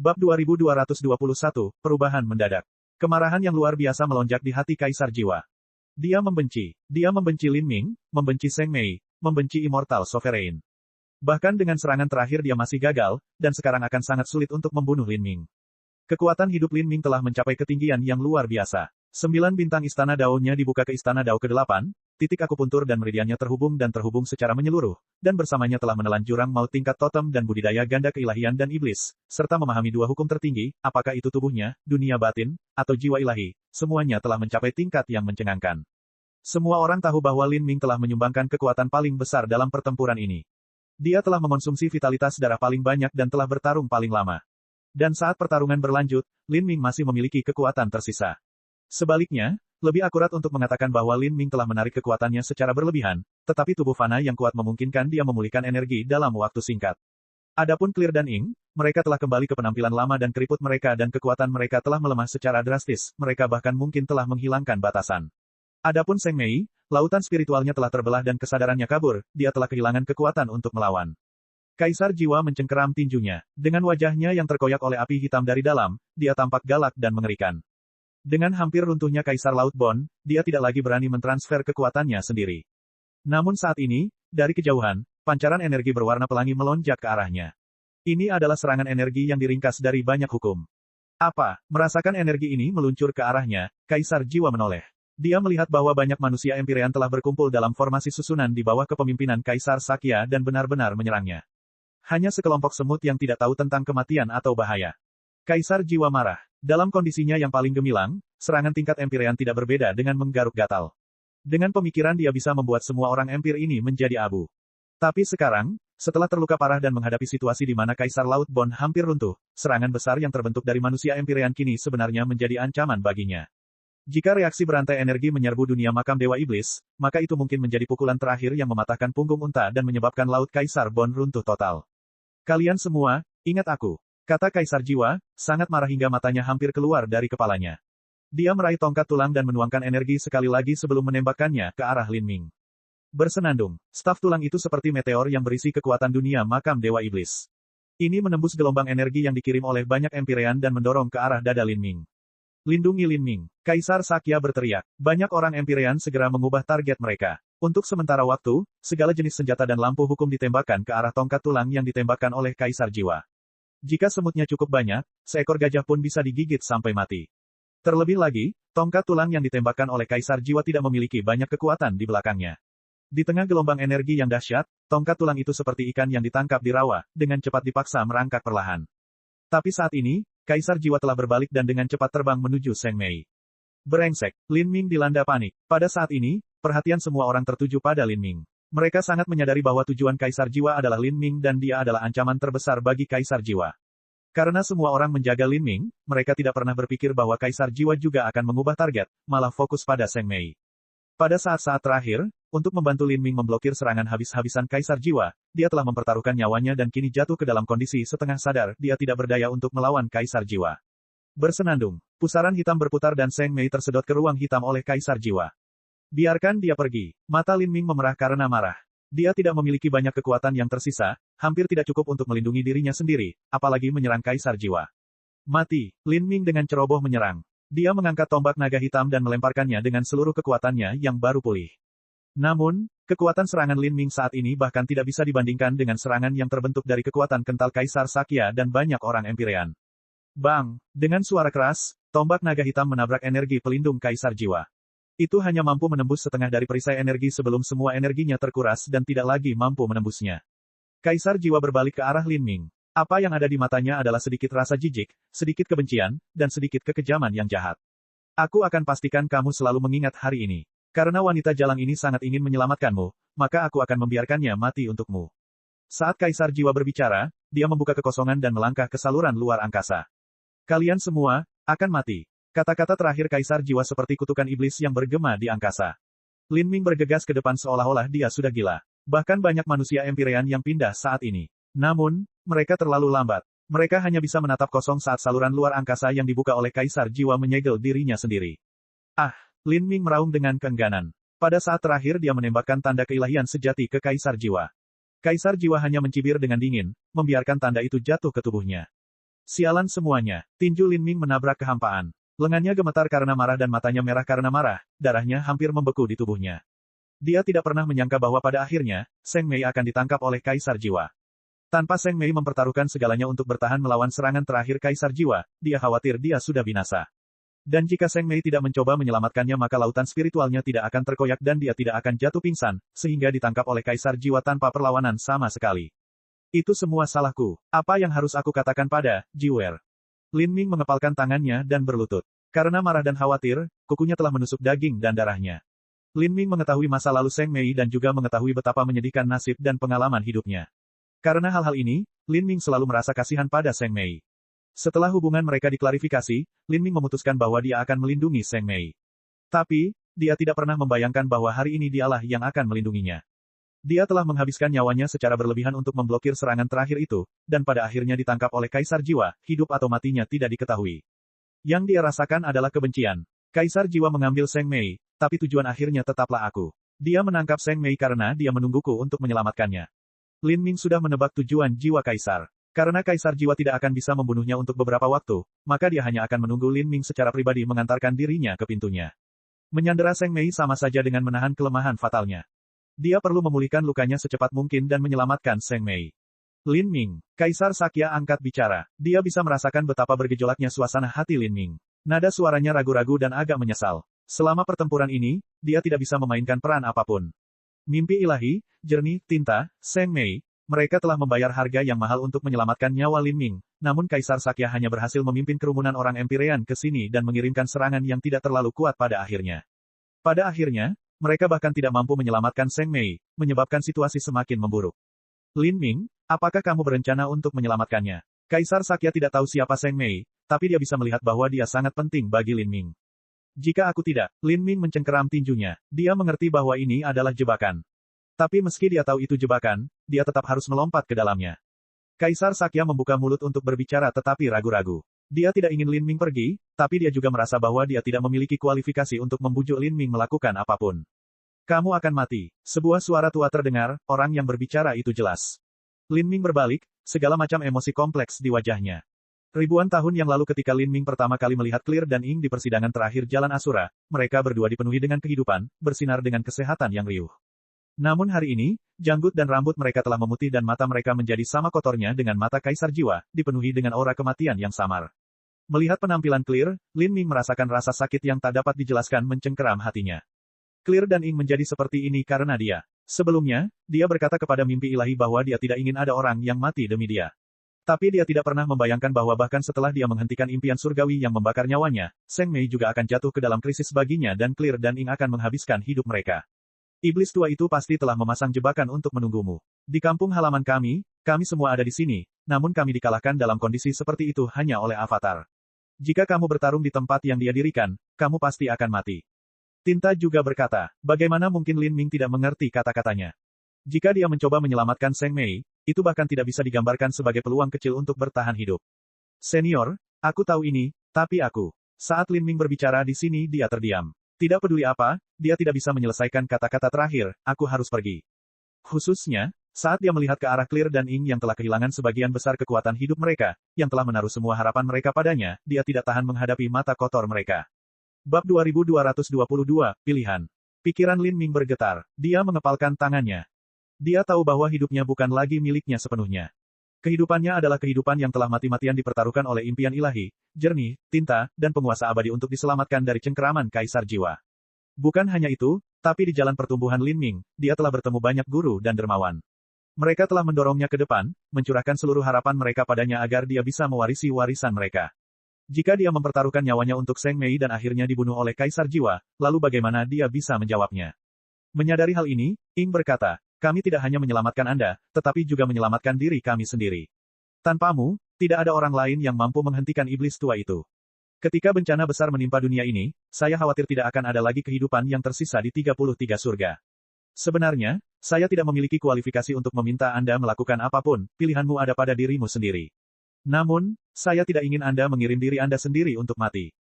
Bab 2221, Perubahan Mendadak. Kemarahan yang luar biasa melonjak di hati Kaisar Jiwa. Dia membenci Lin Ming, membenci Zheng Mei, membenci Immortal Sovereign. Bahkan dengan serangan terakhir dia masih gagal, dan sekarang akan sangat sulit untuk membunuh Lin Ming. Kekuatan hidup Lin Ming telah mencapai ketinggian yang luar biasa. 9 bintang Istana Dao-nya dibuka ke Istana Dao ke-8, titik akupuntur dan meridiannya terhubung secara menyeluruh, dan bersamanya telah menelan jurang maut tingkat totem dan budidaya ganda keilahian dan iblis, serta memahami dua hukum tertinggi, apakah itu tubuhnya, dunia batin, atau jiwa ilahi, semuanya telah mencapai tingkat yang mencengangkan. Semua orang tahu bahwa Lin Ming telah menyumbangkan kekuatan paling besar dalam pertempuran ini. Dia telah mengonsumsi vitalitas darah paling banyak dan telah bertarung paling lama. Dan saat pertarungan berlanjut, Lin Ming masih memiliki kekuatan tersisa. Sebaliknya, lebih akurat untuk mengatakan bahwa Lin Ming telah menarik kekuatannya secara berlebihan, tetapi tubuh fana yang kuat memungkinkan dia memulihkan energi dalam waktu singkat. Adapun Clear dan Ying, mereka telah kembali ke penampilan lama dan keriput mereka dan kekuatan mereka telah melemah secara drastis, mereka bahkan mungkin telah menghilangkan batasan. Adapun Zheng Mei, lautan spiritualnya telah terbelah dan kesadarannya kabur, dia telah kehilangan kekuatan untuk melawan. Kaisar Jiwa mencengkeram tinjunya. Dengan wajahnya yang terkoyak oleh api hitam dari dalam, dia tampak galak dan mengerikan. Dengan hampir runtuhnya Kaisar Laut Bond, dia tidak lagi berani mentransfer kekuatannya sendiri. Namun saat ini, dari kejauhan, pancaran energi berwarna pelangi melonjak ke arahnya. Ini adalah serangan energi yang diringkas dari banyak hukum. Apa? Merasakan energi ini meluncur ke arahnya, Kaisar Jiwa menoleh. Dia melihat bahwa banyak manusia Empyrean telah berkumpul dalam formasi susunan di bawah kepemimpinan Kaisar Sakya dan benar-benar menyerangnya. Hanya sekelompok semut yang tidak tahu tentang kematian atau bahaya. Kaisar Jiwa marah. Dalam kondisinya yang paling gemilang, serangan tingkat Empyrean tidak berbeda dengan menggaruk gatal. Dengan pemikiran dia bisa membuat semua orang Empire ini menjadi abu. Tapi sekarang, setelah terluka parah dan menghadapi situasi di mana Kaisar Laut Bond hampir runtuh, serangan besar yang terbentuk dari manusia Empyrean kini sebenarnya menjadi ancaman baginya. Jika reaksi berantai energi menyerbu dunia makam Dewa Iblis, maka itu mungkin menjadi pukulan terakhir yang mematahkan punggung unta dan menyebabkan Laut Kaisar Bond runtuh total. Kalian semua, ingat aku. Kata Kaisar Jiwa, sangat marah hingga matanya hampir keluar dari kepalanya. Dia meraih tongkat tulang dan menuangkan energi sekali lagi sebelum menembakkannya ke arah Lin Ming. Bersenandung, staf tulang itu seperti meteor yang berisi kekuatan dunia makam Dewa Iblis. Ini menembus gelombang energi yang dikirim oleh banyak Empyrean dan mendorong ke arah dada Lin Ming. Lindungi Lin Ming. Kaisar Sakya berteriak. Banyak orang Empyrean segera mengubah target mereka. Untuk sementara waktu, segala jenis senjata dan lampu hukum ditembakkan ke arah tongkat tulang yang ditembakkan oleh Kaisar Jiwa. Jika semutnya cukup banyak, seekor gajah pun bisa digigit sampai mati. Terlebih lagi, tongkat tulang yang ditembakkan oleh Kaisar Jiwa tidak memiliki banyak kekuatan di belakangnya. Di tengah gelombang energi yang dahsyat, tongkat tulang itu seperti ikan yang ditangkap di rawa, dengan cepat dipaksa merangkak perlahan. Tapi saat ini, Kaisar Jiwa telah berbalik dan dengan cepat terbang menuju Zheng Mei. Brengsek, Lin Ming dilanda panik. Pada saat ini, perhatian semua orang tertuju pada Lin Ming. Mereka sangat menyadari bahwa tujuan Kaisar Jiwa adalah Lin Ming dan dia adalah ancaman terbesar bagi Kaisar Jiwa. Karena semua orang menjaga Lin Ming, mereka tidak pernah berpikir bahwa Kaisar Jiwa juga akan mengubah target, malah fokus pada Zheng Mei. Pada saat-saat terakhir, untuk membantu Lin Ming memblokir serangan habis-habisan Kaisar Jiwa, dia telah mempertaruhkan nyawanya dan kini jatuh ke dalam kondisi setengah sadar, dia tidak berdaya untuk melawan Kaisar Jiwa. Bersenandung, pusaran hitam berputar dan Zheng Mei tersedot ke ruang hitam oleh Kaisar Jiwa. Biarkan dia pergi. Mata Lin Ming memerah karena marah. Dia tidak memiliki banyak kekuatan yang tersisa, hampir tidak cukup untuk melindungi dirinya sendiri, apalagi menyerang Kaisar Jiwa. Mati, Lin Ming dengan ceroboh menyerang. Dia mengangkat tombak naga hitam dan melemparkannya dengan seluruh kekuatannya yang baru pulih. Namun, kekuatan serangan Lin Ming saat ini bahkan tidak bisa dibandingkan dengan serangan yang terbentuk dari kekuatan kental Kaisar Sakya dan banyak orang Empyrean. Bang! Dengan suara keras, tombak naga hitam menabrak energi pelindung Kaisar Jiwa. Itu hanya mampu menembus setengah dari perisai energi sebelum semua energinya terkuras dan tidak lagi mampu menembusnya. Kaisar Jiwa berbalik ke arah Lin Ming. Apa yang ada di matanya adalah sedikit rasa jijik, sedikit kebencian, dan sedikit kekejaman yang jahat. Aku akan pastikan kamu selalu mengingat hari ini. Karena wanita jalang ini sangat ingin menyelamatkanmu, maka aku akan membiarkannya mati untukmu. Saat Kaisar Jiwa berbicara, dia membuka kekosongan dan melangkah ke saluran luar angkasa. Kalian semua akan mati. Kata-kata terakhir Kaisar Jiwa seperti kutukan iblis yang bergema di angkasa. Lin Ming bergegas ke depan seolah-olah dia sudah gila. Bahkan banyak manusia Empyrean yang pindah saat ini. Namun, mereka terlalu lambat. Mereka hanya bisa menatap kosong saat saluran luar angkasa yang dibuka oleh Kaisar Jiwa menyegel dirinya sendiri. Ah, Lin Ming meraung dengan keengganan. Pada saat terakhir dia menembakkan tanda keilahian sejati ke Kaisar Jiwa. Kaisar Jiwa hanya mencibir dengan dingin, membiarkan tanda itu jatuh ke tubuhnya. Sialan semuanya. Tinju Lin Ming menabrak kehampaan. Lengannya gemetar karena marah dan matanya merah karena marah, darahnya hampir membeku di tubuhnya. Dia tidak pernah menyangka bahwa pada akhirnya, Seng Mei akan ditangkap oleh Kaisar Jiwa. Tanpa Seng Mei mempertaruhkan segalanya untuk bertahan melawan serangan terakhir Kaisar Jiwa, dia khawatir dia sudah binasa. Dan jika Seng Mei tidak mencoba menyelamatkannya maka lautan spiritualnya tidak akan terkoyak dan dia tidak akan jatuh pingsan, sehingga ditangkap oleh Kaisar Jiwa tanpa perlawanan sama sekali. Itu semua salahku. Apa yang harus aku katakan pada Jiwer? Lin Ming mengepalkan tangannya dan berlutut. Karena marah dan khawatir, kukunya telah menusuk daging dan darahnya. Lin Ming mengetahui masa lalu Seng Mei dan juga mengetahui betapa menyedihkan nasib dan pengalaman hidupnya. Karena hal-hal ini, Lin Ming selalu merasa kasihan pada Seng Mei. Setelah hubungan mereka diklarifikasi, Lin Ming memutuskan bahwa dia akan melindungi Seng Mei. Tapi, dia tidak pernah membayangkan bahwa hari ini dialah yang akan melindunginya. Dia telah menghabiskan nyawanya secara berlebihan untuk memblokir serangan terakhir itu, dan pada akhirnya ditangkap oleh Kaisar Jiwa, hidup atau matinya tidak diketahui. Yang dia rasakan adalah kebencian. Kaisar Jiwa mengambil Seng Mei, tapi tujuan akhirnya tetaplah aku. Dia menangkap Seng Mei karena dia menungguku untuk menyelamatkannya. Lin Ming sudah menebak tujuan jiwa Kaisar. Karena Kaisar Jiwa tidak akan bisa membunuhnya untuk beberapa waktu, maka dia hanya akan menunggu Lin Ming secara pribadi mengantarkan dirinya ke pintunya. Menyandera Seng Mei sama saja dengan menahan kelemahan fatalnya. Dia perlu memulihkan lukanya secepat mungkin dan menyelamatkan Seng Mei. Lin Ming, Kaisar Sakya angkat bicara. Dia bisa merasakan betapa bergejolaknya suasana hati Lin Ming. Nada suaranya ragu-ragu dan agak menyesal. Selama pertempuran ini, dia tidak bisa memainkan peran apapun. Mimpi ilahi, jernih, tinta, Seng Mei, mereka telah membayar harga yang mahal untuk menyelamatkan nyawa Lin Ming, namun Kaisar Sakya hanya berhasil memimpin kerumunan orang Empyrean ke sini dan mengirimkan serangan yang tidak terlalu kuat pada akhirnya. Pada akhirnya, mereka bahkan tidak mampu menyelamatkan Seng Mei, menyebabkan situasi semakin memburuk. Lin Ming, apakah kamu berencana untuk menyelamatkannya? Kaisar Sakya tidak tahu siapa Seng Mei, tapi dia bisa melihat bahwa dia sangat penting bagi Lin Ming. Jika aku tidak, Lin Ming mencengkeram tinjunya. Dia mengerti bahwa ini adalah jebakan. Tapi meski dia tahu itu jebakan, dia tetap harus melompat ke dalamnya. Kaisar Sakya membuka mulut untuk berbicara tetapi ragu-ragu. Dia tidak ingin Lin Ming pergi, tapi dia juga merasa bahwa dia tidak memiliki kualifikasi untuk membujuk Lin Ming melakukan apapun. Kamu akan mati. Sebuah suara tua terdengar, orang yang berbicara itu jelas. Lin Ming berbalik, segala macam emosi kompleks di wajahnya. Ribuan tahun yang lalu ketika Lin Ming pertama kali melihat Clear dan Ying di persidangan terakhir Jalan Asura, mereka berdua dipenuhi dengan kehidupan, bersinar dengan kesehatan yang riuh. Namun hari ini, janggut dan rambut mereka telah memutih dan mata mereka menjadi sama kotornya dengan mata Kaisar Jiwa, dipenuhi dengan aura kematian yang samar. Melihat penampilan Clear, Lin Ming merasakan rasa sakit yang tak dapat dijelaskan mencengkeram hatinya. Clear dan Ying menjadi seperti ini karena dia. Sebelumnya, dia berkata kepada mimpi ilahi bahwa dia tidak ingin ada orang yang mati demi dia. Tapi dia tidak pernah membayangkan bahwa bahkan setelah dia menghentikan impian surgawi yang membakar nyawanya, Seng Mei juga akan jatuh ke dalam krisis baginya dan Clear dan Ying akan menghabiskan hidup mereka. Iblis tua itu pasti telah memasang jebakan untuk menunggumu. Di kampung halaman kami semua ada di sini, namun kami dikalahkan dalam kondisi seperti itu hanya oleh avatar. Jika kamu bertarung di tempat yang dia dirikan, kamu pasti akan mati. Tinta juga berkata, bagaimana mungkin Lin Ming tidak mengerti kata-katanya. Jika dia mencoba menyelamatkan Seng Mei, itu bahkan tidak bisa digambarkan sebagai peluang kecil untuk bertahan hidup. Senior, aku tahu ini, tapi aku. Saat Lin Ming berbicara di sini dia terdiam. Tidak peduli apa, dia tidak bisa menyelesaikan kata-kata terakhir, aku harus pergi. Khususnya, saat dia melihat ke arah Clear dan Ying yang telah kehilangan sebagian besar kekuatan hidup mereka, yang telah menaruh semua harapan mereka padanya, dia tidak tahan menghadapi mata kotor mereka. Bab 2222, Pilihan. Pikiran Lin Ming bergetar, dia mengepalkan tangannya. Dia tahu bahwa hidupnya bukan lagi miliknya sepenuhnya. Kehidupannya adalah kehidupan yang telah mati-matian dipertaruhkan oleh impian ilahi, jernih, tinta, dan penguasa abadi untuk diselamatkan dari cengkeraman Kaisar Jiwa. Bukan hanya itu, tapi di jalan pertumbuhan Lin Ming, dia telah bertemu banyak guru dan dermawan. Mereka telah mendorongnya ke depan, mencurahkan seluruh harapan mereka padanya agar dia bisa mewarisi warisan mereka. Jika dia mempertaruhkan nyawanya untuk Seng Mei dan akhirnya dibunuh oleh Kaisar Jiwa, lalu bagaimana dia bisa menjawabnya? Menyadari hal ini, Ying berkata, kami tidak hanya menyelamatkan Anda, tetapi juga menyelamatkan diri kami sendiri. Tanpamu, tidak ada orang lain yang mampu menghentikan iblis tua itu. Ketika bencana besar menimpa dunia ini, saya khawatir tidak akan ada lagi kehidupan yang tersisa di 33 surga. Sebenarnya, saya tidak memiliki kualifikasi untuk meminta Anda melakukan apapun, pilihanmu ada pada dirimu sendiri. Namun, saya tidak ingin Anda mengirim diri Anda sendiri untuk mati.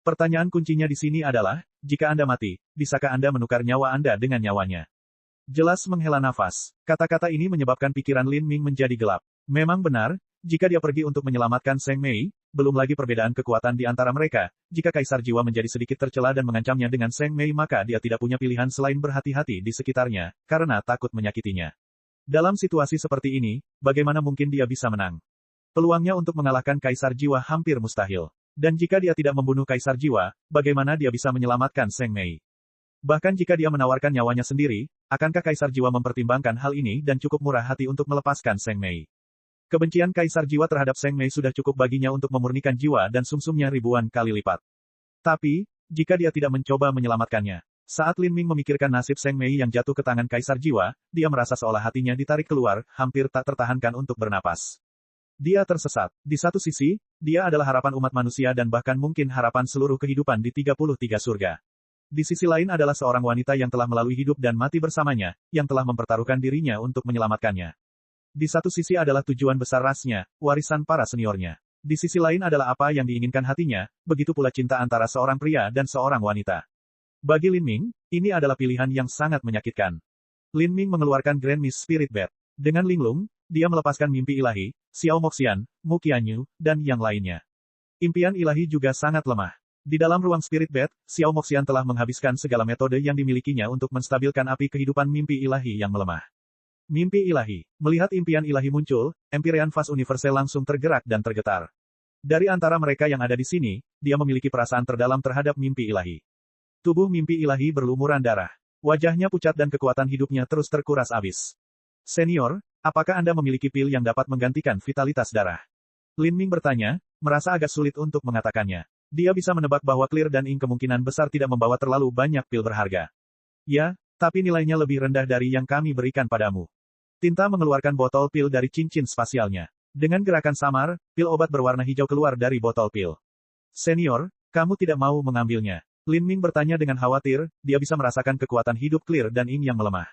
Pertanyaan kuncinya di sini adalah, jika Anda mati, bisakah Anda menukar nyawa Anda dengan nyawanya? Jelas menghela nafas. Kata-kata ini menyebabkan pikiran Lin Ming menjadi gelap. Memang benar, jika dia pergi untuk menyelamatkan Seng Mei, belum lagi perbedaan kekuatan di antara mereka, jika Kaisar Jiwa menjadi sedikit tercela dan mengancamnya dengan Seng Mei maka dia tidak punya pilihan selain berhati-hati di sekitarnya, karena takut menyakitinya. Dalam situasi seperti ini, bagaimana mungkin dia bisa menang? Peluangnya untuk mengalahkan Kaisar Jiwa hampir mustahil. Dan jika dia tidak membunuh Kaisar Jiwa, bagaimana dia bisa menyelamatkan Seng Mei? Bahkan jika dia menawarkan nyawanya sendiri, akankah Kaisar Jiwa mempertimbangkan hal ini dan cukup murah hati untuk melepaskan Seng Mei? Kebencian Kaisar Jiwa terhadap Seng Mei sudah cukup baginya untuk memurnikan jiwa dan sumsumnya ribuan kali lipat. Tapi, jika dia tidak mencoba menyelamatkannya, saat Lin Ming memikirkan nasib Seng Mei yang jatuh ke tangan Kaisar Jiwa, dia merasa seolah hatinya ditarik keluar, hampir tak tertahankan untuk bernapas. Dia tersesat. Di satu sisi, dia adalah harapan umat manusia dan bahkan mungkin harapan seluruh kehidupan di 33 surga. Di sisi lain adalah seorang wanita yang telah melalui hidup dan mati bersamanya, yang telah mempertaruhkan dirinya untuk menyelamatkannya. Di satu sisi adalah tujuan besar rasnya, warisan para seniornya. Di sisi lain adalah apa yang diinginkan hatinya, begitu pula cinta antara seorang pria dan seorang wanita. Bagi Lin Ming, ini adalah pilihan yang sangat menyakitkan. Lin Ming mengeluarkan Grand Mist Spirit Bat. Dengan linglung, dia melepaskan mimpi ilahi, Xiao Moxian, Mu Qianyu, dan yang lainnya. Impian ilahi juga sangat lemah. Di dalam ruang Spirit Bat, Xiao Moxian telah menghabiskan segala metode yang dimilikinya untuk menstabilkan api kehidupan mimpi ilahi yang melemah. Mimpi ilahi. Melihat impian ilahi muncul, Empyrean Fast Universal langsung tergerak dan tergetar. Dari antara mereka yang ada di sini, dia memiliki perasaan terdalam terhadap mimpi ilahi. Tubuh mimpi ilahi berlumuran darah. Wajahnya pucat dan kekuatan hidupnya terus terkuras habis. Senior, apakah Anda memiliki pil yang dapat menggantikan vitalitas darah? Lin Ming bertanya, merasa agak sulit untuk mengatakannya. Dia bisa menebak bahwa Clear dan Ing kemungkinan besar tidak membawa terlalu banyak pil berharga. Ya, tapi nilainya lebih rendah dari yang kami berikan padamu. Tinta mengeluarkan botol pil dari cincin spasialnya. Dengan gerakan samar, pil obat berwarna hijau keluar dari botol pil. Senior, kamu tidak mau mengambilnya? Lin Ming bertanya dengan khawatir, dia bisa merasakan kekuatan hidup Clear dan Ing yang melemah.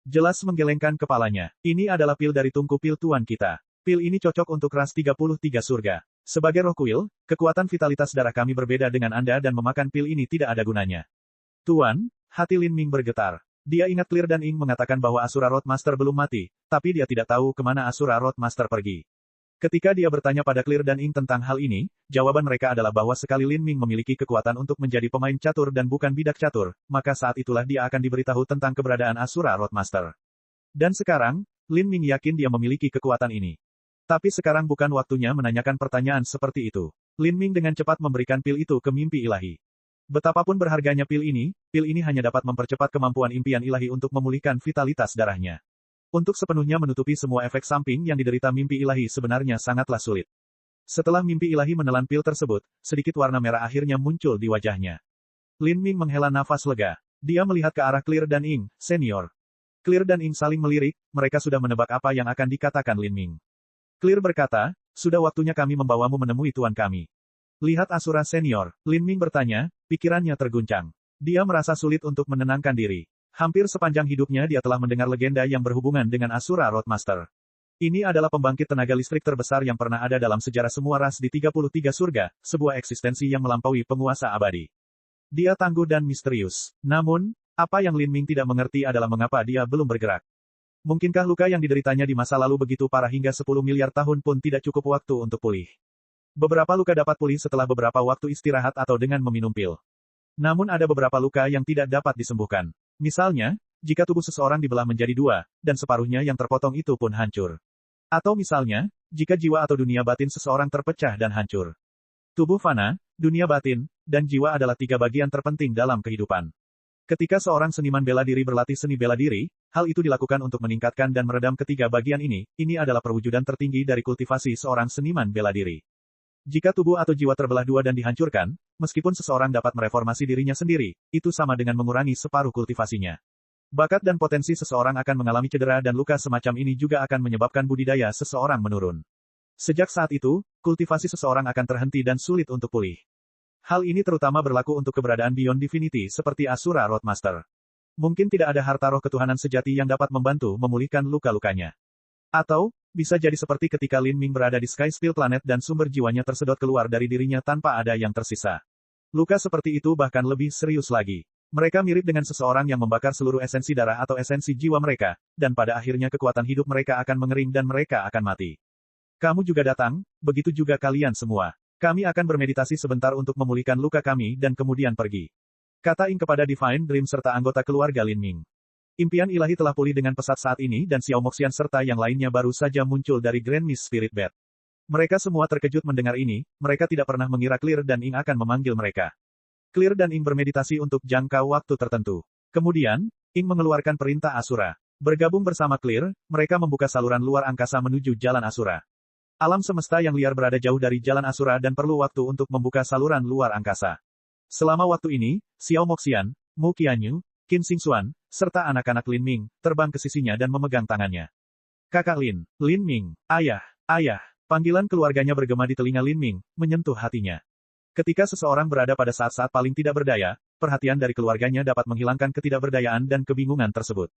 Jelas menggelengkan kepalanya. Ini adalah pil dari tungku pil tuan kita. Pil ini cocok untuk ras 33 surga. Sebagai roh kuil, kekuatan vitalitas darah kami berbeda dengan Anda dan memakan pil ini tidak ada gunanya. Tuan, hati Lin Ming bergetar. Dia ingat Clear dan Ing mengatakan bahwa Asura Roadmaster belum mati, tapi dia tidak tahu kemana Asura Roadmaster pergi. Ketika dia bertanya pada Clear dan Ing tentang hal ini, jawaban mereka adalah bahwa sekali Lin Ming memiliki kekuatan untuk menjadi pemain catur dan bukan bidak catur, maka saat itulah dia akan diberitahu tentang keberadaan Asura Roadmaster. Dan sekarang, Lin Ming yakin dia memiliki kekuatan ini. Tapi sekarang bukan waktunya menanyakan pertanyaan seperti itu. Lin Ming dengan cepat memberikan pil itu ke mimpi ilahi. Betapapun berharganya pil ini hanya dapat mempercepat kemampuan impian ilahi untuk memulihkan vitalitas darahnya. Untuk sepenuhnya menutupi semua efek samping yang diderita mimpi ilahi sebenarnya sangatlah sulit. Setelah mimpi ilahi menelan pil tersebut, sedikit warna merah akhirnya muncul di wajahnya. Lin Ming menghela nafas lega. Dia melihat ke arah Clear dan Ing, senior. Clear dan Ing saling melirik, mereka sudah menebak apa yang akan dikatakan Lin Ming. Clear berkata, sudah waktunya kami membawamu menemui tuan kami. Lihat Asura senior, Lin Ming bertanya, pikirannya terguncang. Dia merasa sulit untuk menenangkan diri. Hampir sepanjang hidupnya dia telah mendengar legenda yang berhubungan dengan Asura Roadmaster. Ini adalah pembangkit tenaga listrik terbesar yang pernah ada dalam sejarah semua ras di 33 surga, sebuah eksistensi yang melampaui penguasa abadi. Dia tangguh dan misterius. Namun, apa yang Lin Ming tidak mengerti adalah mengapa dia belum bergerak. Mungkinkah luka yang dideritanya di masa lalu begitu parah hingga 10 miliar tahun pun tidak cukup waktu untuk pulih? Beberapa luka dapat pulih setelah beberapa waktu istirahat atau dengan meminum pil. Namun ada beberapa luka yang tidak dapat disembuhkan. Misalnya, jika tubuh seseorang dibelah menjadi dua, dan separuhnya yang terpotong itu pun hancur. Atau misalnya, jika jiwa atau dunia batin seseorang terpecah dan hancur. Tubuh fana, dunia batin, dan jiwa adalah tiga bagian terpenting dalam kehidupan. Ketika seorang seniman bela diri berlatih seni bela diri, hal itu dilakukan untuk meningkatkan dan meredam ketiga bagian ini adalah perwujudan tertinggi dari kultivasi seorang seniman bela diri. Jika tubuh atau jiwa terbelah dua dan dihancurkan, meskipun seseorang dapat mereformasi dirinya sendiri, itu sama dengan mengurangi separuh kultivasinya. Bakat dan potensi seseorang akan mengalami cedera dan luka semacam ini juga akan menyebabkan budidaya seseorang menurun. Sejak saat itu, kultivasi seseorang akan terhenti dan sulit untuk pulih. Hal ini terutama berlaku untuk keberadaan Beyond Divinity seperti Asura Roadmaster. Mungkin tidak ada harta roh ketuhanan sejati yang dapat membantu memulihkan luka-lukanya. Atau, bisa jadi seperti ketika Lin Ming berada di Sky Spill Planet dan sumber jiwanya tersedot keluar dari dirinya tanpa ada yang tersisa. Luka seperti itu bahkan lebih serius lagi. Mereka mirip dengan seseorang yang membakar seluruh esensi darah atau esensi jiwa mereka, dan pada akhirnya kekuatan hidup mereka akan mengering dan mereka akan mati. Kamu juga datang, begitu juga kalian semua. Kami akan bermeditasi sebentar untuk memulihkan luka kami dan kemudian pergi. Kata Ying kepada Divine Dream serta anggota keluarga Lin Ming. Impian ilahi telah pulih dengan pesat saat ini dan Xiao Moxian serta yang lainnya baru saja muncul dari Grand Mist Spirit Bed. Mereka semua terkejut mendengar ini, mereka tidak pernah mengira Clear dan Ying akan memanggil mereka. Clear dan Ying bermeditasi untuk jangka waktu tertentu. Kemudian, Ying mengeluarkan perintah Asura. Bergabung bersama Clear, mereka membuka saluran luar angkasa menuju jalan Asura. Alam semesta yang liar berada jauh dari jalan Asura dan perlu waktu untuk membuka saluran luar angkasa. Selama waktu ini, Xiao Moxian, Mu Qianyu, Qin Xingxuan, serta anak-anak Lin Ming, terbang ke sisinya dan memegang tangannya. Kakak Lin, Lin Ming, ayah, ayah. Panggilan keluarganya bergema di telinga Lin Ming, menyentuh hatinya. Ketika seseorang berada pada saat-saat paling tidak berdaya, perhatian dari keluarganya dapat menghilangkan ketidakberdayaan dan kebingungan tersebut.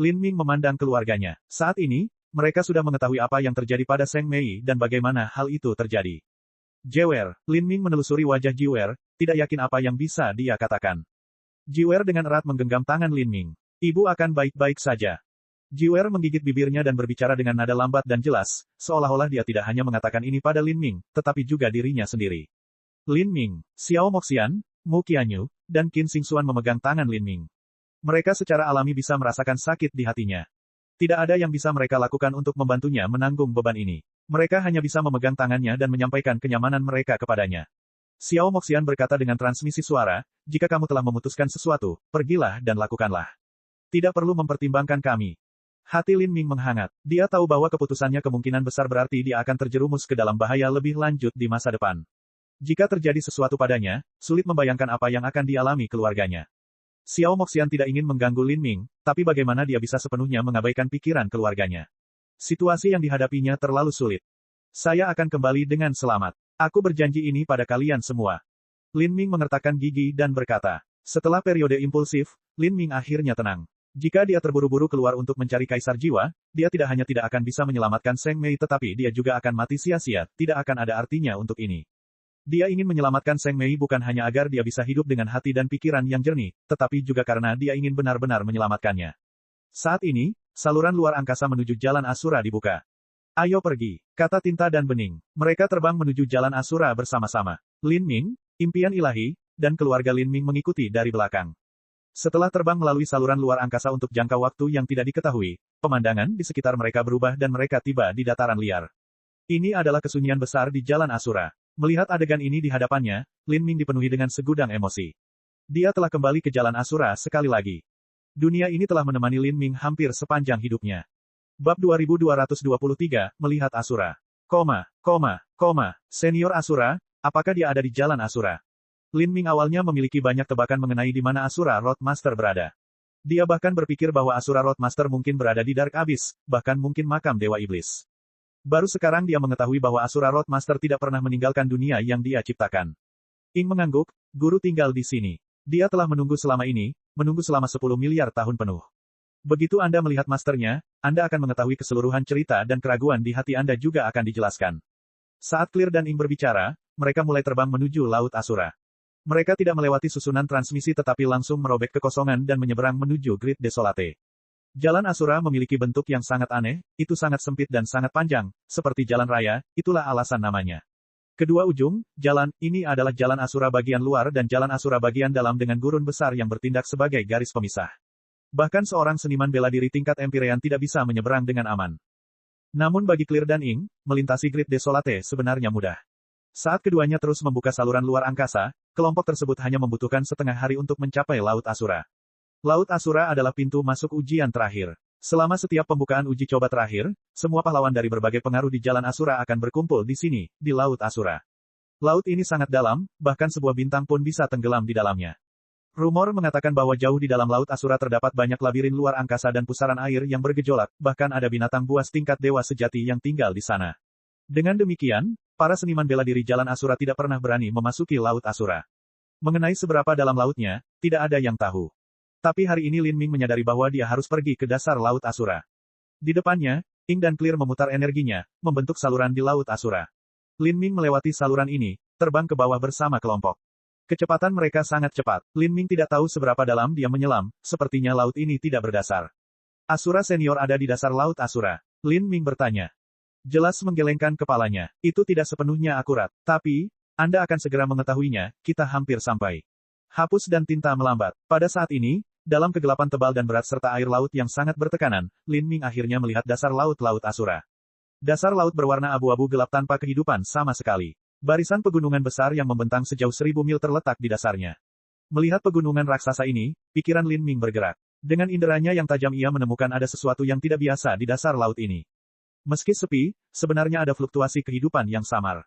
Lin Ming memandang keluarganya. Saat ini, mereka sudah mengetahui apa yang terjadi pada Seng Mei dan bagaimana hal itu terjadi. Jiwer, Lin Ming menelusuri wajah Jiwer, tidak yakin apa yang bisa dia katakan. Jiwer dengan erat menggenggam tangan Lin Ming. Ibu akan baik-baik saja. Jiwer menggigit bibirnya dan berbicara dengan nada lambat dan jelas, seolah-olah dia tidak hanya mengatakan ini pada Lin Ming, tetapi juga dirinya sendiri. Lin Ming, Xiao Moxian, Mu Qianyu, dan Qin Xingxuan memegang tangan Lin Ming. Mereka secara alami bisa merasakan sakit di hatinya. Tidak ada yang bisa mereka lakukan untuk membantunya menanggung beban ini. Mereka hanya bisa memegang tangannya dan menyampaikan kenyamanan mereka kepadanya. Xiao Moxian berkata dengan transmisi suara, jika kamu telah memutuskan sesuatu, pergilah dan lakukanlah. Tidak perlu mempertimbangkan kami. Hati Lin Ming menghangat. Dia tahu bahwa keputusannya kemungkinan besar berarti dia akan terjerumus ke dalam bahaya lebih lanjut di masa depan. Jika terjadi sesuatu padanya, sulit membayangkan apa yang akan dialami keluarganya. Xiao Moxian tidak ingin mengganggu Lin Ming, tapi bagaimana dia bisa sepenuhnya mengabaikan pikiran keluarganya. Situasi yang dihadapinya terlalu sulit. Saya akan kembali dengan selamat. Aku berjanji ini pada kalian semua. Lin Ming mengertakkan gigi dan berkata. Setelah periode impulsif, Lin Ming akhirnya tenang. Jika dia terburu-buru keluar untuk mencari kaisar jiwa, dia tidak hanya tidak akan bisa menyelamatkan Seng Mei tetapi dia juga akan mati sia-sia, tidak akan ada artinya untuk ini. Dia ingin menyelamatkan Seng Mei bukan hanya agar dia bisa hidup dengan hati dan pikiran yang jernih, tetapi juga karena dia ingin benar-benar menyelamatkannya. Saat ini, saluran luar angkasa menuju jalan Asura dibuka. Ayo pergi, kata Tinta dan Bening. Mereka terbang menuju jalan Asura bersama-sama. Lin Ming, impian ilahi, dan keluarga Lin Ming mengikuti dari belakang. Setelah terbang melalui saluran luar angkasa untuk jangka waktu yang tidak diketahui, pemandangan di sekitar mereka berubah dan mereka tiba di dataran liar. Ini adalah kesunyian besar di jalan Asura. Melihat adegan ini di hadapannya, Lin Ming dipenuhi dengan segudang emosi. Dia telah kembali ke jalan Asura sekali lagi. Dunia ini telah menemani Lin Ming hampir sepanjang hidupnya. Bab 2223, Melihat Asura. Senior Asura, apakah dia ada di jalan Asura? Lin Ming awalnya memiliki banyak tebakan mengenai di mana Asura Roadmaster berada. Dia bahkan berpikir bahwa Asura Roadmaster mungkin berada di Dark Abyss, bahkan mungkin makam Dewa Iblis. Baru sekarang dia mengetahui bahwa Asura Roadmaster tidak pernah meninggalkan dunia yang dia ciptakan. Ying mengangguk, guru tinggal di sini. Dia telah menunggu selama ini, menunggu selama 10 miliar tahun penuh. Begitu Anda melihat masternya, Anda akan mengetahui keseluruhan cerita dan keraguan di hati Anda juga akan dijelaskan. Saat Clear dan Ying berbicara, mereka mulai terbang menuju Laut Asura. Mereka tidak melewati susunan transmisi tetapi langsung merobek kekosongan dan menyeberang menuju Grid Desolate. Jalan Asura memiliki bentuk yang sangat aneh, itu sangat sempit dan sangat panjang, seperti jalan raya, itulah alasan namanya. Kedua ujung, jalan, ini adalah jalan Asura bagian luar dan jalan Asura bagian dalam dengan gurun besar yang bertindak sebagai garis pemisah. Bahkan seorang seniman bela diri tingkat Empyrean tidak bisa menyeberang dengan aman. Namun bagi Clear dan Ying, melintasi Grid Desolate sebenarnya mudah. Saat keduanya terus membuka saluran luar angkasa, kelompok tersebut hanya membutuhkan setengah hari untuk mencapai Laut Asura. Laut Asura adalah pintu masuk ujian terakhir. Selama setiap pembukaan uji coba terakhir, semua pahlawan dari berbagai pengaruh di Jalan Asura akan berkumpul di sini, di Laut Asura. Laut ini sangat dalam, bahkan sebuah bintang pun bisa tenggelam di dalamnya. Rumor mengatakan bahwa jauh di dalam Laut Asura terdapat banyak labirin luar angkasa dan pusaran air yang bergejolak, bahkan ada binatang buas tingkat dewa sejati yang tinggal di sana. Dengan demikian, para seniman bela diri Jalan Asura tidak pernah berani memasuki Laut Asura. Mengenai seberapa dalam lautnya, tidak ada yang tahu. Tapi hari ini Lin Ming menyadari bahwa dia harus pergi ke dasar Laut Asura. Di depannya, Ying dan Clear memutar energinya, membentuk saluran di Laut Asura. Lin Ming melewati saluran ini, terbang ke bawah bersama kelompok. Kecepatan mereka sangat cepat. Lin Ming tidak tahu seberapa dalam dia menyelam, sepertinya laut ini tidak berdasar. Asura senior ada di dasar Laut Asura. Lin Ming bertanya. Jelas menggelengkan kepalanya. Itu tidak sepenuhnya akurat. Tapi, Anda akan segera mengetahuinya, kita hampir sampai. Hapus dan tinta melambat. Pada saat ini, dalam kegelapan tebal dan berat serta air laut yang sangat bertekanan, Lin Ming akhirnya melihat dasar laut-laut Asura. Dasar laut berwarna abu-abu gelap tanpa kehidupan sama sekali. Barisan pegunungan besar yang membentang sejauh 1000 mil terletak di dasarnya. Melihat pegunungan raksasa ini, pikiran Lin Ming bergerak. Dengan inderanya yang tajam ia menemukan ada sesuatu yang tidak biasa di dasar laut ini. Meski sepi, sebenarnya ada fluktuasi kehidupan yang samar.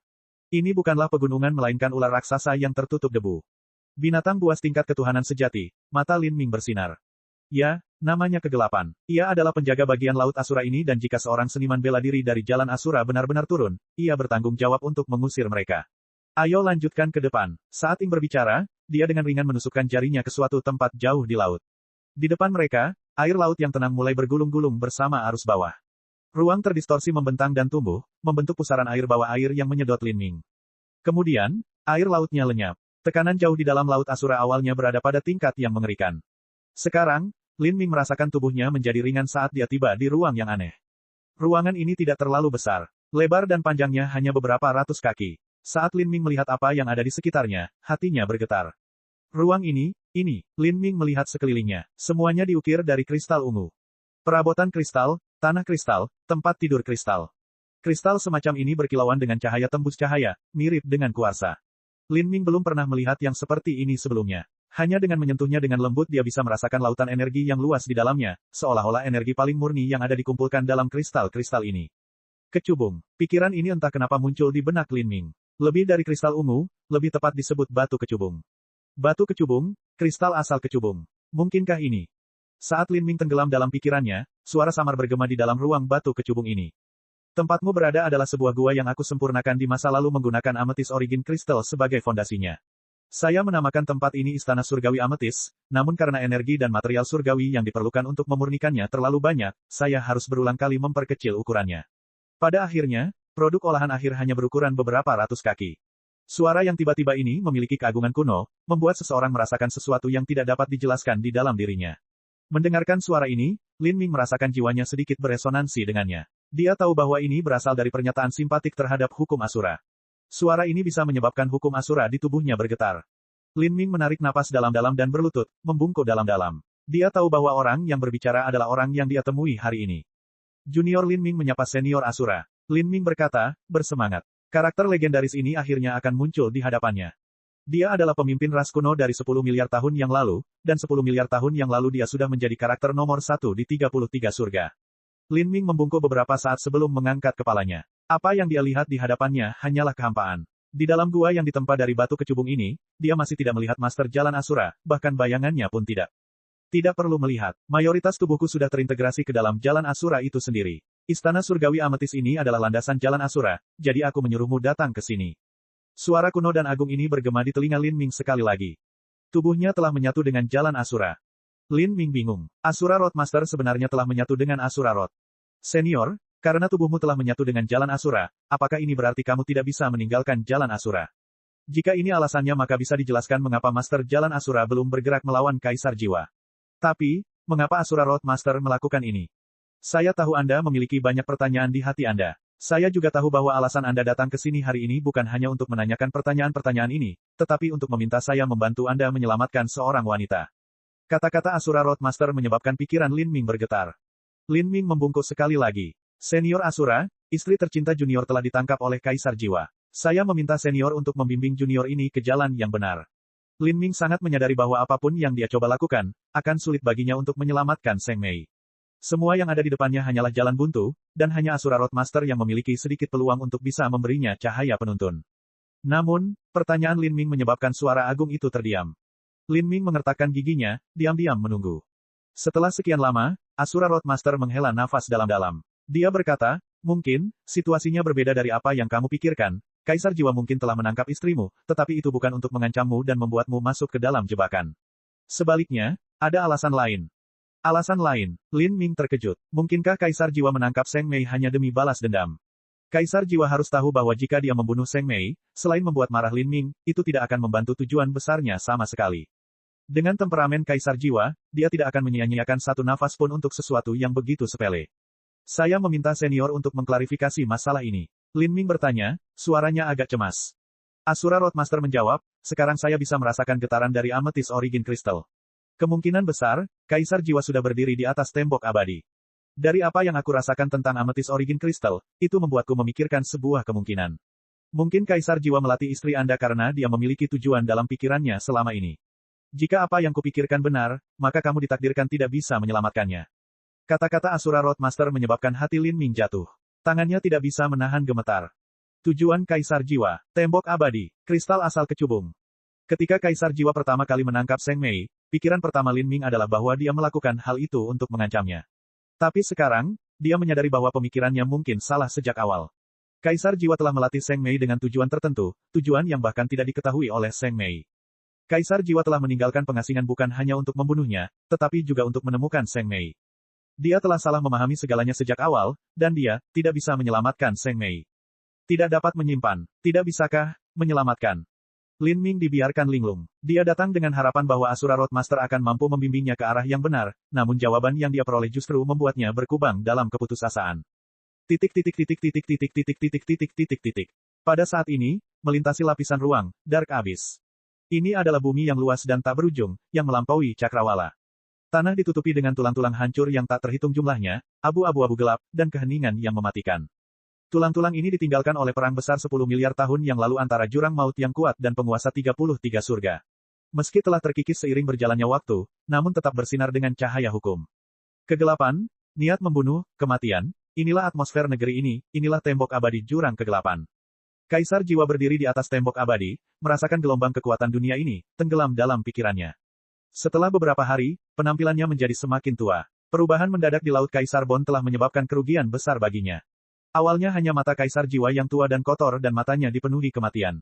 Ini bukanlah pegunungan melainkan ular raksasa yang tertutup debu. Binatang buas tingkat ketuhanan sejati, mata Lin Ming bersinar. Ya, namanya kegelapan. Ia adalah penjaga bagian laut Asura ini dan jika seorang seniman bela diri dari jalan Asura benar-benar turun, ia bertanggung jawab untuk mengusir mereka. Ayo lanjutkan ke depan. Saat Ing berbicara, dia dengan ringan menusukkan jarinya ke suatu tempat jauh di laut. Di depan mereka, air laut yang tenang mulai bergulung-gulung bersama arus bawah. Ruang terdistorsi membentang dan tumbuh, membentuk pusaran air bawah air yang menyedot Lin Ming. Kemudian, air lautnya lenyap. Tekanan jauh di dalam laut Asura awalnya berada pada tingkat yang mengerikan. Sekarang, Lin Ming merasakan tubuhnya menjadi ringan saat dia tiba di ruang yang aneh. Ruangan ini tidak terlalu besar. Lebar dan panjangnya hanya beberapa ratus kaki. Saat Lin Ming melihat apa yang ada di sekitarnya, hatinya bergetar. Ruang ini, Lin Ming melihat sekelilingnya. Semuanya diukir dari kristal ungu. Perabotan kristal, tanah kristal, tempat tidur kristal. Kristal semacam ini berkilauan dengan cahaya tembus cahaya, mirip dengan kuarsa. Lin Ming belum pernah melihat yang seperti ini sebelumnya. Hanya dengan menyentuhnya dengan lembut dia bisa merasakan lautan energi yang luas di dalamnya, seolah-olah energi paling murni yang ada dikumpulkan dalam kristal-kristal ini. Kecubung. Pikiran ini entah kenapa muncul di benak Lin Ming. Lebih dari kristal ungu, lebih tepat disebut batu kecubung. Batu kecubung, kristal asal kecubung. Mungkinkah ini? Saat Lin Ming tenggelam dalam pikirannya, suara samar bergema di dalam ruang batu kecubung ini. Tempatmu berada adalah sebuah gua yang aku sempurnakan di masa lalu menggunakan ametis origin crystal sebagai fondasinya. Saya menamakan tempat ini Istana Surgawi Ametis, namun karena energi dan material surgawi yang diperlukan untuk memurnikannya terlalu banyak, saya harus berulang kali memperkecil ukurannya. Pada akhirnya, produk olahan akhir hanya berukuran beberapa ratus kaki. Suara yang tiba-tiba ini memiliki keagungan kuno, membuat seseorang merasakan sesuatu yang tidak dapat dijelaskan di dalam dirinya. Mendengarkan suara ini, Lin Ming merasakan jiwanya sedikit beresonansi dengannya. Dia tahu bahwa ini berasal dari pernyataan simpatik terhadap hukum Asura. Suara ini bisa menyebabkan hukum Asura di tubuhnya bergetar. Lin Ming menarik napas dalam-dalam dan berlutut, membungkuk dalam-dalam. Dia tahu bahwa orang yang berbicara adalah orang yang dia temui hari ini. Junior Lin Ming menyapa senior Asura. Lin Ming berkata, bersemangat. Karakter legendaris ini akhirnya akan muncul di hadapannya. Dia adalah pemimpin ras kuno dari 10 miliar tahun yang lalu, dan 10 miliar tahun yang lalu dia sudah menjadi karakter nomor 1 di 33 surga. Lin Ming membungkuk beberapa saat sebelum mengangkat kepalanya. Apa yang dia lihat di hadapannya hanyalah kehampaan. Di dalam gua yang ditempa dari batu kecubung ini, dia masih tidak melihat Master Jalan Asura, bahkan bayangannya pun tidak. Tidak perlu melihat, mayoritas tubuhku sudah terintegrasi ke dalam Jalan Asura itu sendiri. Istana Surgawi Ametis ini adalah landasan Jalan Asura, jadi aku menyuruhmu datang ke sini. Suara kuno dan agung ini bergema di telinga Lin Ming sekali lagi. Tubuhnya telah menyatu dengan Jalan Asura. Lin Ming bingung. Asura Road Master sebenarnya telah menyatu dengan Asura Road. Senior, karena tubuhmu telah menyatu dengan Jalan Asura, apakah ini berarti kamu tidak bisa meninggalkan Jalan Asura? Jika ini alasannya maka bisa dijelaskan mengapa Master Jalan Asura belum bergerak melawan Kaisar Jiwa. Tapi, mengapa Asura Road Master melakukan ini? Saya tahu Anda memiliki banyak pertanyaan di hati Anda. Saya juga tahu bahwa alasan Anda datang ke sini hari ini bukan hanya untuk menanyakan pertanyaan-pertanyaan ini, tetapi untuk meminta saya membantu Anda menyelamatkan seorang wanita. Kata-kata Asura Road Master menyebabkan pikiran Lin Ming bergetar. Lin Ming membungkuk sekali lagi. Senior Asura, istri tercinta junior telah ditangkap oleh Kaisar Jiwa. Saya meminta senior untuk membimbing junior ini ke jalan yang benar. Lin Ming sangat menyadari bahwa apapun yang dia coba lakukan, akan sulit baginya untuk menyelamatkan Seng Mei. Semua yang ada di depannya hanyalah jalan buntu, dan hanya Asura Road Master yang memiliki sedikit peluang untuk bisa memberinya cahaya penuntun. Namun, pertanyaan Lin Ming menyebabkan suara agung itu terdiam. Lin Ming mengertakkan giginya, diam-diam menunggu. Setelah sekian lama, Asura Road Master menghela nafas dalam-dalam. Dia berkata, mungkin, situasinya berbeda dari apa yang kamu pikirkan, Kaisar Jiwa mungkin telah menangkap istrimu, tetapi itu bukan untuk mengancammu dan membuatmu masuk ke dalam jebakan. Sebaliknya, ada alasan lain. Alasan lain, Lin Ming terkejut. Mungkinkah Kaisar Jiwa menangkap Seng Mei hanya demi balas dendam? Kaisar Jiwa harus tahu bahwa jika dia membunuh Seng Mei, selain membuat marah Lin Ming, itu tidak akan membantu tujuan besarnya sama sekali. Dengan temperamen Kaisar Jiwa, dia tidak akan menyia-nyiakan satu nafas pun untuk sesuatu yang begitu sepele. Saya meminta senior untuk mengklarifikasi masalah ini. Lin Ming bertanya, suaranya agak cemas. Asura Roadmaster menjawab, sekarang saya bisa merasakan getaran dari Amethyst Origin Crystal. Kemungkinan besar, Kaisar Jiwa sudah berdiri di atas tembok abadi. Dari apa yang aku rasakan tentang Amethyst Origin Crystal, itu membuatku memikirkan sebuah kemungkinan. Mungkin Kaisar Jiwa melatih istri Anda karena dia memiliki tujuan dalam pikirannya selama ini. Jika apa yang kupikirkan benar, maka kamu ditakdirkan tidak bisa menyelamatkannya. Kata-kata Asura Roadmaster menyebabkan hati Lin Ming jatuh. Tangannya tidak bisa menahan gemetar. Tujuan Kaisar Jiwa, tembok abadi, kristal asal kecubung. Ketika Kaisar Jiwa pertama kali menangkap Seng Mei, pikiran pertama Lin Ming adalah bahwa dia melakukan hal itu untuk mengancamnya. Tapi sekarang, dia menyadari bahwa pemikirannya mungkin salah sejak awal. Kaisar Jiwa telah melatih Seng Mei dengan tujuan tertentu, tujuan yang bahkan tidak diketahui oleh Seng Mei. Kaisar Jiwa telah meninggalkan pengasingan bukan hanya untuk membunuhnya, tetapi juga untuk menemukan Seng Mei. Dia telah salah memahami segalanya sejak awal, dan dia tidak bisa menyelamatkan Seng Mei. Tidak dapat menyimpan, tidak bisakah menyelamatkan? Lin Ming dibiarkan linglung. Dia datang dengan harapan bahwa Asura Roadmaster akan mampu membimbingnya ke arah yang benar, namun jawaban yang dia peroleh justru membuatnya berkubang dalam keputusasaan. Pada saat ini, melintasi lapisan ruang, Dark Abyss. Ini adalah bumi yang luas dan tak berujung, yang melampaui cakrawala. Tanah ditutupi dengan tulang-tulang hancur yang tak terhitung jumlahnya, abu-abu gelap, dan keheningan yang mematikan. Tulang-tulang ini ditinggalkan oleh perang besar 10 miliar tahun yang lalu antara jurang maut yang kuat dan penguasa 33 surga. Meski telah terkikis seiring berjalannya waktu, namun tetap bersinar dengan cahaya hukum. Kegelapan, niat membunuh, kematian, inilah atmosfer negeri ini, inilah tembok abadi jurang kegelapan. Kaisar Jiwa berdiri di atas tembok abadi, merasakan gelombang kekuatan dunia ini, tenggelam dalam pikirannya. Setelah beberapa hari, penampilannya menjadi semakin tua. Perubahan mendadak di Laut Kaisar Bond telah menyebabkan kerugian besar baginya. Awalnya hanya mata Kaisar Jiwa yang tua dan kotor dan matanya dipenuhi kematian.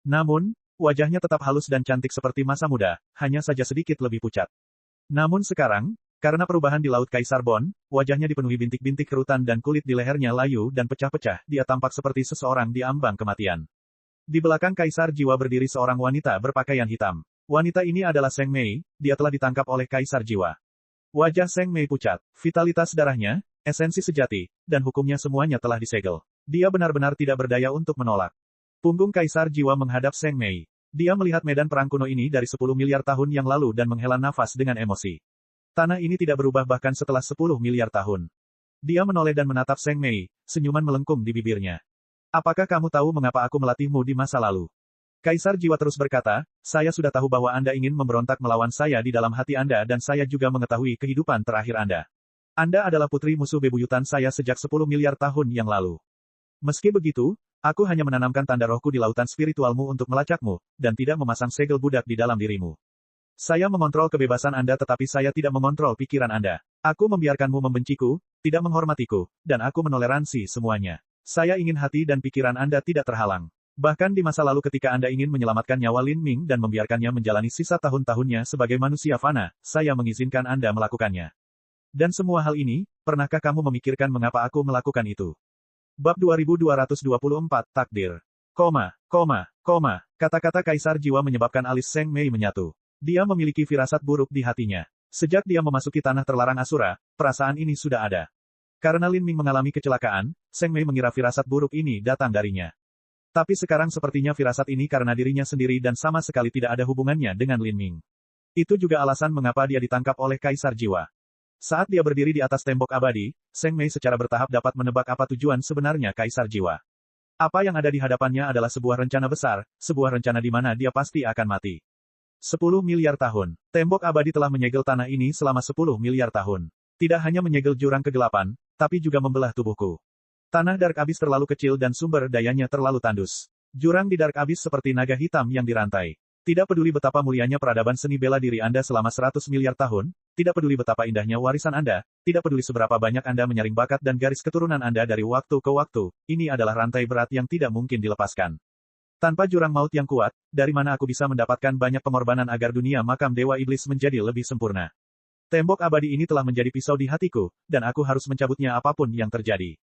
Namun, wajahnya tetap halus dan cantik seperti masa muda, hanya saja sedikit lebih pucat. Namun sekarang, karena perubahan di Laut Kaisar Bond, wajahnya dipenuhi bintik-bintik kerutan dan kulit di lehernya layu dan pecah-pecah, dia tampak seperti seseorang di ambang kematian. Di belakang Kaisar Jiwa berdiri seorang wanita berpakaian hitam. Wanita ini adalah Seng Mei, dia telah ditangkap oleh Kaisar Jiwa. Wajah Seng Mei pucat, vitalitas darahnya, esensi sejati, dan hukumnya semuanya telah disegel. Dia benar-benar tidak berdaya untuk menolak. Punggung Kaisar Jiwa menghadap Seng Mei. Dia melihat medan perang kuno ini dari 10 miliar tahun yang lalu dan menghela nafas dengan emosi. Tanah ini tidak berubah bahkan setelah 10 miliar tahun. Dia menoleh dan menatap Seng Mei, senyuman melengkung di bibirnya. Apakah kamu tahu mengapa aku melatihmu di masa lalu? Kaisar Jiwa terus berkata, saya sudah tahu bahwa Anda ingin memberontak melawan saya di dalam hati Anda dan saya juga mengetahui kehidupan terakhir Anda. Anda adalah putri musuh bebuyutan saya sejak 10 miliar tahun yang lalu. Meski begitu, aku hanya menanamkan tanda rohku di lautan spiritualmu untuk melacakmu, dan tidak memasang segel budak di dalam dirimu. Saya mengontrol kebebasan Anda tetapi saya tidak mengontrol pikiran Anda. Aku membiarkanmu membenciku, tidak menghormatiku, dan aku menoleransi semuanya. Saya ingin hati dan pikiran Anda tidak terhalang. Bahkan di masa lalu ketika Anda ingin menyelamatkan nyawa Lin Ming dan membiarkannya menjalani sisa tahun-tahunnya sebagai manusia fana, saya mengizinkan Anda melakukannya. Dan semua hal ini, pernahkah kamu memikirkan mengapa aku melakukan itu? Bab 2224, Takdir. Kata-kata Kaisar Jiwa menyebabkan alis Seng Mei menyatu. Dia memiliki firasat buruk di hatinya. Sejak dia memasuki tanah terlarang Asura, perasaan ini sudah ada. Karena Lin Ming mengalami kecelakaan, Seng Mei mengira firasat buruk ini datang darinya. Tapi sekarang sepertinya firasat ini karena dirinya sendiri dan sama sekali tidak ada hubungannya dengan Lin Ming. Itu juga alasan mengapa dia ditangkap oleh Kaisar Jiwa. Saat dia berdiri di atas tembok abadi, Seng Mei secara bertahap dapat menebak apa tujuan sebenarnya Kaisar Jiwa. Apa yang ada di hadapannya adalah sebuah rencana besar, sebuah rencana di mana dia pasti akan mati. 10 miliar tahun. Tembok abadi telah menyegel tanah ini selama 10 miliar tahun. Tidak hanya menyegel jurang kegelapan, tapi juga membelah tubuhku. Tanah Dark Abyss terlalu kecil dan sumber dayanya terlalu tandus. Jurang di Dark Abyss seperti naga hitam yang dirantai. Tidak peduli betapa mulianya peradaban seni bela diri Anda selama 100 miliar tahun, tidak peduli betapa indahnya warisan Anda, tidak peduli seberapa banyak Anda menyaring bakat dan garis keturunan Anda dari waktu ke waktu, ini adalah rantai berat yang tidak mungkin dilepaskan. Tanpa jurang maut yang kuat, dari mana aku bisa mendapatkan banyak pengorbanan agar dunia makam Dewa Iblis menjadi lebih sempurna? Tembok abadi ini telah menjadi pisau di hatiku, dan aku harus mencabutnya apapun yang terjadi.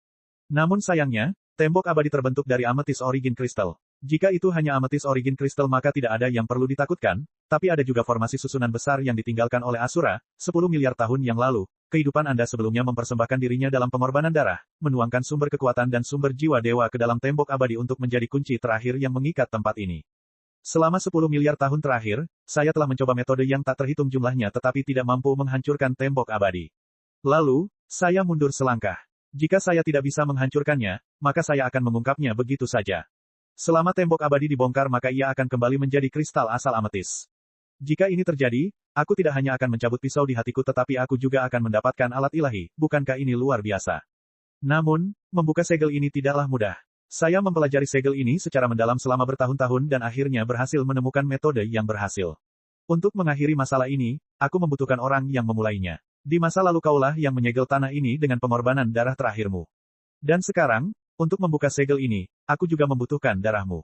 Namun sayangnya, tembok abadi terbentuk dari Amethyst Origin Crystal. Jika itu hanya Amethyst Origin Crystal maka tidak ada yang perlu ditakutkan, tapi ada juga formasi susunan besar yang ditinggalkan oleh Asura, 10 miliar tahun yang lalu, kehidupan Anda sebelumnya mempersembahkan dirinya dalam pengorbanan darah, menuangkan sumber kekuatan dan sumber jiwa dewa ke dalam tembok abadi untuk menjadi kunci terakhir yang mengikat tempat ini. Selama 10 miliar tahun terakhir, saya telah mencoba metode yang tak terhitung jumlahnya tetapi tidak mampu menghancurkan tembok abadi. Lalu, saya mundur selangkah. Jika saya tidak bisa menghancurkannya, maka saya akan mengungkapnya begitu saja. Selama tembok abadi dibongkar maka ia akan kembali menjadi kristal asal ametis. Jika ini terjadi, aku tidak hanya akan mencabut pisau di hatiku tetapi aku juga akan mendapatkan alat ilahi, bukankah ini luar biasa? Namun, membuka segel ini tidaklah mudah. Saya mempelajari segel ini secara mendalam selama bertahun-tahun dan akhirnya berhasil menemukan metode yang berhasil. Untuk mengakhiri masalah ini, aku membutuhkan orang yang memulainya. Di masa lalu kaulah yang menyegel tanah ini dengan pengorbanan darah terakhirmu. Dan sekarang, untuk membuka segel ini, aku juga membutuhkan darahmu.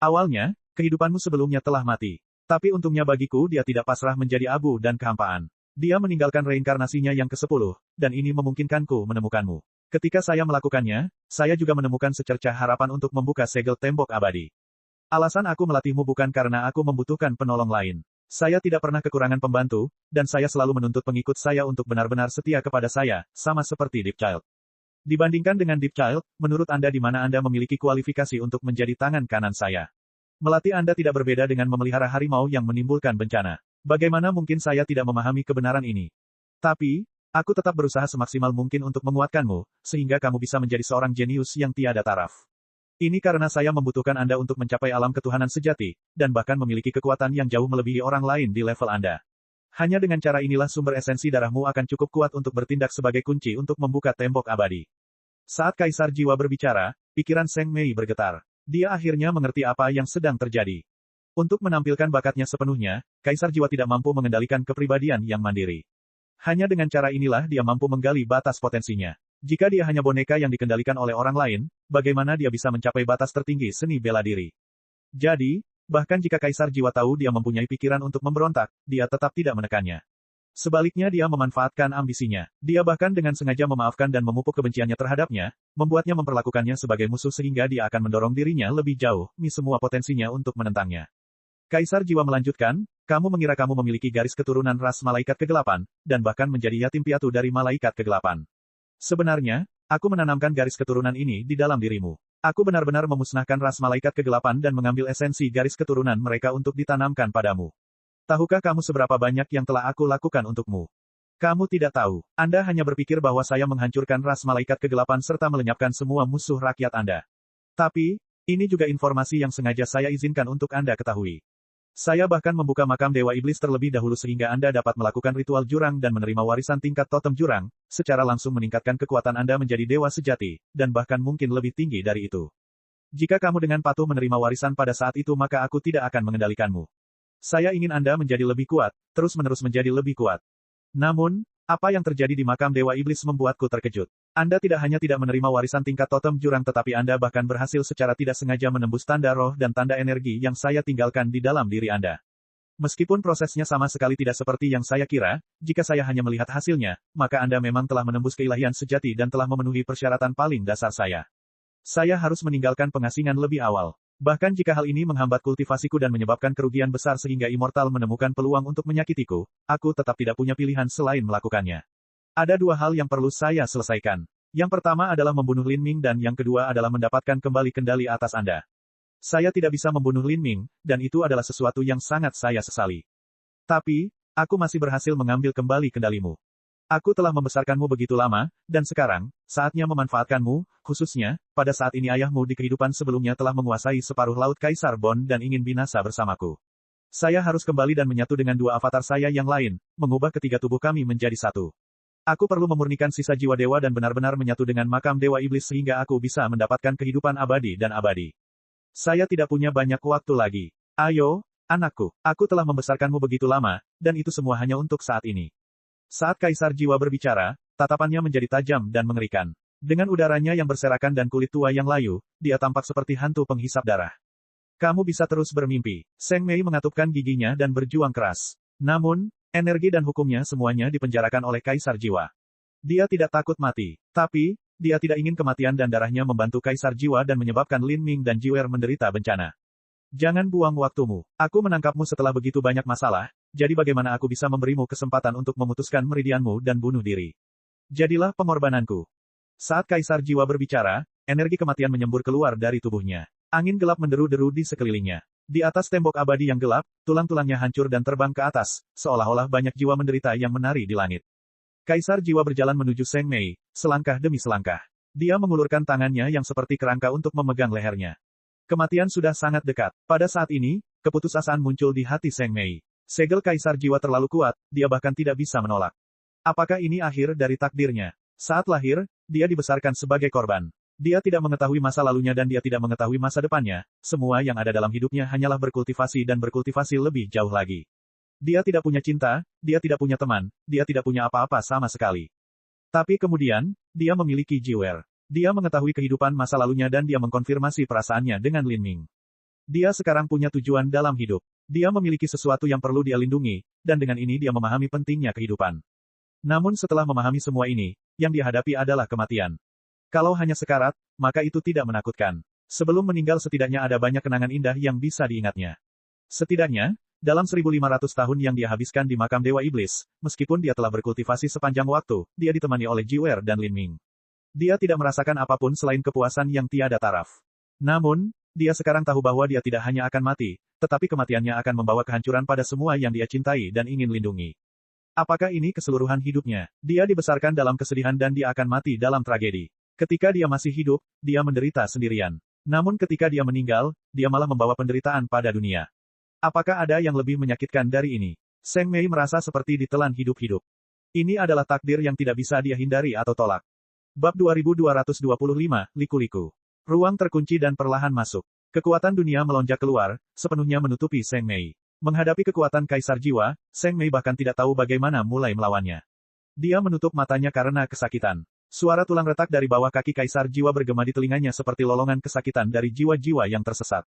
Awalnya, kehidupanmu sebelumnya telah mati. Tapi untungnya bagiku dia tidak pasrah menjadi abu dan kehampaan. Dia meninggalkan reinkarnasinya yang ke-10, dan ini memungkinkanku menemukanmu. Ketika saya melakukannya, saya juga menemukan secercah harapan untuk membuka segel tembok abadi. Alasan aku melatihmu bukan karena aku membutuhkan penolong lain. Saya tidak pernah kekurangan pembantu, dan saya selalu menuntut pengikut saya untuk benar-benar setia kepada saya, sama seperti Deep Child. Dibandingkan dengan Deep Child, menurut Anda di mana Anda memiliki kualifikasi untuk menjadi tangan kanan saya? Melatih Anda tidak berbeda dengan memelihara harimau yang menimbulkan bencana. Bagaimana mungkin saya tidak memahami kebenaran ini? Tapi, aku tetap berusaha semaksimal mungkin untuk menguatkanmu, sehingga kamu bisa menjadi seorang jenius yang tiada taraf. Ini karena saya membutuhkan Anda untuk mencapai alam ketuhanan sejati, dan bahkan memiliki kekuatan yang jauh melebihi orang lain di level Anda. Hanya dengan cara inilah sumber esensi darahmu akan cukup kuat untuk bertindak sebagai kunci untuk membuka tembok abadi. Saat Kaisar Jiwa berbicara, pikiran Seng Mei bergetar. Dia akhirnya mengerti apa yang sedang terjadi. Untuk menampilkan bakatnya sepenuhnya, Kaisar Jiwa tidak mampu mengendalikan kepribadian yang mandiri. Hanya dengan cara inilah dia mampu menggali batas potensinya. Jika dia hanya boneka yang dikendalikan oleh orang lain, bagaimana dia bisa mencapai batas tertinggi seni bela diri? Jadi, bahkan jika Kaisar Jiwa tahu dia mempunyai pikiran untuk memberontak, dia tetap tidak menekannya. Sebaliknya dia memanfaatkan ambisinya. Dia bahkan dengan sengaja memaafkan dan memupuk kebenciannya terhadapnya, membuatnya memperlakukannya sebagai musuh sehingga dia akan mendorong dirinya lebih jauh, semua potensinya untuk menentangnya. Kaisar Jiwa melanjutkan, kamu mengira kamu memiliki garis keturunan ras malaikat kegelapan, dan bahkan menjadi yatim piatu dari malaikat kegelapan. Sebenarnya, aku menanamkan garis keturunan ini di dalam dirimu. Aku benar-benar memusnahkan ras malaikat kegelapan dan mengambil esensi garis keturunan mereka untuk ditanamkan padamu. Tahukah kamu seberapa banyak yang telah aku lakukan untukmu? Kamu tidak tahu. Anda hanya berpikir bahwa saya menghancurkan ras malaikat kegelapan serta melenyapkan semua musuh rakyat Anda. Tapi, ini juga informasi yang sengaja saya izinkan untuk Anda ketahui. Saya bahkan membuka makam Dewa Iblis terlebih dahulu sehingga Anda dapat melakukan ritual jurang dan menerima warisan tingkat totem jurang, secara langsung meningkatkan kekuatan Anda menjadi dewa sejati, dan bahkan mungkin lebih tinggi dari itu. Jika kamu dengan patuh menerima warisan pada saat itu maka aku tidak akan mengendalikanmu. Saya ingin Anda menjadi lebih kuat, terus-menerus menjadi lebih kuat. Namun, apa yang terjadi di makam Dewa Iblis membuatku terkejut. Anda tidak hanya tidak menerima warisan tingkat totem jurang tetapi Anda bahkan berhasil secara tidak sengaja menembus tanda roh dan tanda energi yang saya tinggalkan di dalam diri Anda. Meskipun prosesnya sama sekali tidak seperti yang saya kira, jika saya hanya melihat hasilnya, maka Anda memang telah menembus keilahian sejati dan telah memenuhi persyaratan paling dasar saya. Saya harus meninggalkan pengasingan lebih awal. Bahkan jika hal ini menghambat kultivasiku dan menyebabkan kerugian besar sehingga Immortal menemukan peluang untuk menyakitiku, aku tetap tidak punya pilihan selain melakukannya. Ada dua hal yang perlu saya selesaikan. Yang pertama adalah membunuh Lin Ming dan yang kedua adalah mendapatkan kembali kendali atas Anda. Saya tidak bisa membunuh Lin Ming, dan itu adalah sesuatu yang sangat saya sesali. Tapi, aku masih berhasil mengambil kembali kendalimu. Aku telah membesarkanmu begitu lama, dan sekarang, saatnya memanfaatkanmu, khususnya, pada saat ini ayahmu di kehidupan sebelumnya telah menguasai separuh laut Kaisar Bon dan ingin binasa bersamaku. Saya harus kembali dan menyatu dengan dua avatar saya yang lain, mengubah ketiga tubuh kami menjadi satu. Aku perlu memurnikan sisa jiwa dewa dan benar-benar menyatu dengan makam Dewa Iblis sehingga aku bisa mendapatkan kehidupan abadi dan abadi. Saya tidak punya banyak waktu lagi. Ayo, anakku, aku telah membesarkanmu begitu lama, dan itu semua hanya untuk saat ini. Saat Kaisar Jiwa berbicara, tatapannya menjadi tajam dan mengerikan. Dengan udaranya yang berserakan dan kulit tua yang layu, dia tampak seperti hantu penghisap darah. Kamu bisa terus bermimpi. Seng Mei mengatupkan giginya dan berjuang keras. Namun, energi dan hukumnya semuanya dipenjarakan oleh Kaisar Jiwa. Dia tidak takut mati. Tapi, dia tidak ingin kematian dan darahnya membantu Kaisar Jiwa dan menyebabkan Lin Ming dan Jiwer menderita bencana. Jangan buang waktumu. Aku menangkapmu setelah begitu banyak masalah, jadi bagaimana aku bisa memberimu kesempatan untuk memutuskan meridianmu dan bunuh diri? Jadilah pengorbananku. Saat Kaisar Jiwa berbicara, energi kematian menyembur keluar dari tubuhnya. Angin gelap menderu-deru di sekelilingnya. Di atas tembok abadi yang gelap, tulang-tulangnya hancur dan terbang ke atas, seolah-olah banyak jiwa menderita yang menari di langit. Kaisar Jiwa berjalan menuju Seng Mei, selangkah demi selangkah. Dia mengulurkan tangannya yang seperti kerangka untuk memegang lehernya. Kematian sudah sangat dekat. Pada saat ini, keputusasaan muncul di hati Seng Mei. Segel Kaisar Jiwa terlalu kuat, dia bahkan tidak bisa menolak. Apakah ini akhir dari takdirnya? Saat lahir, dia dibesarkan sebagai korban. Dia tidak mengetahui masa lalunya dan dia tidak mengetahui masa depannya. Semua yang ada dalam hidupnya hanyalah berkultivasi dan berkultivasi lebih jauh lagi. Dia tidak punya cinta, dia tidak punya teman, dia tidak punya apa-apa sama sekali. Tapi kemudian, dia memiliki Jiwer. Dia mengetahui kehidupan masa lalunya dan dia mengkonfirmasi perasaannya dengan Lin Ming. Dia sekarang punya tujuan dalam hidup. Dia memiliki sesuatu yang perlu dia lindungi, dan dengan ini dia memahami pentingnya kehidupan. Namun setelah memahami semua ini, yang dia hadapi adalah kematian. Kalau hanya sekarat, maka itu tidak menakutkan. Sebelum meninggal setidaknya ada banyak kenangan indah yang bisa diingatnya. Setidaknya, dalam 1500 tahun yang dia habiskan di makam Dewa Iblis, meskipun dia telah berkultivasi sepanjang waktu, dia ditemani oleh Jiwer dan Lin Ming. Dia tidak merasakan apapun selain kepuasan yang tiada taraf. Namun, dia sekarang tahu bahwa dia tidak hanya akan mati, tetapi kematiannya akan membawa kehancuran pada semua yang dia cintai dan ingin lindungi. Apakah ini keseluruhan hidupnya? Dia dibesarkan dalam kesedihan dan dia akan mati dalam tragedi. Ketika dia masih hidup, dia menderita sendirian. Namun ketika dia meninggal, dia malah membawa penderitaan pada dunia. Apakah ada yang lebih menyakitkan dari ini? Seng Mei merasa seperti ditelan hidup-hidup. Ini adalah takdir yang tidak bisa dia hindari atau tolak. Bab 2225, Liku-Liku. Ruang terkunci dan perlahan masuk. Kekuatan dunia melonjak keluar, sepenuhnya menutupi Seng Mei. Menghadapi kekuatan Kaisar Jiwa, Seng Mei bahkan tidak tahu bagaimana mulai melawannya. Dia menutup matanya karena kesakitan. Suara tulang retak dari bawah kaki Kaisar Jiwa bergema di telinganya seperti lolongan kesakitan dari jiwa-jiwa yang tersesat.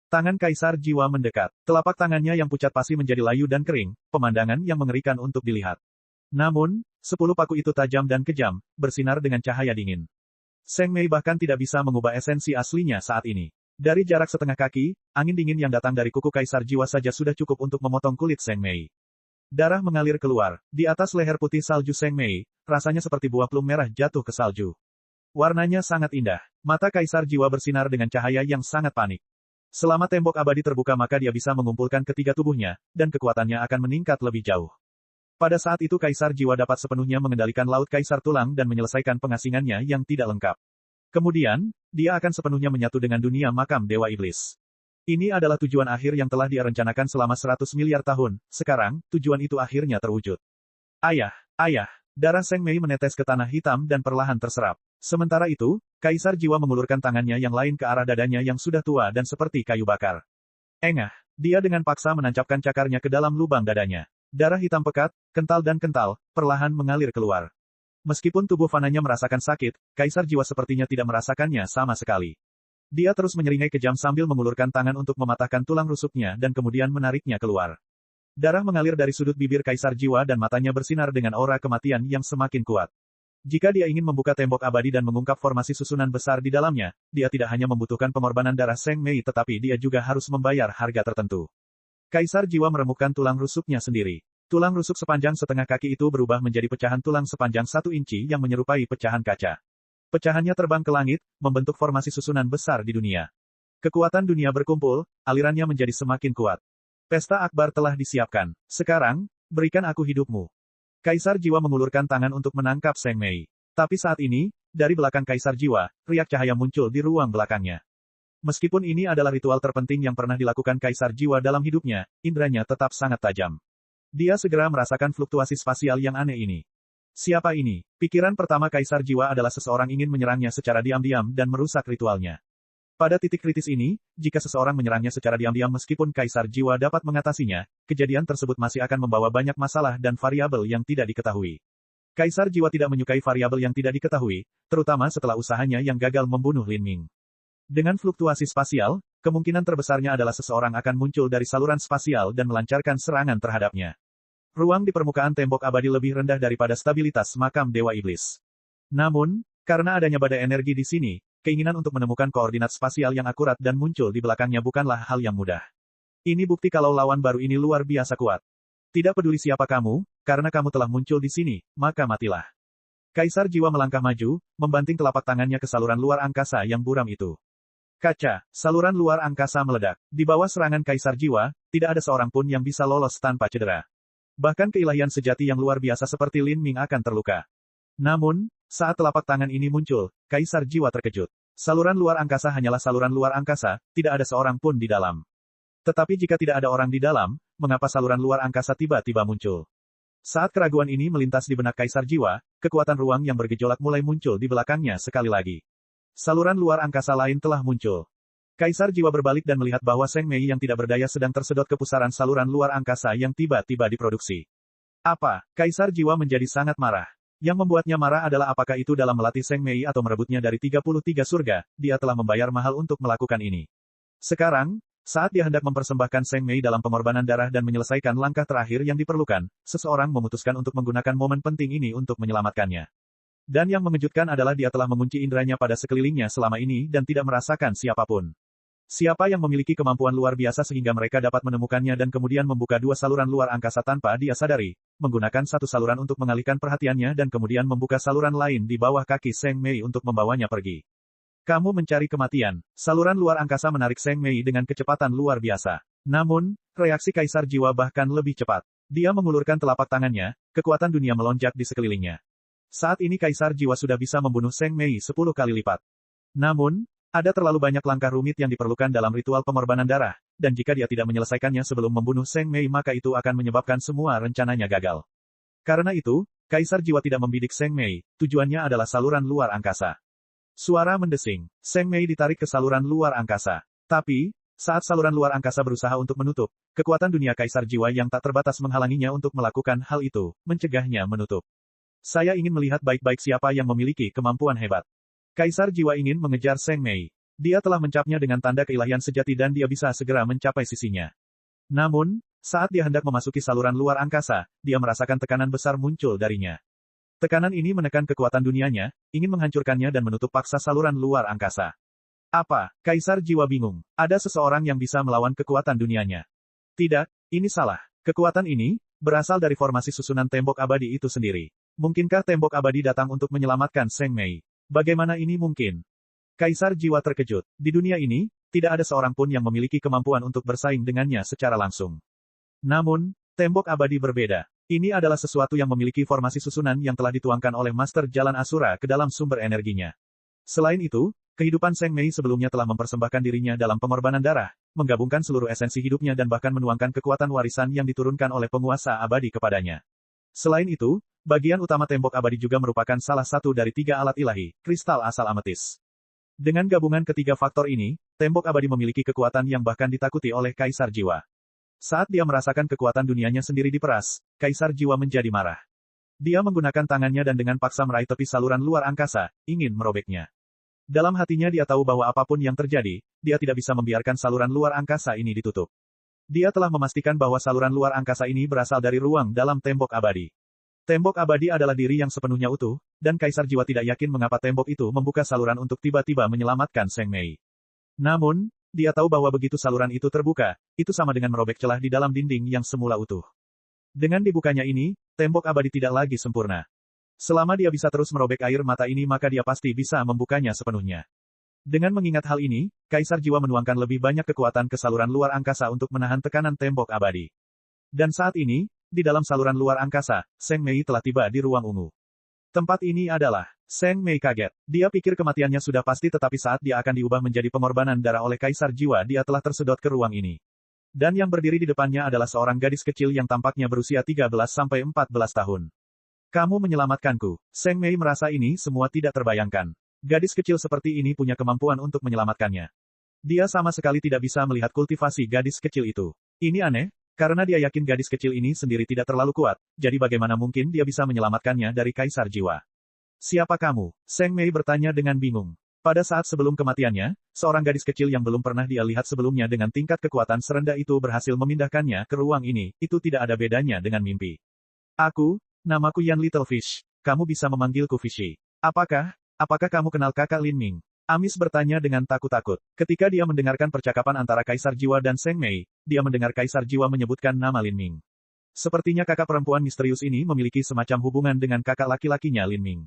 Tangan Kaisar Jiwa mendekat. Telapak tangannya yang pucat pasi menjadi layu dan kering, pemandangan yang mengerikan untuk dilihat. Namun, 10 paku itu tajam dan kejam, bersinar dengan cahaya dingin. Seng Mei bahkan tidak bisa mengubah esensi aslinya saat ini. Dari jarak setengah kaki, angin dingin yang datang dari kuku Kaisar Jiwa saja sudah cukup untuk memotong kulit Seng Mei. Darah mengalir keluar. Di atas leher putih salju Seng Mei, rasanya seperti buah plum merah jatuh ke salju. Warnanya sangat indah. Mata Kaisar Jiwa bersinar dengan cahaya yang sangat panik. Selama tembok abadi terbuka maka dia bisa mengumpulkan ketiga tubuhnya, dan kekuatannya akan meningkat lebih jauh. Pada saat itu Kaisar Jiwa dapat sepenuhnya mengendalikan Laut Kaisar Tulang dan menyelesaikan pengasingannya yang tidak lengkap. Kemudian, dia akan sepenuhnya menyatu dengan dunia makam Dewa Iblis. Ini adalah tujuan akhir yang telah dia rencanakan selama 100 miliar tahun, sekarang, tujuan itu akhirnya terwujud. Ayah, ayah, darah Seng Mei menetes ke tanah hitam dan perlahan terserap. Sementara itu, Kaisar Jiwa mengulurkan tangannya yang lain ke arah dadanya yang sudah tua dan seperti kayu bakar. Engah, dia dengan paksa menancapkan cakarnya ke dalam lubang dadanya. Darah hitam pekat, kental dan kental, perlahan mengalir keluar. Meskipun tubuh fananya merasakan sakit, Kaisar Jiwa sepertinya tidak merasakannya sama sekali. Dia terus menyeringai kejam sambil mengulurkan tangan untuk mematahkan tulang rusuknya dan kemudian menariknya keluar. Darah mengalir dari sudut bibir Kaisar Jiwa dan matanya bersinar dengan aura kematian yang semakin kuat. Jika dia ingin membuka tembok abadi dan mengungkap formasi susunan besar di dalamnya, dia tidak hanya membutuhkan pengorbanan darah Seng Mei tetapi dia juga harus membayar harga tertentu. Kaisar Jiwa meremukkan tulang rusuknya sendiri. Tulang rusuk sepanjang setengah kaki itu berubah menjadi pecahan tulang sepanjang 1 inci yang menyerupai pecahan kaca. Pecahannya terbang ke langit, membentuk formasi susunan besar di dunia. Kekuatan dunia berkumpul, alirannya menjadi semakin kuat. Pesta akbar telah disiapkan. Sekarang, berikan aku hidupmu. Kaisar Jiwa mengulurkan tangan untuk menangkap Seng Mei. Tapi saat ini, dari belakang Kaisar Jiwa, riak cahaya muncul di ruang belakangnya. Meskipun ini adalah ritual terpenting yang pernah dilakukan Kaisar Jiwa dalam hidupnya, indranya tetap sangat tajam. Dia segera merasakan fluktuasi spasial yang aneh ini. Siapa ini? Pikiran pertama Kaisar Jiwa adalah seseorang ingin menyerangnya secara diam-diam dan merusak ritualnya. Pada titik kritis ini, jika seseorang menyerangnya secara diam-diam meskipun Kaisar Jiwa dapat mengatasinya, kejadian tersebut masih akan membawa banyak masalah dan variabel yang tidak diketahui. Kaisar Jiwa tidak menyukai variabel yang tidak diketahui, terutama setelah usahanya yang gagal membunuh Lin Ming. Dengan fluktuasi spasial, kemungkinan terbesarnya adalah seseorang akan muncul dari saluran spasial dan melancarkan serangan terhadapnya. Ruang di permukaan tembok abadi lebih rendah daripada stabilitas makam Dewa Iblis. Namun, karena adanya badai energi di sini, keinginan untuk menemukan koordinat spasial yang akurat dan muncul di belakangnya bukanlah hal yang mudah. Ini bukti kalau lawan baru ini luar biasa kuat. Tidak peduli siapa kamu, karena kamu telah muncul di sini, maka matilah. Kaisar Jiwa melangkah maju, membanting telapak tangannya ke saluran luar angkasa yang buram itu. Kaca, saluran luar angkasa meledak. Di bawah serangan Kaisar Jiwa, tidak ada seorang pun yang bisa lolos tanpa cedera. Bahkan keilahian sejati yang luar biasa seperti Lin Ming akan terluka. Namun, saat telapak tangan ini muncul, Kaisar Jiwa terkejut. Saluran luar angkasa hanyalah saluran luar angkasa, tidak ada seorang pun di dalam. Tetapi jika tidak ada orang di dalam, mengapa saluran luar angkasa tiba-tiba muncul? Saat keraguan ini melintas di benak Kaisar Jiwa, kekuatan ruang yang bergejolak mulai muncul di belakangnya sekali lagi. Saluran luar angkasa lain telah muncul. Kaisar Jiwa berbalik dan melihat bahwa Seng Mei yang tidak berdaya sedang tersedot ke pusaran saluran luar angkasa yang tiba-tiba diproduksi. Apa? Kaisar Jiwa menjadi sangat marah. Yang membuatnya marah adalah apakah itu dalam melatih Seng Mei atau merebutnya dari 33 surga, dia telah membayar mahal untuk melakukan ini. Sekarang, saat dia hendak mempersembahkan Seng Mei dalam pengorbanan darah dan menyelesaikan langkah terakhir yang diperlukan, seseorang memutuskan untuk menggunakan momen penting ini untuk menyelamatkannya. Dan yang mengejutkan adalah dia telah mengunci inderanya pada sekelilingnya selama ini dan tidak merasakan siapapun. Siapa yang memiliki kemampuan luar biasa sehingga mereka dapat menemukannya dan kemudian membuka dua saluran luar angkasa tanpa dia sadari, menggunakan satu saluran untuk mengalihkan perhatiannya dan kemudian membuka saluran lain di bawah kaki Seng Mei untuk membawanya pergi. Kamu mencari kematian. Saluran luar angkasa menarik Seng Mei dengan kecepatan luar biasa. Namun, reaksi Kaisar Jiwa bahkan lebih cepat. Dia mengulurkan telapak tangannya, kekuatan dunia melonjak di sekelilingnya. Saat ini Kaisar Jiwa sudah bisa membunuh Seng Mei 10 kali lipat. Namun, ada terlalu banyak langkah rumit yang diperlukan dalam ritual pengorbanan darah, dan jika dia tidak menyelesaikannya sebelum membunuh Seng Mei maka itu akan menyebabkan semua rencananya gagal. Karena itu, Kaisar Jiwa tidak membidik Seng Mei, tujuannya adalah saluran luar angkasa. Suara mendesing. Seng Mei ditarik ke saluran luar angkasa. Tapi, saat saluran luar angkasa berusaha untuk menutup, kekuatan dunia Kaisar Jiwa yang tak terbatas menghalanginya untuk melakukan hal itu, mencegahnya menutup. Saya ingin melihat baik-baik siapa yang memiliki kemampuan hebat. Kaisar Jiwa ingin mengejar Seng Mei. Dia telah mencapnya dengan tanda keilahian sejati dan dia bisa segera mencapai sisinya. Namun, saat dia hendak memasuki saluran luar angkasa, dia merasakan tekanan besar muncul darinya. Tekanan ini menekan kekuatan dunianya, ingin menghancurkannya dan menutup paksa saluran luar angkasa. Apa? Kaisar Jiwa bingung. Ada seseorang yang bisa melawan kekuatan dunianya. Tidak, ini salah. Kekuatan ini berasal dari formasi susunan tembok abadi itu sendiri. Mungkinkah tembok abadi datang untuk menyelamatkan Seng Mei? Bagaimana ini mungkin? Kaisar Jiwa terkejut. Di dunia ini, tidak ada seorang pun yang memiliki kemampuan untuk bersaing dengannya secara langsung. Namun, tembok abadi berbeda. Ini adalah sesuatu yang memiliki formasi susunan yang telah dituangkan oleh Master Jalan Asura ke dalam sumber energinya. Selain itu, kehidupan Seng Mei sebelumnya telah mempersembahkan dirinya dalam pengorbanan darah, menggabungkan seluruh esensi hidupnya dan bahkan menuangkan kekuatan warisan yang diturunkan oleh penguasa abadi kepadanya. Selain itu, bagian utama tembok abadi juga merupakan salah satu dari 3 alat ilahi, kristal asal ametis. Dengan gabungan ketiga faktor ini, tembok abadi memiliki kekuatan yang bahkan ditakuti oleh Kaisar Jiwa. Saat dia merasakan kekuatan dunianya sendiri diperas, Kaisar Jiwa menjadi marah. Dia menggunakan tangannya dan dengan paksa meraih tepi saluran luar angkasa, ingin merobeknya. Dalam hatinya dia tahu bahwa apapun yang terjadi, dia tidak bisa membiarkan saluran luar angkasa ini ditutup. Dia telah memastikan bahwa saluran luar angkasa ini berasal dari ruang dalam tembok abadi. Tembok abadi adalah diri yang sepenuhnya utuh, dan Kaisar Jiwa tidak yakin mengapa tembok itu membuka saluran untuk tiba-tiba menyelamatkan Seng Mei. Namun, dia tahu bahwa begitu saluran itu terbuka, itu sama dengan merobek celah di dalam dinding yang semula utuh. Dengan dibukanya ini, tembok abadi tidak lagi sempurna. Selama dia bisa terus merobek air mata ini maka dia pasti bisa membukanya sepenuhnya. Dengan mengingat hal ini, Kaisar Jiwa menuangkan lebih banyak kekuatan ke saluran luar angkasa untuk menahan tekanan tembok abadi. Dan saat ini, di dalam saluran luar angkasa, Seng Mei telah tiba di ruang ungu. Tempat ini adalah... Seng Mei kaget. Dia pikir kematiannya sudah pasti tetapi saat dia akan diubah menjadi pengorbanan darah oleh Kaisar Jiwa dia telah tersedot ke ruang ini. Dan yang berdiri di depannya adalah seorang gadis kecil yang tampaknya berusia 13-14 tahun. Kamu menyelamatkanku. Seng Mei merasa ini semua tidak terbayangkan. Gadis kecil seperti ini punya kemampuan untuk menyelamatkannya. Dia sama sekali tidak bisa melihat kultivasi gadis kecil itu. Ini aneh, karena dia yakin gadis kecil ini sendiri tidak terlalu kuat, jadi bagaimana mungkin dia bisa menyelamatkannya dari Kaisar Jiwa. Siapa kamu? Seng Mei bertanya dengan bingung. Pada saat sebelum kematiannya, seorang gadis kecil yang belum pernah dia lihat sebelumnya dengan tingkat kekuatan serendah itu berhasil memindahkannya ke ruang ini, itu tidak ada bedanya dengan mimpi. Namaku Yan Littlefish. Kamu bisa memanggilku Fishy. Apakah kamu kenal kakak Lin Ming? Amis bertanya dengan takut-takut. Ketika dia mendengarkan percakapan antara Kaisar Jiwa dan Seng Mei, dia mendengar Kaisar Jiwa menyebutkan nama Lin Ming. Sepertinya kakak perempuan misterius ini memiliki semacam hubungan dengan kakak laki-lakinya Lin Ming.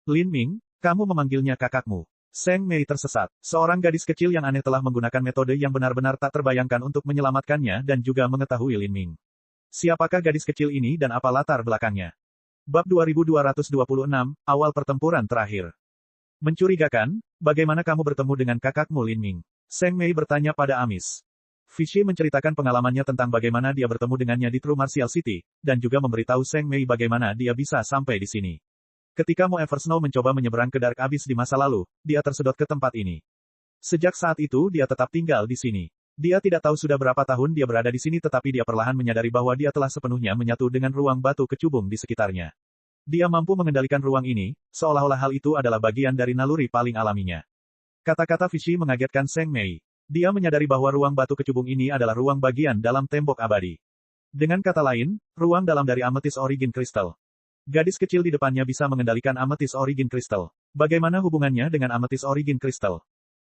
Lin Ming, kamu memanggilnya kakakmu. Seng Mei tersesat. Seorang gadis kecil yang aneh telah menggunakan metode yang benar-benar tak terbayangkan untuk menyelamatkannya dan juga mengetahui Lin Ming. Siapakah gadis kecil ini dan apa latar belakangnya? Bab 2226, Awal Pertempuran Terakhir. Mencurigakan, bagaimana kamu bertemu dengan kakakmu Lin Ming? Seng Mei bertanya pada Amis. Vichy menceritakan pengalamannya tentang bagaimana dia bertemu dengannya di True Martial City, dan juga memberitahu Seng Mei bagaimana dia bisa sampai di sini. Ketika Mo Eversnow mencoba menyeberang ke Dark Abyss di masa lalu, dia tersedot ke tempat ini. Sejak saat itu dia tetap tinggal di sini. Dia tidak tahu sudah berapa tahun dia berada di sini tetapi dia perlahan menyadari bahwa dia telah sepenuhnya menyatu dengan ruang batu kecubung di sekitarnya. Dia mampu mengendalikan ruang ini, seolah-olah hal itu adalah bagian dari naluri paling alaminya. Kata-kata Vichy mengagetkan Seng Mei. Dia menyadari bahwa ruang batu kecubung ini adalah ruang bagian dalam tembok abadi. Dengan kata lain, ruang dalam dari Amethyst Origin Crystal. Gadis kecil di depannya bisa mengendalikan Amethyst Origin Crystal. Bagaimana hubungannya dengan Amethyst Origin Crystal?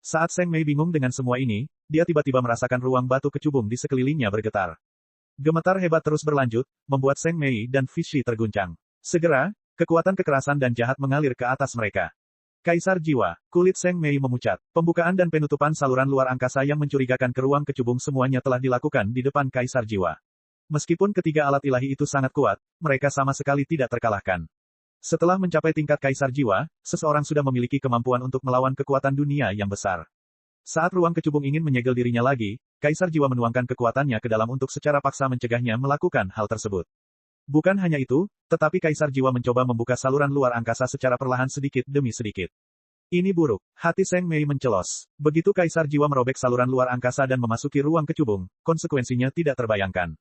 Saat Seng Mei bingung dengan semua ini, dia tiba-tiba merasakan ruang batu kecubung di sekelilingnya bergetar. Gemetar hebat terus berlanjut, membuat Seng Mei dan Vichy terguncang. Segera, kekuatan kekerasan dan jahat mengalir ke atas mereka. Kaisar Jiwa, kulit Seng Mei memucat. Pembukaan dan penutupan saluran luar angkasa yang mencurigakan ke ruang kecubung semuanya telah dilakukan di depan Kaisar Jiwa. Meskipun ketiga alat ilahi itu sangat kuat, mereka sama sekali tidak terkalahkan. Setelah mencapai tingkat Kaisar Jiwa, seseorang sudah memiliki kemampuan untuk melawan kekuatan dunia yang besar. Saat ruang kecubung ingin menyegel dirinya lagi, Kaisar Jiwa menuangkan kekuatannya ke dalam untuk secara paksa mencegahnya melakukan hal tersebut. Bukan hanya itu, tetapi Kaisar Jiwa mencoba membuka saluran luar angkasa secara perlahan sedikit demi sedikit. Ini buruk. Hati Seng Mei mencelos. Begitu Kaisar Jiwa merobek saluran luar angkasa dan memasuki ruang kecubung, konsekuensinya tidak terbayangkan.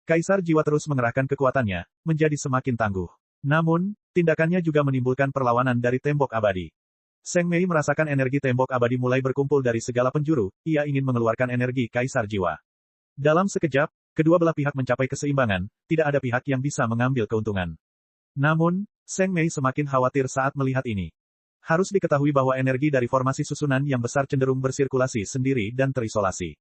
Kaisar Jiwa terus mengerahkan kekuatannya, menjadi semakin tangguh. Namun, tindakannya juga menimbulkan perlawanan dari tembok abadi. Seng Mei merasakan energi tembok abadi mulai berkumpul dari segala penjuru, ia ingin mengeluarkan energi Kaisar Jiwa. Dalam sekejap, kedua belah pihak mencapai keseimbangan, tidak ada pihak yang bisa mengambil keuntungan. Namun, Seng Mei semakin khawatir saat melihat ini. Harus diketahui bahwa energi dari formasi susunan yang besar cenderung bersirkulasi sendiri dan terisolasi.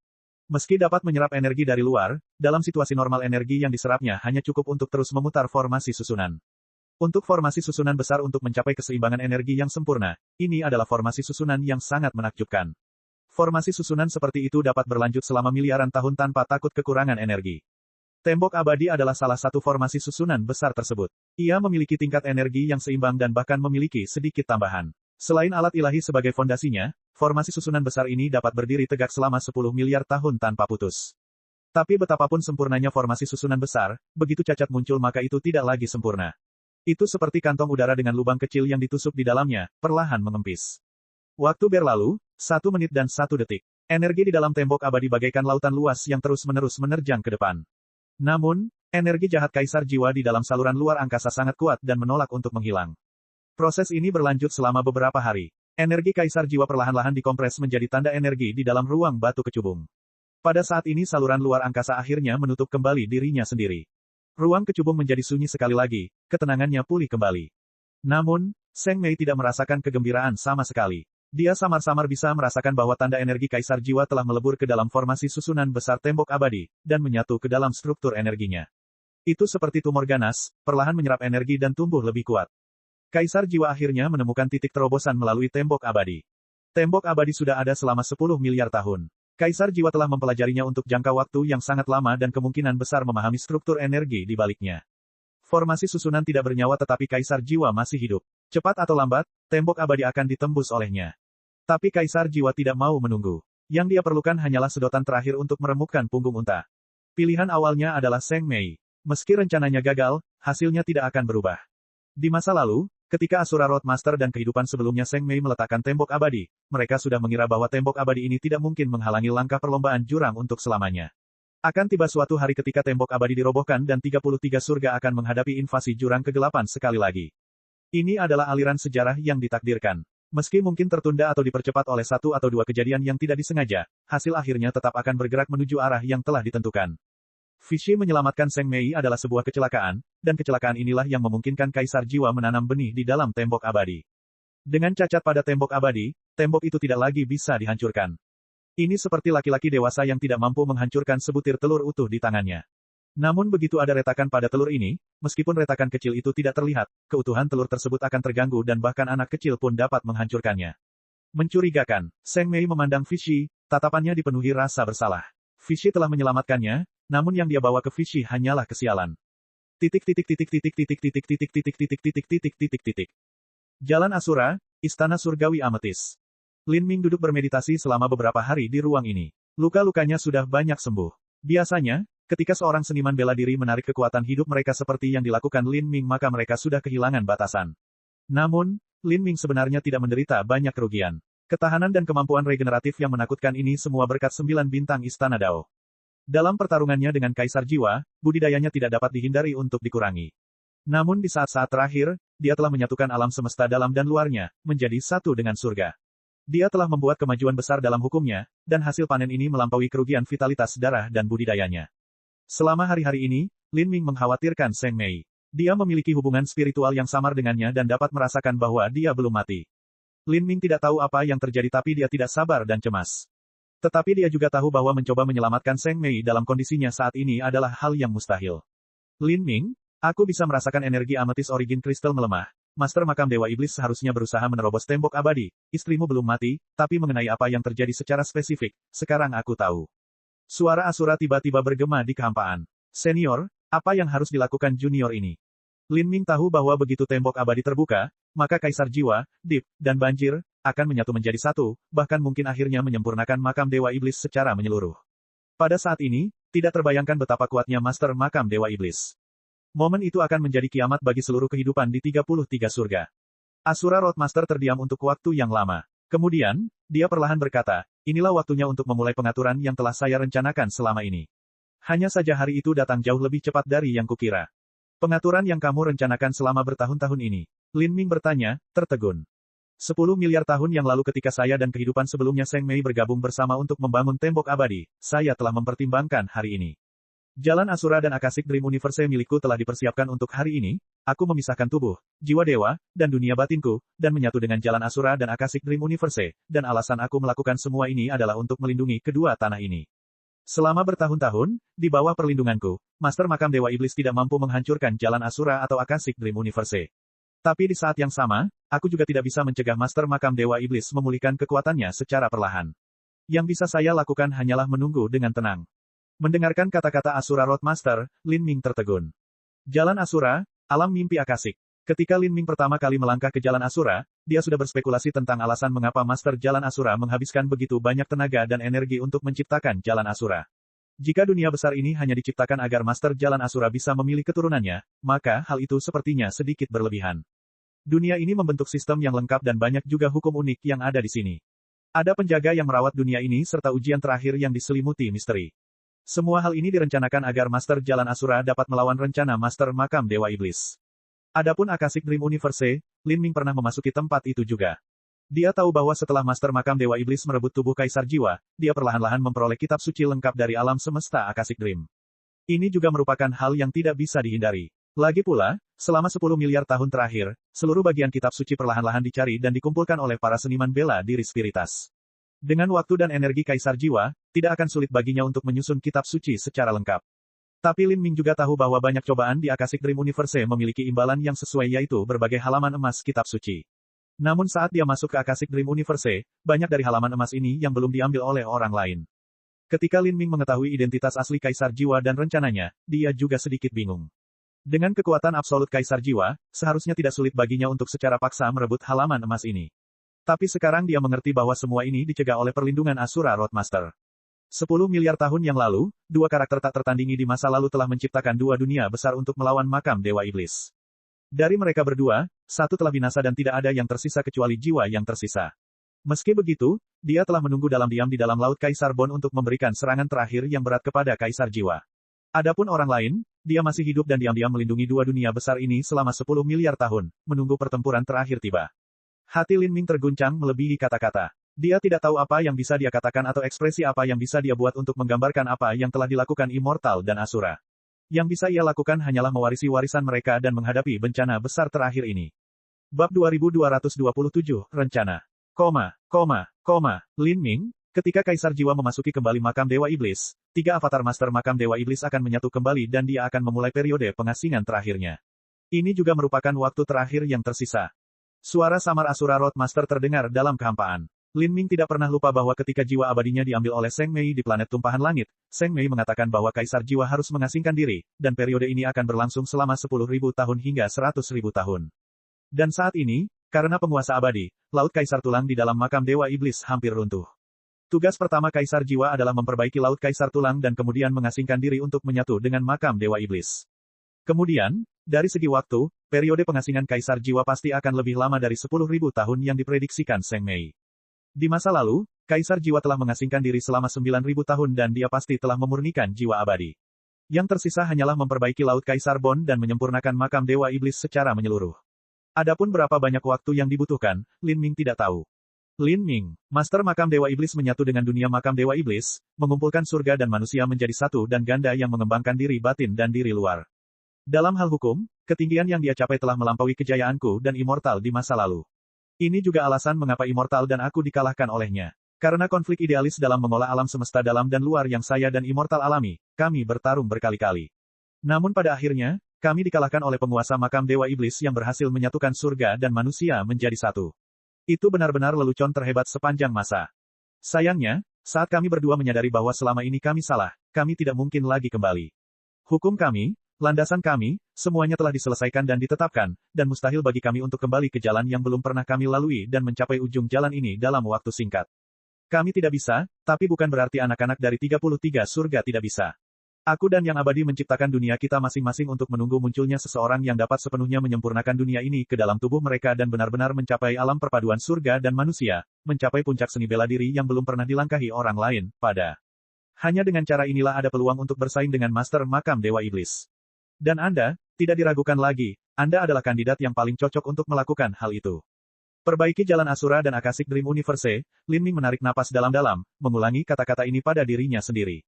Meski dapat menyerap energi dari luar, dalam situasi normal energi yang diserapnya hanya cukup untuk terus memutar formasi susunan. Untuk formasi susunan besar untuk mencapai keseimbangan energi yang sempurna, ini adalah formasi susunan yang sangat menakjubkan. Formasi susunan seperti itu dapat berlanjut selama miliaran tahun tanpa takut kekurangan energi. Tembok abadi adalah salah satu formasi susunan besar tersebut. Ia memiliki tingkat energi yang seimbang dan bahkan memiliki sedikit tambahan. Selain alat ilahi sebagai fondasinya, formasi susunan besar ini dapat berdiri tegak selama 10 miliar tahun tanpa putus. Tapi betapapun sempurnanya formasi susunan besar, begitu cacat muncul maka itu tidak lagi sempurna. Itu seperti kantong udara dengan lubang kecil yang ditusuk di dalamnya, perlahan mengempis. Waktu berlalu, 1 menit dan 1 detik. Energi di dalam tembok abadi bagaikan lautan luas yang terus-menerus menerjang ke depan. Namun, energi jahat Kaisar Jiwa di dalam saluran luar angkasa sangat kuat dan menolak untuk menghilang. Proses ini berlanjut selama beberapa hari. Energi Kaisar Jiwa perlahan-lahan dikompres menjadi tanda energi di dalam ruang batu kecubung. Pada saat ini saluran luar angkasa akhirnya menutup kembali dirinya sendiri. Ruang kecubung menjadi sunyi sekali lagi, ketenangannya pulih kembali. Namun, Seng Mei tidak merasakan kegembiraan sama sekali. Dia samar-samar bisa merasakan bahwa tanda energi Kaisar Jiwa telah melebur ke dalam formasi susunan besar tembok abadi, dan menyatu ke dalam struktur energinya. Itu seperti tumor ganas, perlahan menyerap energi dan tumbuh lebih kuat. Kaisar Jiwa akhirnya menemukan titik terobosan melalui tembok abadi. Tembok abadi sudah ada selama 10 miliar tahun. Kaisar Jiwa telah mempelajarinya untuk jangka waktu yang sangat lama dan kemungkinan besar memahami struktur energi di baliknya. Formasi susunan tidak bernyawa tetapi Kaisar Jiwa masih hidup. Cepat atau lambat, tembok abadi akan ditembus olehnya. Tapi Kaisar Jiwa tidak mau menunggu. Yang dia perlukan hanyalah sedotan terakhir untuk meremukkan punggung unta. Pilihan awalnya adalah Seng Mei. Meski rencananya gagal, hasilnya tidak akan berubah. Di masa lalu, ketika Asura Roadmaster dan kehidupan sebelumnya Seng Mei meletakkan tembok abadi, mereka sudah mengira bahwa tembok abadi ini tidak mungkin menghalangi langkah perlombaan jurang untuk selamanya. Akan tiba suatu hari ketika tembok abadi dirobohkan dan 33 surga akan menghadapi invasi jurang kegelapan sekali lagi. Ini adalah aliran sejarah yang ditakdirkan. Meski mungkin tertunda atau dipercepat oleh satu atau dua kejadian yang tidak disengaja, hasil akhirnya tetap akan bergerak menuju arah yang telah ditentukan. Vichy menyelamatkan Seng Mei adalah sebuah kecelakaan, dan kecelakaan inilah yang memungkinkan Kaisar Jiwa menanam benih di dalam tembok abadi. Dengan cacat pada tembok abadi, tembok itu tidak lagi bisa dihancurkan. Ini seperti laki-laki dewasa yang tidak mampu menghancurkan sebutir telur utuh di tangannya. Namun begitu ada retakan pada telur ini, meskipun retakan kecil itu tidak terlihat, keutuhan telur tersebut akan terganggu dan bahkan anak kecil pun dapat menghancurkannya. Mencurigakan, Seng Mei memandang Fishy, tatapannya dipenuhi rasa bersalah. Fishy telah menyelamatkannya, namun yang dia bawa ke Fishy hanyalah kesialan. Jalan Asura, Istana Surgawi Ametis. Lin Ming duduk bermeditasi selama beberapa hari di ruang ini. Luka-lukanya sudah banyak sembuh. Biasanya, ketika seorang seniman bela diri menarik kekuatan hidup mereka seperti yang dilakukan Lin Ming maka mereka sudah kehilangan batasan. Namun, Lin Ming sebenarnya tidak menderita banyak kerugian. Ketahanan dan kemampuan regeneratif yang menakutkan ini semua berkat 9 bintang Istana Dao. Dalam pertarungannya dengan Kaisar Jiwa, budidayanya tidak dapat dihindari untuk dikurangi. Namun di saat-saat terakhir, dia telah menyatukan alam semesta dalam dan luarnya, menjadi satu dengan surga. Dia telah membuat kemajuan besar dalam hukumnya, dan hasil panen ini melampaui kerugian vitalitas darah dan budidayanya. Selama hari-hari ini, Lin Ming mengkhawatirkan Seng Mei. Dia memiliki hubungan spiritual yang samar dengannya dan dapat merasakan bahwa dia belum mati. Lin Ming tidak tahu apa yang terjadi tapi dia tidak sabar dan cemas. Tetapi dia juga tahu bahwa mencoba menyelamatkan Seng Mei dalam kondisinya saat ini adalah hal yang mustahil. Lin Ming, aku bisa merasakan energi ametis origin kristal melemah. Master Makam Dewa Iblis seharusnya berusaha menerobos tembok abadi. Istrimu belum mati, tapi mengenai apa yang terjadi secara spesifik, sekarang aku tahu. Suara Asura tiba-tiba bergema di kehampaan. Senior, apa yang harus dilakukan junior ini? Lin Ming tahu bahwa begitu tembok abadi terbuka, maka Kaisar Jiwa, Deep, dan Banjir, akan menyatu menjadi satu, bahkan mungkin akhirnya menyempurnakan makam Dewa Iblis secara menyeluruh. Pada saat ini, tidak terbayangkan betapa kuatnya Master Makam Dewa Iblis. Momen itu akan menjadi kiamat bagi seluruh kehidupan di 33 surga. Asura Roadmaster terdiam untuk waktu yang lama. Kemudian, dia perlahan berkata, inilah waktunya untuk memulai pengaturan yang telah saya rencanakan selama ini. Hanya saja hari itu datang jauh lebih cepat dari yang kukira. Pengaturan yang kamu rencanakan selama bertahun-tahun ini. Lin Ming bertanya, tertegun. 10 miliar tahun yang lalu ketika saya dan kehidupan sebelumnya Seng Mei bergabung bersama untuk membangun tembok abadi, saya telah mempertimbangkan hari ini. Jalan Asura dan Akashic Dream Universe milikku telah dipersiapkan untuk hari ini, aku memisahkan tubuh, jiwa dewa, dan dunia batinku, dan menyatu dengan Jalan Asura dan Akashic Dream Universe, dan alasan aku melakukan semua ini adalah untuk melindungi kedua tanah ini. Selama bertahun-tahun, di bawah perlindunganku, Master Makam Dewa Iblis tidak mampu menghancurkan Jalan Asura atau Akashic Dream Universe. Tapi di saat yang sama, aku juga tidak bisa mencegah Master Makam Dewa Iblis memulihkan kekuatannya secara perlahan. Yang bisa saya lakukan hanyalah menunggu dengan tenang. Mendengarkan kata-kata Asura Roadmaster, Lin Ming tertegun. Jalan Asura, alam mimpi Akashic. Ketika Lin Ming pertama kali melangkah ke Jalan Asura, dia sudah berspekulasi tentang alasan mengapa Master Jalan Asura menghabiskan begitu banyak tenaga dan energi untuk menciptakan Jalan Asura. Jika dunia besar ini hanya diciptakan agar Master Jalan Asura bisa memilih keturunannya, maka hal itu sepertinya sedikit berlebihan. Dunia ini membentuk sistem yang lengkap dan banyak juga hukum unik yang ada di sini. Ada penjaga yang merawat dunia ini serta ujian terakhir yang diselimuti misteri. Semua hal ini direncanakan agar Master Jalan Asura dapat melawan rencana Master Makam Dewa Iblis. Adapun Akashic Dream Universe, Lin Ming pernah memasuki tempat itu juga. Dia tahu bahwa setelah Master Makam Dewa Iblis merebut tubuh Kaisar Jiwa, dia perlahan-lahan memperoleh kitab suci lengkap dari alam semesta Akashic Dream. Ini juga merupakan hal yang tidak bisa dihindari. Lagi pula, selama 10 miliar tahun terakhir, seluruh bagian kitab suci perlahan-lahan dicari dan dikumpulkan oleh para seniman bela diri spiritas. Dengan waktu dan energi Kaisar Jiwa, tidak akan sulit baginya untuk menyusun kitab suci secara lengkap. Tapi Lin Ming juga tahu bahwa banyak cobaan di Akashic Dream Universe memiliki imbalan yang sesuai yaitu berbagai halaman emas kitab suci. Namun saat dia masuk ke Akashic Dream Universe, banyak dari halaman emas ini yang belum diambil oleh orang lain. Ketika Lin Ming mengetahui identitas asli Kaisar Jiwa dan rencananya, dia juga sedikit bingung. Dengan kekuatan absolut Kaisar Jiwa, seharusnya tidak sulit baginya untuk secara paksa merebut halaman emas ini. Tapi sekarang dia mengerti bahwa semua ini dicegah oleh perlindungan Asura Roadmaster. 10 miliar tahun yang lalu, dua karakter tak tertandingi di masa lalu telah menciptakan dua dunia besar untuk melawan makam Dewa Iblis. Dari mereka berdua, satu telah binasa dan tidak ada yang tersisa kecuali jiwa yang tersisa. Meski begitu, dia telah menunggu dalam diam di dalam Laut Kaisar Bon untuk memberikan serangan terakhir yang berat kepada Kaisar Jiwa. Adapun orang lain, dia masih hidup dan diam-diam melindungi dua dunia besar ini selama 10 miliar tahun, menunggu pertempuran terakhir tiba. Hati Lin Ming terguncang melebihi kata-kata. Dia tidak tahu apa yang bisa dia katakan atau ekspresi apa yang bisa dia buat untuk menggambarkan apa yang telah dilakukan Immortal dan Asura. Yang bisa ia lakukan hanyalah mewarisi warisan mereka dan menghadapi bencana besar terakhir ini. Bab 2227, Rencana. Lin Ming, ketika Kaisar Jiwa memasuki kembali makam Dewa Iblis, tiga avatar Master Makam Dewa Iblis akan menyatu kembali dan dia akan memulai periode pengasingan terakhirnya. Ini juga merupakan waktu terakhir yang tersisa. Suara samar Asura Road Master terdengar dalam kehampaan. Lin Ming tidak pernah lupa bahwa ketika jiwa abadinya diambil oleh Seng Mei di planet tumpahan langit, Seng Mei mengatakan bahwa Kaisar Jiwa harus mengasingkan diri, dan periode ini akan berlangsung selama 10.000 tahun hingga 100.000 tahun. Dan saat ini, karena penguasa abadi, Laut Kaisar Tulang di dalam makam Dewa Iblis hampir runtuh. Tugas pertama Kaisar Jiwa adalah memperbaiki Laut Kaisar Tulang dan kemudian mengasingkan diri untuk menyatu dengan makam Dewa Iblis. Kemudian, dari segi waktu, periode pengasingan Kaisar Jiwa pasti akan lebih lama dari 10.000 tahun yang diprediksikan Seng Mei. Di masa lalu, Kaisar Jiwa telah mengasingkan diri selama 9.000 tahun dan dia pasti telah memurnikan jiwa abadi. Yang tersisa hanyalah memperbaiki Laut Kaisar Bond dan menyempurnakan makam Dewa Iblis secara menyeluruh. Adapun berapa banyak waktu yang dibutuhkan, Lin Ming tidak tahu. Lin Ming, Master Makam Dewa Iblis menyatu dengan dunia makam Dewa Iblis, mengumpulkan surga dan manusia menjadi satu dan ganda yang mengembangkan diri batin dan diri luar. Dalam hal hukum, ketinggian yang dia capai telah melampaui kejayaanku dan immortal di masa lalu. Ini juga alasan mengapa immortal dan aku dikalahkan olehnya. Karena konflik idealis dalam mengolah alam semesta dalam dan luar yang saya dan immortal alami, kami bertarung berkali-kali. Namun pada akhirnya, kami dikalahkan oleh penguasa makam Dewa Iblis yang berhasil menyatukan surga dan manusia menjadi satu. Itu benar-benar lelucon terhebat sepanjang masa. Sayangnya, saat kami berdua menyadari bahwa selama ini kami salah, kami tidak mungkin lagi kembali. Hukum kami, landasan kami, semuanya telah diselesaikan dan ditetapkan, dan mustahil bagi kami untuk kembali ke jalan yang belum pernah kami lalui dan mencapai ujung jalan ini dalam waktu singkat. Kami tidak bisa, tapi bukan berarti anak-anak dari 33 surga tidak bisa. Aku dan Yang Abadi menciptakan dunia kita masing-masing untuk menunggu munculnya seseorang yang dapat sepenuhnya menyempurnakan dunia ini ke dalam tubuh mereka dan benar-benar mencapai alam perpaduan surga dan manusia, mencapai puncak seni bela diri yang belum pernah dilangkahi orang lain, Hanya dengan cara inilah ada peluang untuk bersaing dengan Master Makam Dewa Iblis. Dan Anda, tidak diragukan lagi, Anda adalah kandidat yang paling cocok untuk melakukan hal itu. Perbaiki jalan Asura dan Akashic Dream Universe, Lin Ming menarik napas dalam-dalam, mengulangi kata-kata ini pada dirinya sendiri.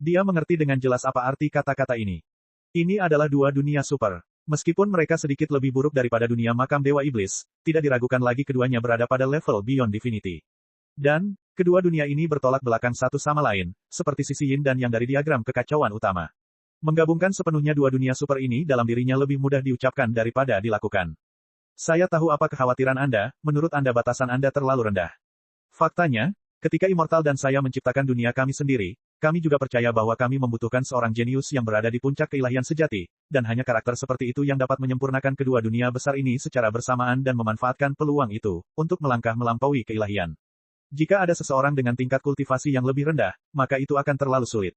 Dia mengerti dengan jelas apa arti kata-kata ini. Ini adalah dua dunia super. Meskipun mereka sedikit lebih buruk daripada dunia makam Dewa Iblis, tidak diragukan lagi keduanya berada pada level Beyond Divinity. Dan, kedua dunia ini bertolak belakang satu sama lain, seperti sisi yin dan yang dari diagram kekacauan utama. Menggabungkan sepenuhnya dua dunia super ini dalam dirinya lebih mudah diucapkan daripada dilakukan. Saya tahu apa kekhawatiran Anda, menurut Anda batasan Anda terlalu rendah. Faktanya, ketika Immortal dan saya menciptakan dunia kami sendiri, kami juga percaya bahwa kami membutuhkan seorang jenius yang berada di puncak keilahian sejati, dan hanya karakter seperti itu yang dapat menyempurnakan kedua dunia besar ini secara bersamaan dan memanfaatkan peluang itu, untuk melangkah melampaui keilahian. Jika ada seseorang dengan tingkat kultivasi yang lebih rendah, maka itu akan terlalu sulit.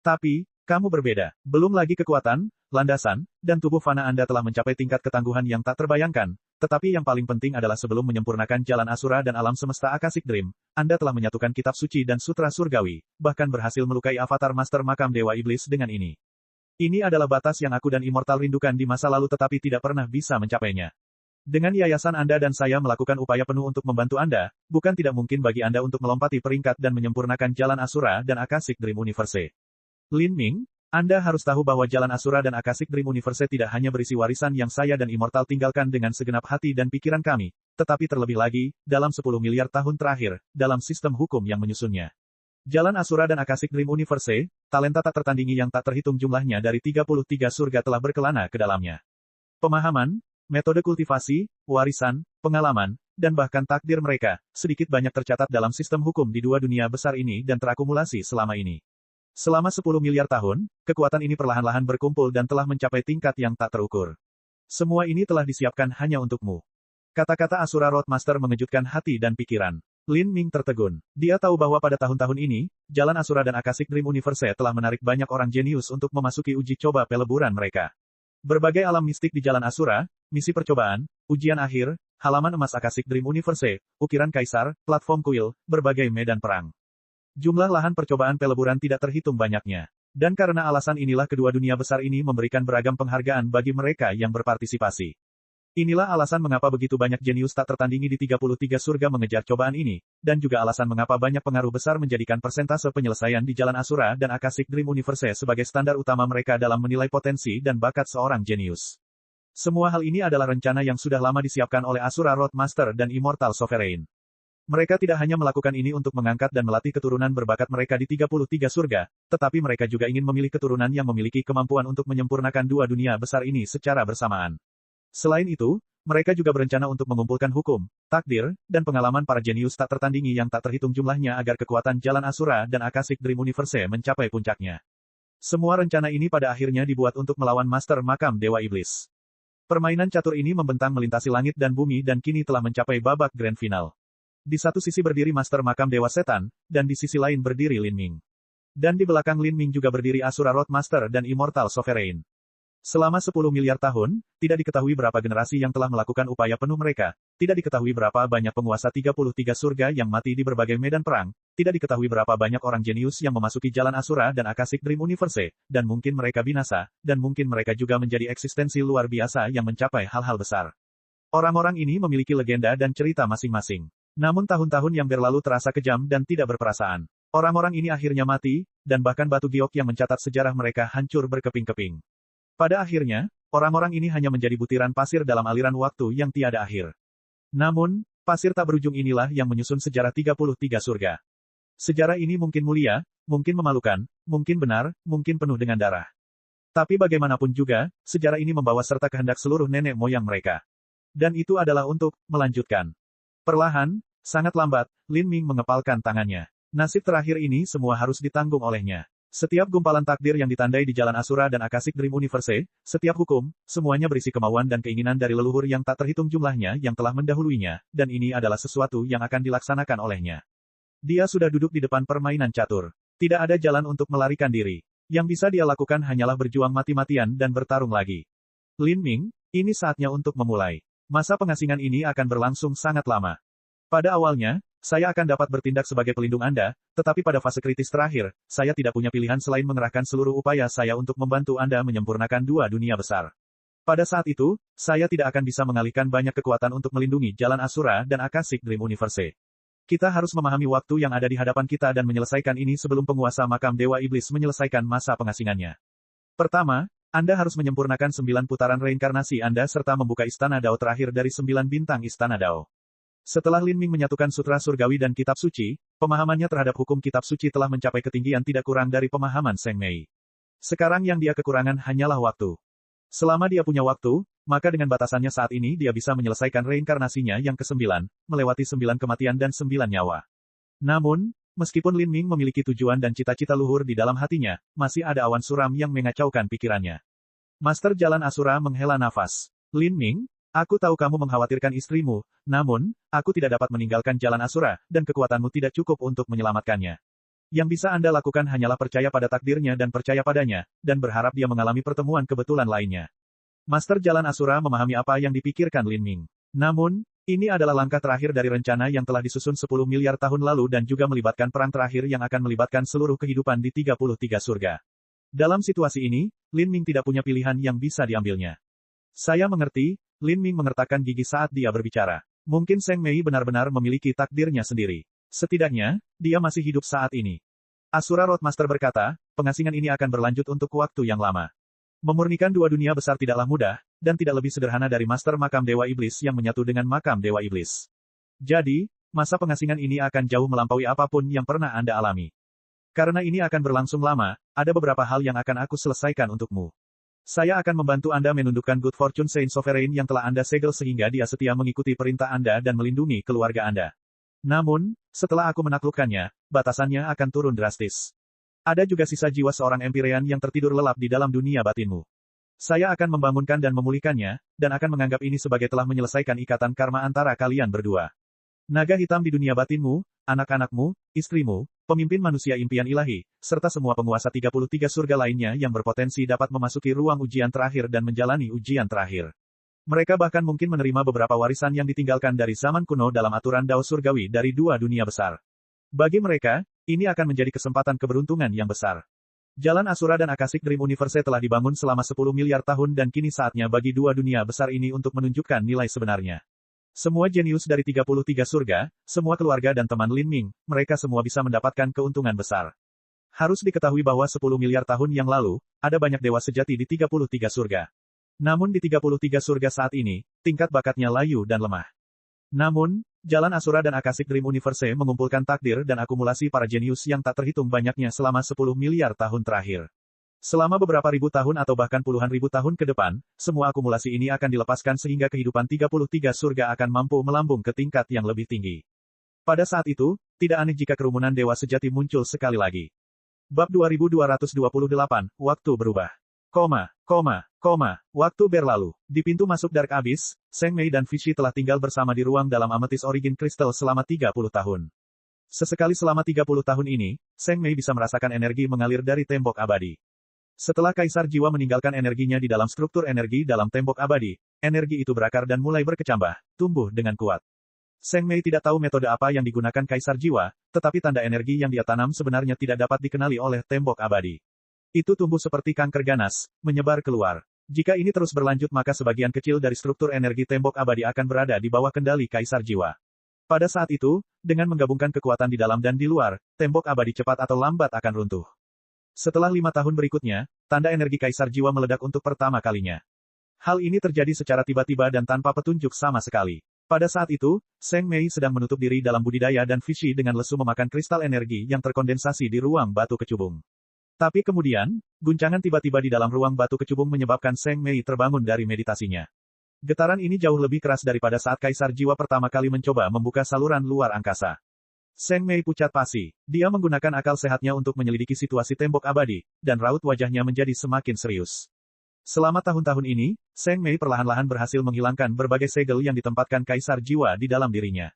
Tapi, kamu berbeda. Belum lagi kekuatan, landasan, dan tubuh fana Anda telah mencapai tingkat ketangguhan yang tak terbayangkan, tetapi yang paling penting adalah sebelum menyempurnakan jalan Asura dan alam semesta Akashic Dream, Anda telah menyatukan kitab suci dan sutra surgawi, bahkan berhasil melukai avatar Master Makam Dewa Iblis dengan ini. Ini adalah batas yang aku dan Immortal rindukan di masa lalu tetapi tidak pernah bisa mencapainya. Dengan yayasan Anda dan saya melakukan upaya penuh untuk membantu Anda, bukan tidak mungkin bagi Anda untuk melompati peringkat dan menyempurnakan jalan Asura dan Akashic Dream Universe. Lin Ming, Anda harus tahu bahwa jalan Asura dan Akashic Dream Universe tidak hanya berisi warisan yang saya dan Immortal tinggalkan dengan segenap hati dan pikiran kami, tetapi terlebih lagi, dalam 10 miliar tahun terakhir, dalam sistem hukum yang menyusunnya. Jalan Asura dan Akashic Dream Universe, talenta tak tertandingi yang tak terhitung jumlahnya dari 33 surga telah berkelana ke dalamnya. Pemahaman, metode kultivasi, warisan, pengalaman, dan bahkan takdir mereka, sedikit banyak tercatat dalam sistem hukum di dua dunia besar ini dan terakumulasi selama ini. Selama 10 miliar tahun, kekuatan ini perlahan-lahan berkumpul dan telah mencapai tingkat yang tak terukur. Semua ini telah disiapkan hanya untukmu. Kata-kata Asura Road Master mengejutkan hati dan pikiran. Lin Ming tertegun. Dia tahu bahwa pada tahun-tahun ini, jalan Asura dan Akashic Dream Universe telah menarik banyak orang jenius untuk memasuki uji coba peleburan mereka. Berbagai alam mistik di jalan Asura, misi percobaan, ujian akhir, halaman emas Akashic Dream Universe, ukiran kaisar, platform kuil, berbagai medan perang. Jumlah lahan percobaan peleburan tidak terhitung banyaknya. Dan karena alasan inilah kedua dunia besar ini memberikan beragam penghargaan bagi mereka yang berpartisipasi. Inilah alasan mengapa begitu banyak jenius tak tertandingi di 33 surga mengejar cobaan ini, dan juga alasan mengapa banyak pengaruh besar menjadikan persentase penyelesaian di jalan Asura dan Akashic Dream Universe sebagai standar utama mereka dalam menilai potensi dan bakat seorang jenius. Semua hal ini adalah rencana yang sudah lama disiapkan oleh Asura Road Master dan Immortal Sovereign. Mereka tidak hanya melakukan ini untuk mengangkat dan melatih keturunan berbakat mereka di 33 surga, tetapi mereka juga ingin memilih keturunan yang memiliki kemampuan untuk menyempurnakan dua dunia besar ini secara bersamaan. Selain itu, mereka juga berencana untuk mengumpulkan hukum, takdir, dan pengalaman para jenius tak tertandingi yang tak terhitung jumlahnya agar kekuatan Jalan Asura dan Akashic Dream Universe mencapai puncaknya. Semua rencana ini pada akhirnya dibuat untuk melawan Master Makam Dewa Iblis. Permainan catur ini membentang melintasi langit dan bumi dan kini telah mencapai babak grand final. Di satu sisi berdiri Master Makam Dewa Setan, dan di sisi lain berdiri Lin Ming. Dan di belakang Lin Ming juga berdiri Asura Road Master dan Immortal Sovereign. Selama 10 miliar tahun, tidak diketahui berapa generasi yang telah melakukan upaya penuh mereka, tidak diketahui berapa banyak penguasa 33 surga yang mati di berbagai medan perang, tidak diketahui berapa banyak orang jenius yang memasuki Jalan Asura dan Akashic Dream Universe, dan mungkin mereka binasa, dan mungkin mereka juga menjadi eksistensi luar biasa yang mencapai hal-hal besar. Orang-orang ini memiliki legenda dan cerita masing-masing. Namun tahun-tahun yang berlalu terasa kejam dan tidak berperasaan. Orang-orang ini akhirnya mati, dan bahkan batu giok yang mencatat sejarah mereka hancur berkeping-keping. Pada akhirnya, orang-orang ini hanya menjadi butiran pasir dalam aliran waktu yang tiada akhir. Namun, pasir tak berujung inilah yang menyusun sejarah 33 surga. Sejarah ini mungkin mulia, mungkin memalukan, mungkin benar, mungkin penuh dengan darah. Tapi bagaimanapun juga, sejarah ini membawa serta kehendak seluruh nenek moyang mereka. Dan itu adalah untuk melanjutkan. Perlahan, sangat lambat, Lin Ming mengepalkan tangannya. Nasib terakhir ini semua harus ditanggung olehnya. Setiap gumpalan takdir yang ditandai di Jalan Asura dan Akashic Dream Universe, setiap hukum, semuanya berisi kemauan dan keinginan dari leluhur yang tak terhitung jumlahnya yang telah mendahuluinya, dan ini adalah sesuatu yang akan dilaksanakan olehnya. Dia sudah duduk di depan permainan catur. Tidak ada jalan untuk melarikan diri. Yang bisa dia lakukan hanyalah berjuang mati-matian dan bertarung lagi. Lin Ming, ini saatnya untuk memulai. Masa pengasingan ini akan berlangsung sangat lama. Pada awalnya, saya akan dapat bertindak sebagai pelindung Anda, tetapi pada fase kritis terakhir, saya tidak punya pilihan selain mengerahkan seluruh upaya saya untuk membantu Anda menyempurnakan dua dunia besar. Pada saat itu, saya tidak akan bisa mengalihkan banyak kekuatan untuk melindungi Jalan Asura dan Akashic Dream Universe. Kita harus memahami waktu yang ada di hadapan kita dan menyelesaikan ini sebelum penguasa makam Dewa Iblis menyelesaikan masa pengasingannya. Pertama, Anda harus menyempurnakan 9 putaran reinkarnasi Anda serta membuka Istana Dao terakhir dari 9 bintang Istana Dao. Setelah Lin Ming menyatukan Sutra Surgawi dan Kitab Suci, pemahamannya terhadap hukum Kitab Suci telah mencapai ketinggian tidak kurang dari pemahaman Seng Mei. Sekarang yang dia kekurangan hanyalah waktu. Selama dia punya waktu, maka dengan batasannya saat ini dia bisa menyelesaikan reinkarnasinya yang ke-9, melewati 9 kematian dan 9 nyawa. Namun, meskipun Lin Ming memiliki tujuan dan cita-cita luhur di dalam hatinya, masih ada awan suram yang mengacaukan pikirannya. Master Jalan Asura menghela nafas. Lin Ming, aku tahu kamu mengkhawatirkan istrimu, namun, aku tidak dapat meninggalkan Jalan Asura, dan kekuatanmu tidak cukup untuk menyelamatkannya. Yang bisa Anda lakukan hanyalah percaya pada takdirnya dan percaya padanya, dan berharap dia mengalami pertemuan kebetulan lainnya. Master Jalan Asura memahami apa yang dipikirkan Lin Ming. Namun, ini adalah langkah terakhir dari rencana yang telah disusun 10 miliar tahun lalu dan juga melibatkan perang terakhir yang akan melibatkan seluruh kehidupan di 33 surga. Dalam situasi ini, Lin Ming tidak punya pilihan yang bisa diambilnya. Saya mengerti, Lin Ming mengertakkan gigi saat dia berbicara. Mungkin Seng Mei benar-benar memiliki takdirnya sendiri. Setidaknya, dia masih hidup saat ini. Asura Road Master berkata, pengasingan ini akan berlanjut untuk waktu yang lama. Memurnikan dua dunia besar tidaklah mudah, dan tidak lebih sederhana dari Master Makam Dewa Iblis yang menyatu dengan Makam Dewa Iblis. Jadi, masa pengasingan ini akan jauh melampaui apapun yang pernah Anda alami. Karena ini akan berlangsung lama, ada beberapa hal yang akan aku selesaikan untukmu. Saya akan membantu Anda menundukkan Good Fortune Saint Sovereign yang telah Anda segel sehingga dia setia mengikuti perintah Anda dan melindungi keluarga Anda. Namun, setelah aku menaklukkannya, batasannya akan turun drastis. Ada juga sisa jiwa seorang Empyrean yang tertidur lelap di dalam dunia batinmu. Saya akan membangunkan dan memulihkannya, dan akan menganggap ini sebagai telah menyelesaikan ikatan karma antara kalian berdua. Naga hitam di dunia batinmu, anak-anakmu, istrimu, pemimpin manusia impian ilahi, serta semua penguasa 33 surga lainnya yang berpotensi dapat memasuki ruang ujian terakhir dan menjalani ujian terakhir. Mereka bahkan mungkin menerima beberapa warisan yang ditinggalkan dari zaman kuno dalam aturan Dao Surgawi dari dua dunia besar. Bagi mereka, ini akan menjadi kesempatan keberuntungan yang besar. Jalan Asura dan Akashic Dream Universe telah dibangun selama 10 miliar tahun dan kini saatnya bagi dua dunia besar ini untuk menunjukkan nilai sebenarnya. Semua jenius dari 33 surga, semua keluarga dan teman Lin Ming, mereka semua bisa mendapatkan keuntungan besar. Harus diketahui bahwa 10 miliar tahun yang lalu, ada banyak dewa sejati di 33 surga. Namun di 33 surga saat ini, tingkat bakatnya layu dan lemah. Namun, Jalan Asura dan Akashic Dream Universe mengumpulkan takdir dan akumulasi para jenius yang tak terhitung banyaknya selama 10 miliar tahun terakhir. Selama beberapa ribu tahun atau bahkan puluhan ribu tahun ke depan, semua akumulasi ini akan dilepaskan sehingga kehidupan 33 surga akan mampu melambung ke tingkat yang lebih tinggi. Pada saat itu, tidak aneh jika kerumunan dewa sejati muncul sekali lagi. Bab 2228, Waktu berubah. Waktu berlalu. Di pintu masuk Dark Abyss, Seng Mei dan Vichy telah tinggal bersama di ruang dalam Amethyst Origin Crystal selama 30 tahun. Sesekali selama 30 tahun ini, Seng Mei bisa merasakan energi mengalir dari tembok abadi. Setelah Kaisar Jiwa meninggalkan energinya di dalam struktur energi dalam tembok abadi, energi itu berakar dan mulai berkecambah, tumbuh dengan kuat. Seng Mei tidak tahu metode apa yang digunakan Kaisar Jiwa, tetapi tanda energi yang dia tanam sebenarnya tidak dapat dikenali oleh tembok abadi. Itu tumbuh seperti kanker ganas, menyebar keluar. Jika ini terus berlanjut maka sebagian kecil dari struktur energi tembok abadi akan berada di bawah kendali Kaisar Jiwa. Pada saat itu, dengan menggabungkan kekuatan di dalam dan di luar, tembok abadi cepat atau lambat akan runtuh. Setelah 5 tahun berikutnya, tanda energi Kaisar Jiwa meledak untuk pertama kalinya. Hal ini terjadi secara tiba-tiba dan tanpa petunjuk sama sekali. Pada saat itu, Seng Mei sedang menutup diri dalam budidaya dan Vichy dengan lesu memakan kristal energi yang terkondensasi di ruang batu kecubung. Tapi kemudian, guncangan tiba-tiba di dalam ruang batu kecubung menyebabkan Seng Mei terbangun dari meditasinya. Getaran ini jauh lebih keras daripada saat Kaisar Jiwa pertama kali mencoba membuka saluran luar angkasa. Seng Mei pucat pasi. Dia menggunakan akal sehatnya untuk menyelidiki situasi tembok abadi, dan raut wajahnya menjadi semakin serius. Selama tahun-tahun ini, Seng Mei perlahan-lahan berhasil menghilangkan berbagai segel yang ditempatkan Kaisar Jiwa di dalam dirinya.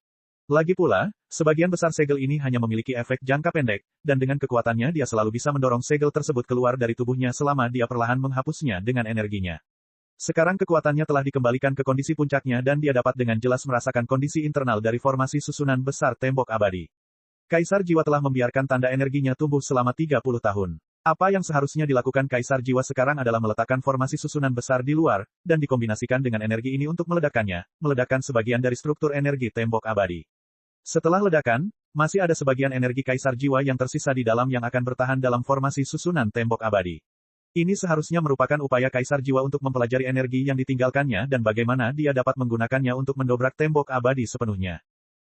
Lagi pula, sebagian besar segel ini hanya memiliki efek jangka pendek, dan dengan kekuatannya dia selalu bisa mendorong segel tersebut keluar dari tubuhnya selama dia perlahan menghapusnya dengan energinya. Sekarang kekuatannya telah dikembalikan ke kondisi puncaknya dan dia dapat dengan jelas merasakan kondisi internal dari formasi susunan besar tembok abadi. Kaisar Jiwa telah membiarkan tanda energinya tumbuh selama 30 tahun. Apa yang seharusnya dilakukan Kaisar Jiwa sekarang adalah meletakkan formasi susunan besar di luar, dan dikombinasikan dengan energi ini untuk meledakkan sebagian dari struktur energi tembok abadi. Setelah ledakan, masih ada sebagian energi Kaisar Jiwa yang tersisa di dalam yang akan bertahan dalam formasi susunan tembok abadi. Ini seharusnya merupakan upaya Kaisar Jiwa untuk mempelajari energi yang ditinggalkannya dan bagaimana dia dapat menggunakannya untuk mendobrak tembok abadi sepenuhnya.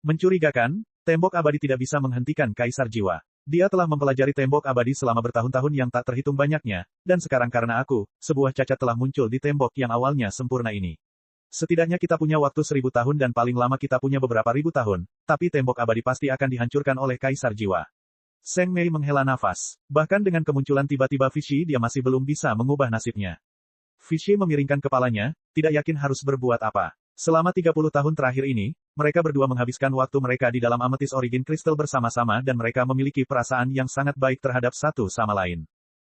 Mencurigakan, tembok abadi tidak bisa menghentikan Kaisar Jiwa. Dia telah mempelajari tembok abadi selama bertahun-tahun yang tak terhitung banyaknya, dan sekarang karena aku, sebuah cacat telah muncul di tembok yang awalnya sempurna ini. Setidaknya kita punya waktu 1000 tahun dan paling lama kita punya beberapa ribu tahun, tapi tembok abadi pasti akan dihancurkan oleh Kaisar Jiwa. Seng Mei menghela nafas. Bahkan dengan kemunculan tiba-tiba Vichy dia masih belum bisa mengubah nasibnya. Vichy memiringkan kepalanya, tidak yakin harus berbuat apa. Selama 30 tahun terakhir ini, mereka berdua menghabiskan waktu mereka di dalam Amethyst Origin Crystal bersama-sama dan mereka memiliki perasaan yang sangat baik terhadap satu sama lain.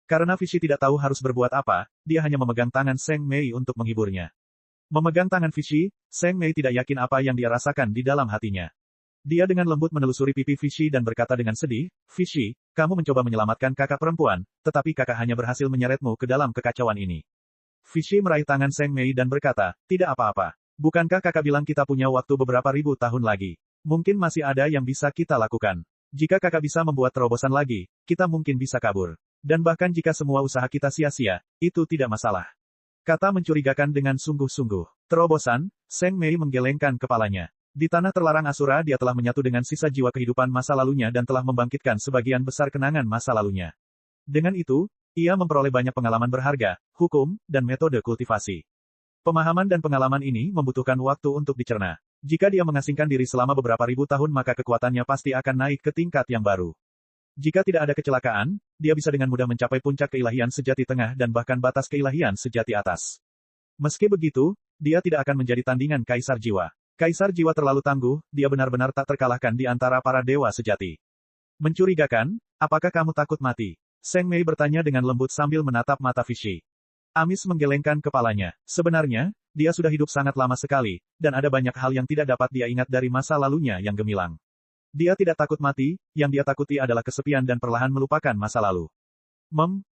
Karena Vichy tidak tahu harus berbuat apa, dia hanya memegang tangan Seng Mei untuk menghiburnya. Memegang tangan Vichy, Seng Mei tidak yakin apa yang dia rasakan di dalam hatinya. Dia dengan lembut menelusuri pipi Vichy dan berkata dengan sedih, "Vichy, kamu mencoba menyelamatkan kakak perempuan, tetapi kakak hanya berhasil menyeretmu ke dalam kekacauan ini." Vichy meraih tangan Seng Mei dan berkata, "Tidak apa-apa. Bukankah kakak bilang kita punya waktu beberapa ribu tahun lagi? Mungkin masih ada yang bisa kita lakukan. Jika kakak bisa membuat terobosan lagi, kita mungkin bisa kabur. Dan bahkan jika semua usaha kita sia-sia, itu tidak masalah." Kata mencurigakan dengan sungguh-sungguh. Terobosan, Seng Mei menggelengkan kepalanya. Di tanah terlarang Asura dia telah menyatu dengan sisa jiwa kehidupan masa lalunya dan telah membangkitkan sebagian besar kenangan masa lalunya. Dengan itu, ia memperoleh banyak pengalaman berharga, hukum, dan metode kultivasi. Pemahaman dan pengalaman ini membutuhkan waktu untuk dicerna. Jika dia mengasingkan diri selama beberapa ribu tahun maka kekuatannya pasti akan naik ke tingkat yang baru. Jika tidak ada kecelakaan, dia bisa dengan mudah mencapai puncak keilahian sejati tengah dan bahkan batas keilahian sejati atas. Meski begitu, dia tidak akan menjadi tandingan Kaisar Jiwa. Kaisar Jiwa terlalu tangguh, dia benar-benar tak terkalahkan di antara para dewa sejati. Mencurigakan, apakah kamu takut mati? Seng Mei bertanya dengan lembut sambil menatap mata Vichy. Amis menggelengkan kepalanya. Sebenarnya, dia sudah hidup sangat lama sekali, dan ada banyak hal yang tidak dapat dia ingat dari masa lalunya yang gemilang. Dia tidak takut mati, yang dia takuti adalah kesepian dan perlahan melupakan masa lalu.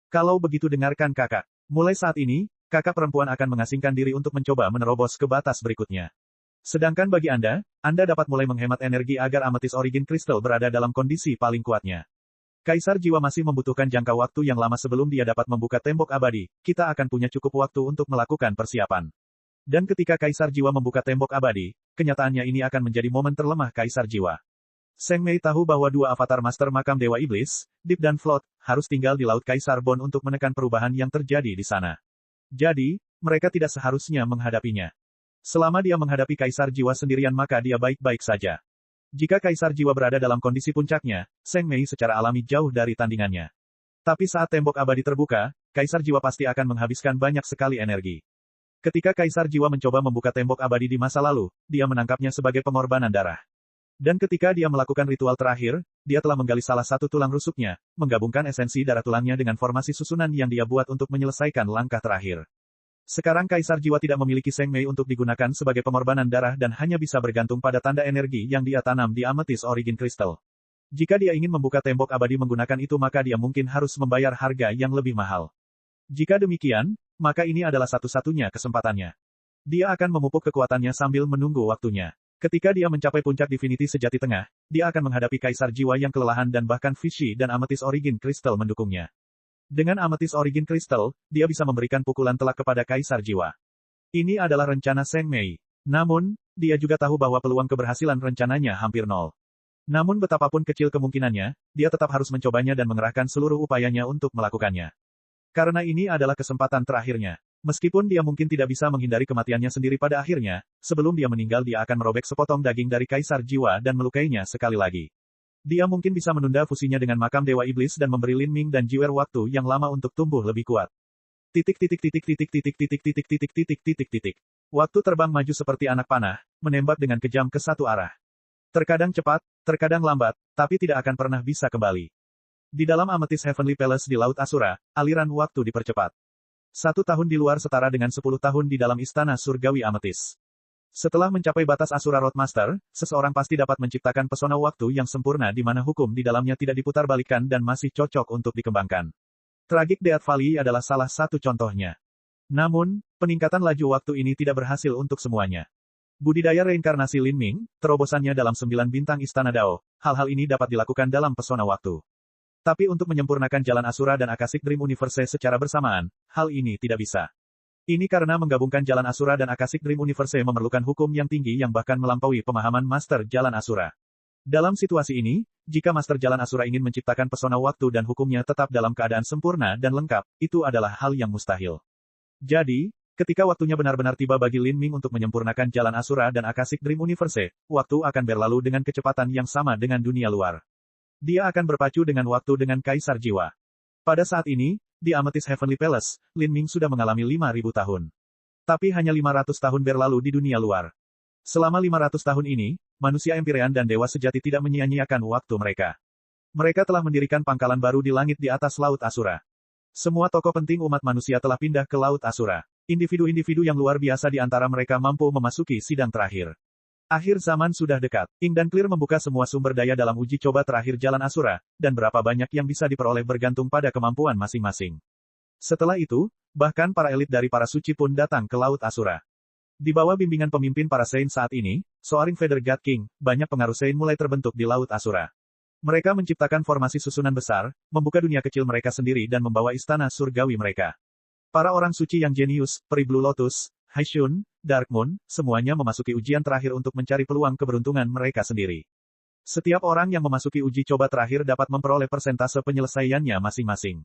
Kalau begitu dengarkan kakak. Mulai saat ini, kakak perempuan akan mengasingkan diri untuk mencoba menerobos ke batas berikutnya. Sedangkan bagi Anda dapat mulai menghemat energi agar Amethyst Origin Crystal berada dalam kondisi paling kuatnya. Kaisar Jiwa masih membutuhkan jangka waktu yang lama sebelum dia dapat membuka tembok abadi, kita akan punya cukup waktu untuk melakukan persiapan. Dan ketika Kaisar Jiwa membuka tembok abadi, kenyataannya ini akan menjadi momen terlemah Kaisar Jiwa. Seng Mei tahu bahwa dua avatar Master Makam Dewa Iblis, Deep dan Float, harus tinggal di Laut Kaisar Bone untuk menekan perubahan yang terjadi di sana. Jadi, mereka tidak seharusnya menghadapinya. Selama dia menghadapi Kaisar Jiwa sendirian maka dia baik-baik saja. Jika Kaisar Jiwa berada dalam kondisi puncaknya, Seng Mei secara alami jauh dari tandingannya. Tapi saat tembok abadi terbuka, Kaisar Jiwa pasti akan menghabiskan banyak sekali energi. Ketika Kaisar Jiwa mencoba membuka tembok abadi di masa lalu, dia menangkapnya sebagai pengorbanan darah. Dan ketika dia melakukan ritual terakhir, dia telah menggali salah satu tulang rusuknya, menggabungkan esensi darah tulangnya dengan formasi susunan yang dia buat untuk menyelesaikan langkah terakhir. Sekarang Kaisar Jiwa tidak memiliki Seng Mei untuk digunakan sebagai pengorbanan darah dan hanya bisa bergantung pada tanda energi yang dia tanam di Amethyst Origin Crystal. Jika dia ingin membuka tembok abadi menggunakan itu maka dia mungkin harus membayar harga yang lebih mahal. Jika demikian, maka ini adalah satu-satunya kesempatannya. Dia akan memupuk kekuatannya sambil menunggu waktunya. Ketika dia mencapai puncak Divinity sejati tengah, dia akan menghadapi Kaisar Jiwa yang kelelahan dan bahkan Fishy dan Amethyst Origin Crystal mendukungnya. Dengan Amethyst Origin Crystal, dia bisa memberikan pukulan telak kepada Kaisar Jiwa. Ini adalah rencana Seng Mei. Namun, dia juga tahu bahwa peluang keberhasilan rencananya hampir nol. Namun betapapun kecil kemungkinannya, dia tetap harus mencobanya dan mengerahkan seluruh upayanya untuk melakukannya. Karena ini adalah kesempatan terakhirnya. Meskipun dia mungkin tidak bisa menghindari kematiannya sendiri pada akhirnya, sebelum dia meninggal dia akan merobek sepotong daging dari Kaisar Jiwa dan melukainya sekali lagi. Dia mungkin bisa menunda fusinya dengan makam Dewa Iblis dan memberi Lin Ming dan Jiwer waktu yang lama untuk tumbuh lebih kuat. Waktu terbang maju seperti anak panah, menembak dengan kejam ke satu arah. Terkadang cepat, terkadang lambat, tapi tidak akan pernah bisa kembali. Di dalam Amethyst Heavenly Palace di Laut Asura, aliran waktu dipercepat. 1 tahun di luar setara dengan 10 tahun di dalam istana surgawi Amethyst. Setelah mencapai batas Asura Roadmaster, seseorang pasti dapat menciptakan pesona waktu yang sempurna di mana hukum di dalamnya tidak diputarbalikkan dan masih cocok untuk dikembangkan. Tragic Death Valley adalah salah satu contohnya. Namun, peningkatan laju waktu ini tidak berhasil untuk semuanya. Budidaya reinkarnasi Lin Ming, terobosannya dalam 9 bintang Istana Dao, hal-hal ini dapat dilakukan dalam pesona waktu. Tapi untuk menyempurnakan jalan Asura dan Akashic Dream Universe secara bersamaan, hal ini tidak bisa. Ini karena menggabungkan jalan Asura dan Akashic Dream Universe memerlukan hukum yang tinggi yang bahkan melampaui pemahaman Master Jalan Asura. Dalam situasi ini, jika Master Jalan Asura ingin menciptakan pesona waktu dan hukumnya tetap dalam keadaan sempurna dan lengkap, itu adalah hal yang mustahil. Jadi, ketika waktunya benar-benar tiba bagi Lin Ming untuk menyempurnakan jalan Asura dan Akashic Dream Universe, waktu akan berlalu dengan kecepatan yang sama dengan dunia luar. Dia akan berpacu dengan waktu dengan Kaisar Jiwa. Pada saat ini, di Amethyst Heavenly Palace, Lin Ming sudah mengalami 5.000 tahun. Tapi hanya 500 tahun berlalu di dunia luar. Selama 500 tahun ini, manusia Empyrean dan Dewa Sejati tidak menyia-nyiakan waktu mereka. Mereka telah mendirikan pangkalan baru di langit di atas Laut Asura. Semua tokoh penting umat manusia telah pindah ke Laut Asura. Individu-individu yang luar biasa di antara mereka mampu memasuki sidang terakhir. Akhir zaman sudah dekat. Ing dan Clear membuka semua sumber daya dalam uji coba terakhir jalan Asura, dan berapa banyak yang bisa diperoleh bergantung pada kemampuan masing-masing. Setelah itu, bahkan para elit dari para suci pun datang ke Laut Asura. Di bawah bimbingan pemimpin para Saint saat ini, Soaring Feather God King, banyak pengaruh Saint mulai terbentuk di Laut Asura. Mereka menciptakan formasi susunan besar, membuka dunia kecil mereka sendiri dan membawa istana surgawi mereka. Para orang suci yang jenius, peri Blue Lotus, Haishun, Dark Moon, semuanya memasuki ujian terakhir untuk mencari peluang keberuntungan mereka sendiri. Setiap orang yang memasuki uji coba terakhir dapat memperoleh persentase penyelesaiannya masing-masing.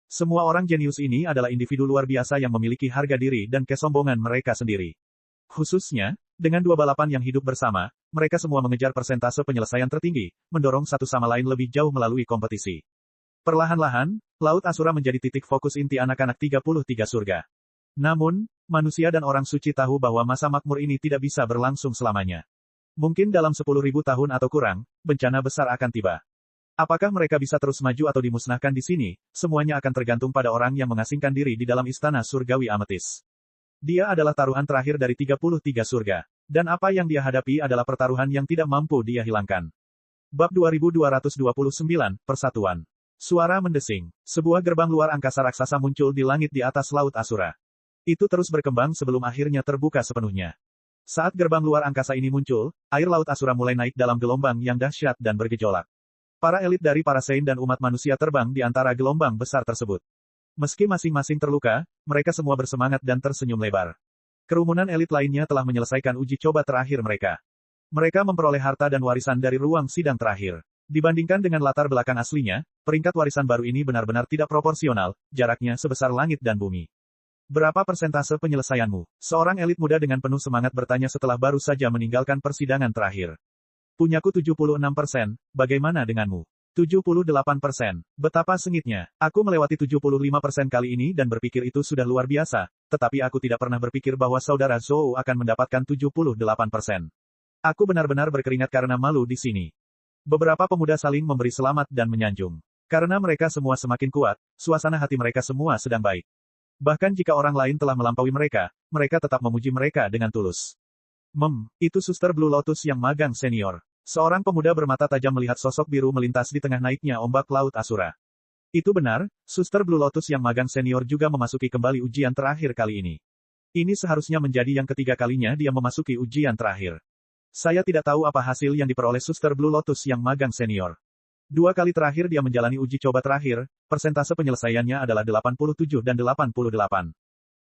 Semua orang jenius ini adalah individu luar biasa yang memiliki harga diri dan kesombongan mereka sendiri. Khususnya, dengan dua balapan yang hidup bersama, mereka semua mengejar persentase penyelesaian tertinggi, mendorong satu sama lain lebih jauh melalui kompetisi. Perlahan-lahan, Laut Asura menjadi titik fokus inti anak-anak 33 surga. Namun, manusia dan orang suci tahu bahwa masa makmur ini tidak bisa berlangsung selamanya. Mungkin dalam 10.000 tahun atau kurang, bencana besar akan tiba. Apakah mereka bisa terus maju atau dimusnahkan di sini, semuanya akan tergantung pada orang yang mengasingkan diri di dalam istana surgawi Amethyst. Dia adalah taruhan terakhir dari 33 surga. Dan apa yang dia hadapi adalah pertaruhan yang tidak mampu dia hilangkan. Bab 2229, Persatuan. Suara mendesing. Sebuah gerbang luar angkasa raksasa muncul di langit di atas Laut Asura. Itu terus berkembang sebelum akhirnya terbuka sepenuhnya. Saat gerbang luar angkasa ini muncul, air Laut Asura mulai naik dalam gelombang yang dahsyat dan bergejolak. Para elit dari para Saint dan umat manusia terbang di antara gelombang besar tersebut. Meski masing-masing terluka, mereka semua bersemangat dan tersenyum lebar. Kerumunan elit lainnya telah menyelesaikan uji coba terakhir mereka. Mereka memperoleh harta dan warisan dari ruang sidang terakhir. Dibandingkan dengan latar belakang aslinya, peringkat warisan baru ini benar-benar tidak proporsional, jaraknya sebesar langit dan bumi. Berapa persentase penyelesaianmu? Seorang elit muda dengan penuh semangat bertanya setelah baru saja meninggalkan persidangan terakhir. Punyaku 76%, bagaimana denganmu? 78%. Betapa sengitnya. Aku melewati 75% kali ini dan berpikir itu sudah luar biasa, tetapi aku tidak pernah berpikir bahwa saudara Zhou akan mendapatkan 78%. Aku benar-benar berkeringat karena malu di sini. Beberapa pemuda saling memberi selamat dan menyanjung. Karena mereka semua semakin kuat, suasana hati mereka semua sedang baik. Bahkan jika orang lain telah melampaui mereka, mereka tetap memuji mereka dengan tulus. Itu Suster Blue Lotus yang magang senior. Seorang pemuda bermata tajam melihat sosok biru melintas di tengah naiknya ombak laut Asura. Itu benar, Suster Blue Lotus yang magang senior juga memasuki kembali ujian terakhir kali ini. Ini seharusnya menjadi yang ketiga kalinya dia memasuki ujian terakhir. Saya tidak tahu apa hasil yang diperoleh Suster Blue Lotus yang magang senior. 2 kali terakhir dia menjalani uji coba terakhir, persentase penyelesaiannya adalah 87 dan 88.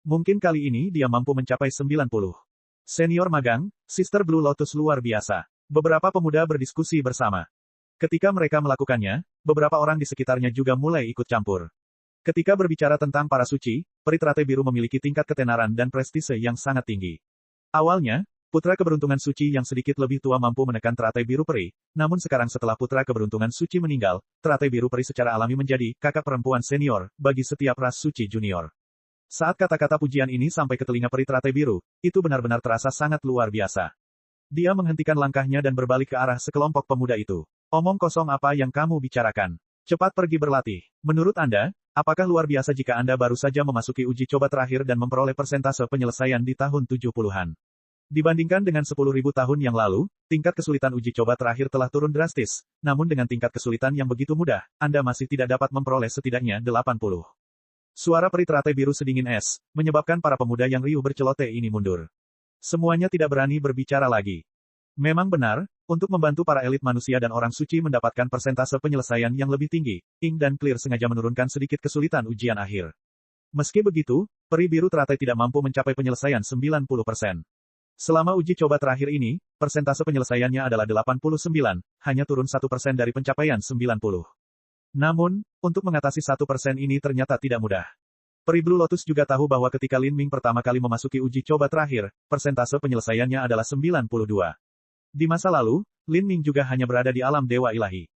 Mungkin kali ini dia mampu mencapai 90. Senior magang, Sister Blue Lotus luar biasa. Beberapa pemuda berdiskusi bersama. Ketika mereka melakukannya, beberapa orang di sekitarnya juga mulai ikut campur. Ketika berbicara tentang para suci, peri teratai biru memiliki tingkat ketenaran dan prestise yang sangat tinggi. Awalnya, putra keberuntungan suci yang sedikit lebih tua mampu menekan teratai biru peri, namun sekarang setelah putra keberuntungan suci meninggal, teratai biru peri secara alami menjadi kakak perempuan senior bagi setiap ras suci junior. Saat kata-kata pujian ini sampai ke telinga peri teratai biru, itu benar-benar terasa sangat luar biasa. Dia menghentikan langkahnya dan berbalik ke arah sekelompok pemuda itu. Omong kosong apa yang kamu bicarakan? Cepat pergi berlatih. Menurut Anda, apakah luar biasa jika Anda baru saja memasuki uji coba terakhir dan memperoleh persentase penyelesaian di tahun 70-an? Dibandingkan dengan 10.000 tahun yang lalu, tingkat kesulitan uji coba terakhir telah turun drastis, namun dengan tingkat kesulitan yang begitu mudah, Anda masih tidak dapat memperoleh setidaknya 80. Suara peri teratai biru sedingin es, menyebabkan para pemuda yang riuh bercelote ini mundur. Semuanya tidak berani berbicara lagi. Memang benar, untuk membantu para elit manusia dan orang suci mendapatkan persentase penyelesaian yang lebih tinggi, Ing dan Clear sengaja menurunkan sedikit kesulitan ujian akhir. Meski begitu, peri biru teratai tidak mampu mencapai penyelesaian 90%. Selama uji coba terakhir ini, persentase penyelesaiannya adalah 89, hanya turun 1% dari pencapaian 90. Namun, untuk mengatasi 1% ini ternyata tidak mudah. Peri Blue Lotus juga tahu bahwa ketika Lin Ming pertama kali memasuki uji coba terakhir, persentase penyelesaiannya adalah 92. Di masa lalu, Lin Ming juga hanya berada di alam dewa ilahi.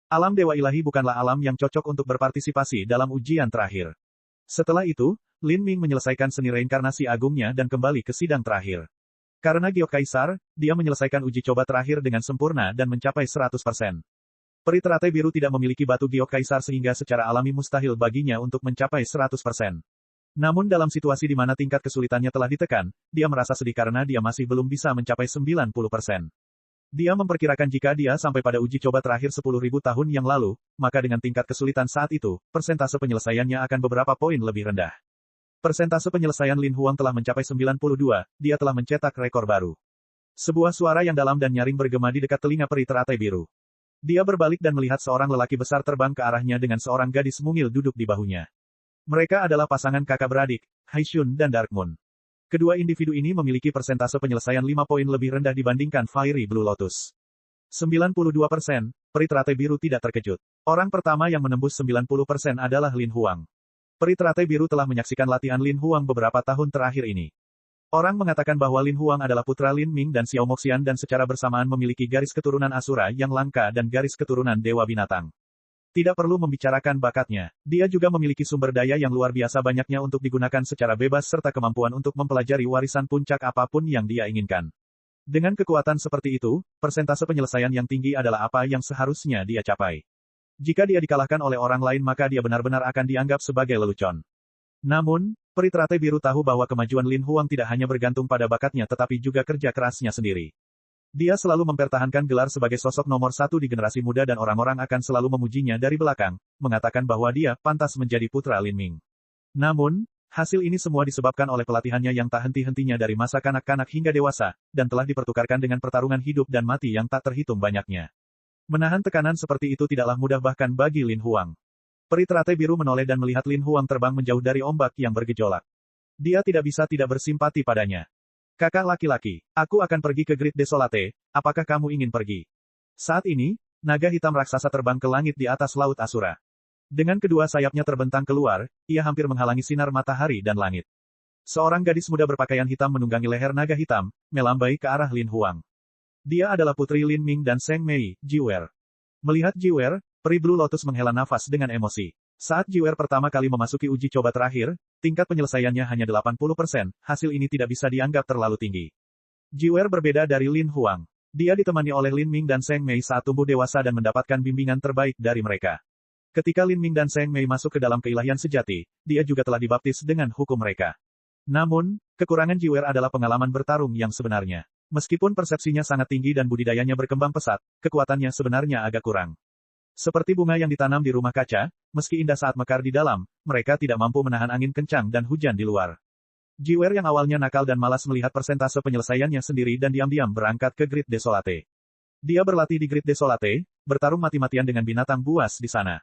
Alam dewa ilahi bukanlah alam yang cocok untuk berpartisipasi dalam ujian terakhir. Setelah itu, Lin Ming menyelesaikan seni reinkarnasi agungnya dan kembali ke sidang terakhir. Karena Giok Kaisar, dia menyelesaikan uji coba terakhir dengan sempurna dan mencapai 100%. Peri teratai biru tidak memiliki batu Giok Kaisar sehingga secara alami mustahil baginya untuk mencapai 100%. Namun dalam situasi di mana tingkat kesulitannya telah ditekan, dia merasa sedih karena dia masih belum bisa mencapai 90%. Dia memperkirakan jika dia sampai pada uji coba terakhir 10.000 tahun yang lalu, maka dengan tingkat kesulitan saat itu, persentase penyelesaiannya akan beberapa poin lebih rendah. Persentase penyelesaian Lin Huang telah mencapai 92, dia telah mencetak rekor baru. Sebuah suara yang dalam dan nyaring bergema di dekat telinga peri teratai biru. Dia berbalik dan melihat seorang lelaki besar terbang ke arahnya dengan seorang gadis mungil duduk di bahunya. Mereka adalah pasangan kakak beradik, Haishun dan Dark Moon. Kedua individu ini memiliki persentase penyelesaian 5 poin lebih rendah dibandingkan Fiery Blue Lotus. 92%, peri teratai biru tidak terkejut. Orang pertama yang menembus 90% adalah Lin Huang. Peri teratai biru telah menyaksikan latihan Lin Huang beberapa tahun terakhir ini. Orang mengatakan bahwa Lin Huang adalah putra Lin Ming dan Xiao Moxian dan secara bersamaan memiliki garis keturunan Asura yang langka dan garis keturunan Dewa Binatang. Tidak perlu membicarakan bakatnya, dia juga memiliki sumber daya yang luar biasa banyaknya untuk digunakan secara bebas serta kemampuan untuk mempelajari warisan puncak apapun yang dia inginkan. Dengan kekuatan seperti itu, persentase penyelesaian yang tinggi adalah apa yang seharusnya dia capai. Jika dia dikalahkan oleh orang lain maka dia benar-benar akan dianggap sebagai lelucon. Namun, peri teratai biru tahu bahwa kemajuan Lin Huang tidak hanya bergantung pada bakatnya tetapi juga kerja kerasnya sendiri. Dia selalu mempertahankan gelar sebagai sosok nomor 1 di generasi muda dan orang-orang akan selalu memujinya dari belakang, mengatakan bahwa dia pantas menjadi putra Lin Ming. Namun, hasil ini semua disebabkan oleh pelatihannya yang tak henti-hentinya dari masa kanak-kanak hingga dewasa, dan telah dipertukarkan dengan pertarungan hidup dan mati yang tak terhitung banyaknya. Menahan tekanan seperti itu tidaklah mudah bahkan bagi Lin Huang. Peri teratai biru menoleh dan melihat Lin Huang terbang menjauh dari ombak yang bergejolak. Dia tidak bisa tidak bersimpati padanya. Kakak laki-laki, aku akan pergi ke Grid Desolate, apakah kamu ingin pergi? Saat ini, naga hitam raksasa terbang ke langit di atas Laut Asura. Dengan kedua sayapnya terbentang keluar, ia hampir menghalangi sinar matahari dan langit. Seorang gadis muda berpakaian hitam menunggangi leher naga hitam, melambai ke arah Lin Huang. Dia adalah putri Lin Ming dan Zheng Mei, Jiwer. Melihat Jiwer, peri Blue Lotus menghela nafas dengan emosi. Saat Jiwer pertama kali memasuki uji coba terakhir, tingkat penyelesaiannya hanya 80%, hasil ini tidak bisa dianggap terlalu tinggi. Jiwer berbeda dari Lin Huang. Dia ditemani oleh Lin Ming dan Zheng Mei saat tumbuh dewasa dan mendapatkan bimbingan terbaik dari mereka. Ketika Lin Ming dan Zheng Mei masuk ke dalam keilahian sejati, dia juga telah dibaptis dengan hukum mereka. Namun, kekurangan Jiwer adalah pengalaman bertarung yang sebenarnya. Meskipun persepsinya sangat tinggi dan budidayanya berkembang pesat, kekuatannya sebenarnya agak kurang. Seperti bunga yang ditanam di rumah kaca, meski indah saat mekar di dalam, mereka tidak mampu menahan angin kencang dan hujan di luar. Jiwer yang awalnya nakal dan malas melihat persentase penyelesaiannya sendiri dan diam-diam berangkat ke Grid Desolate. Dia berlatih di Grid Desolate, bertarung mati-matian dengan binatang buas di sana.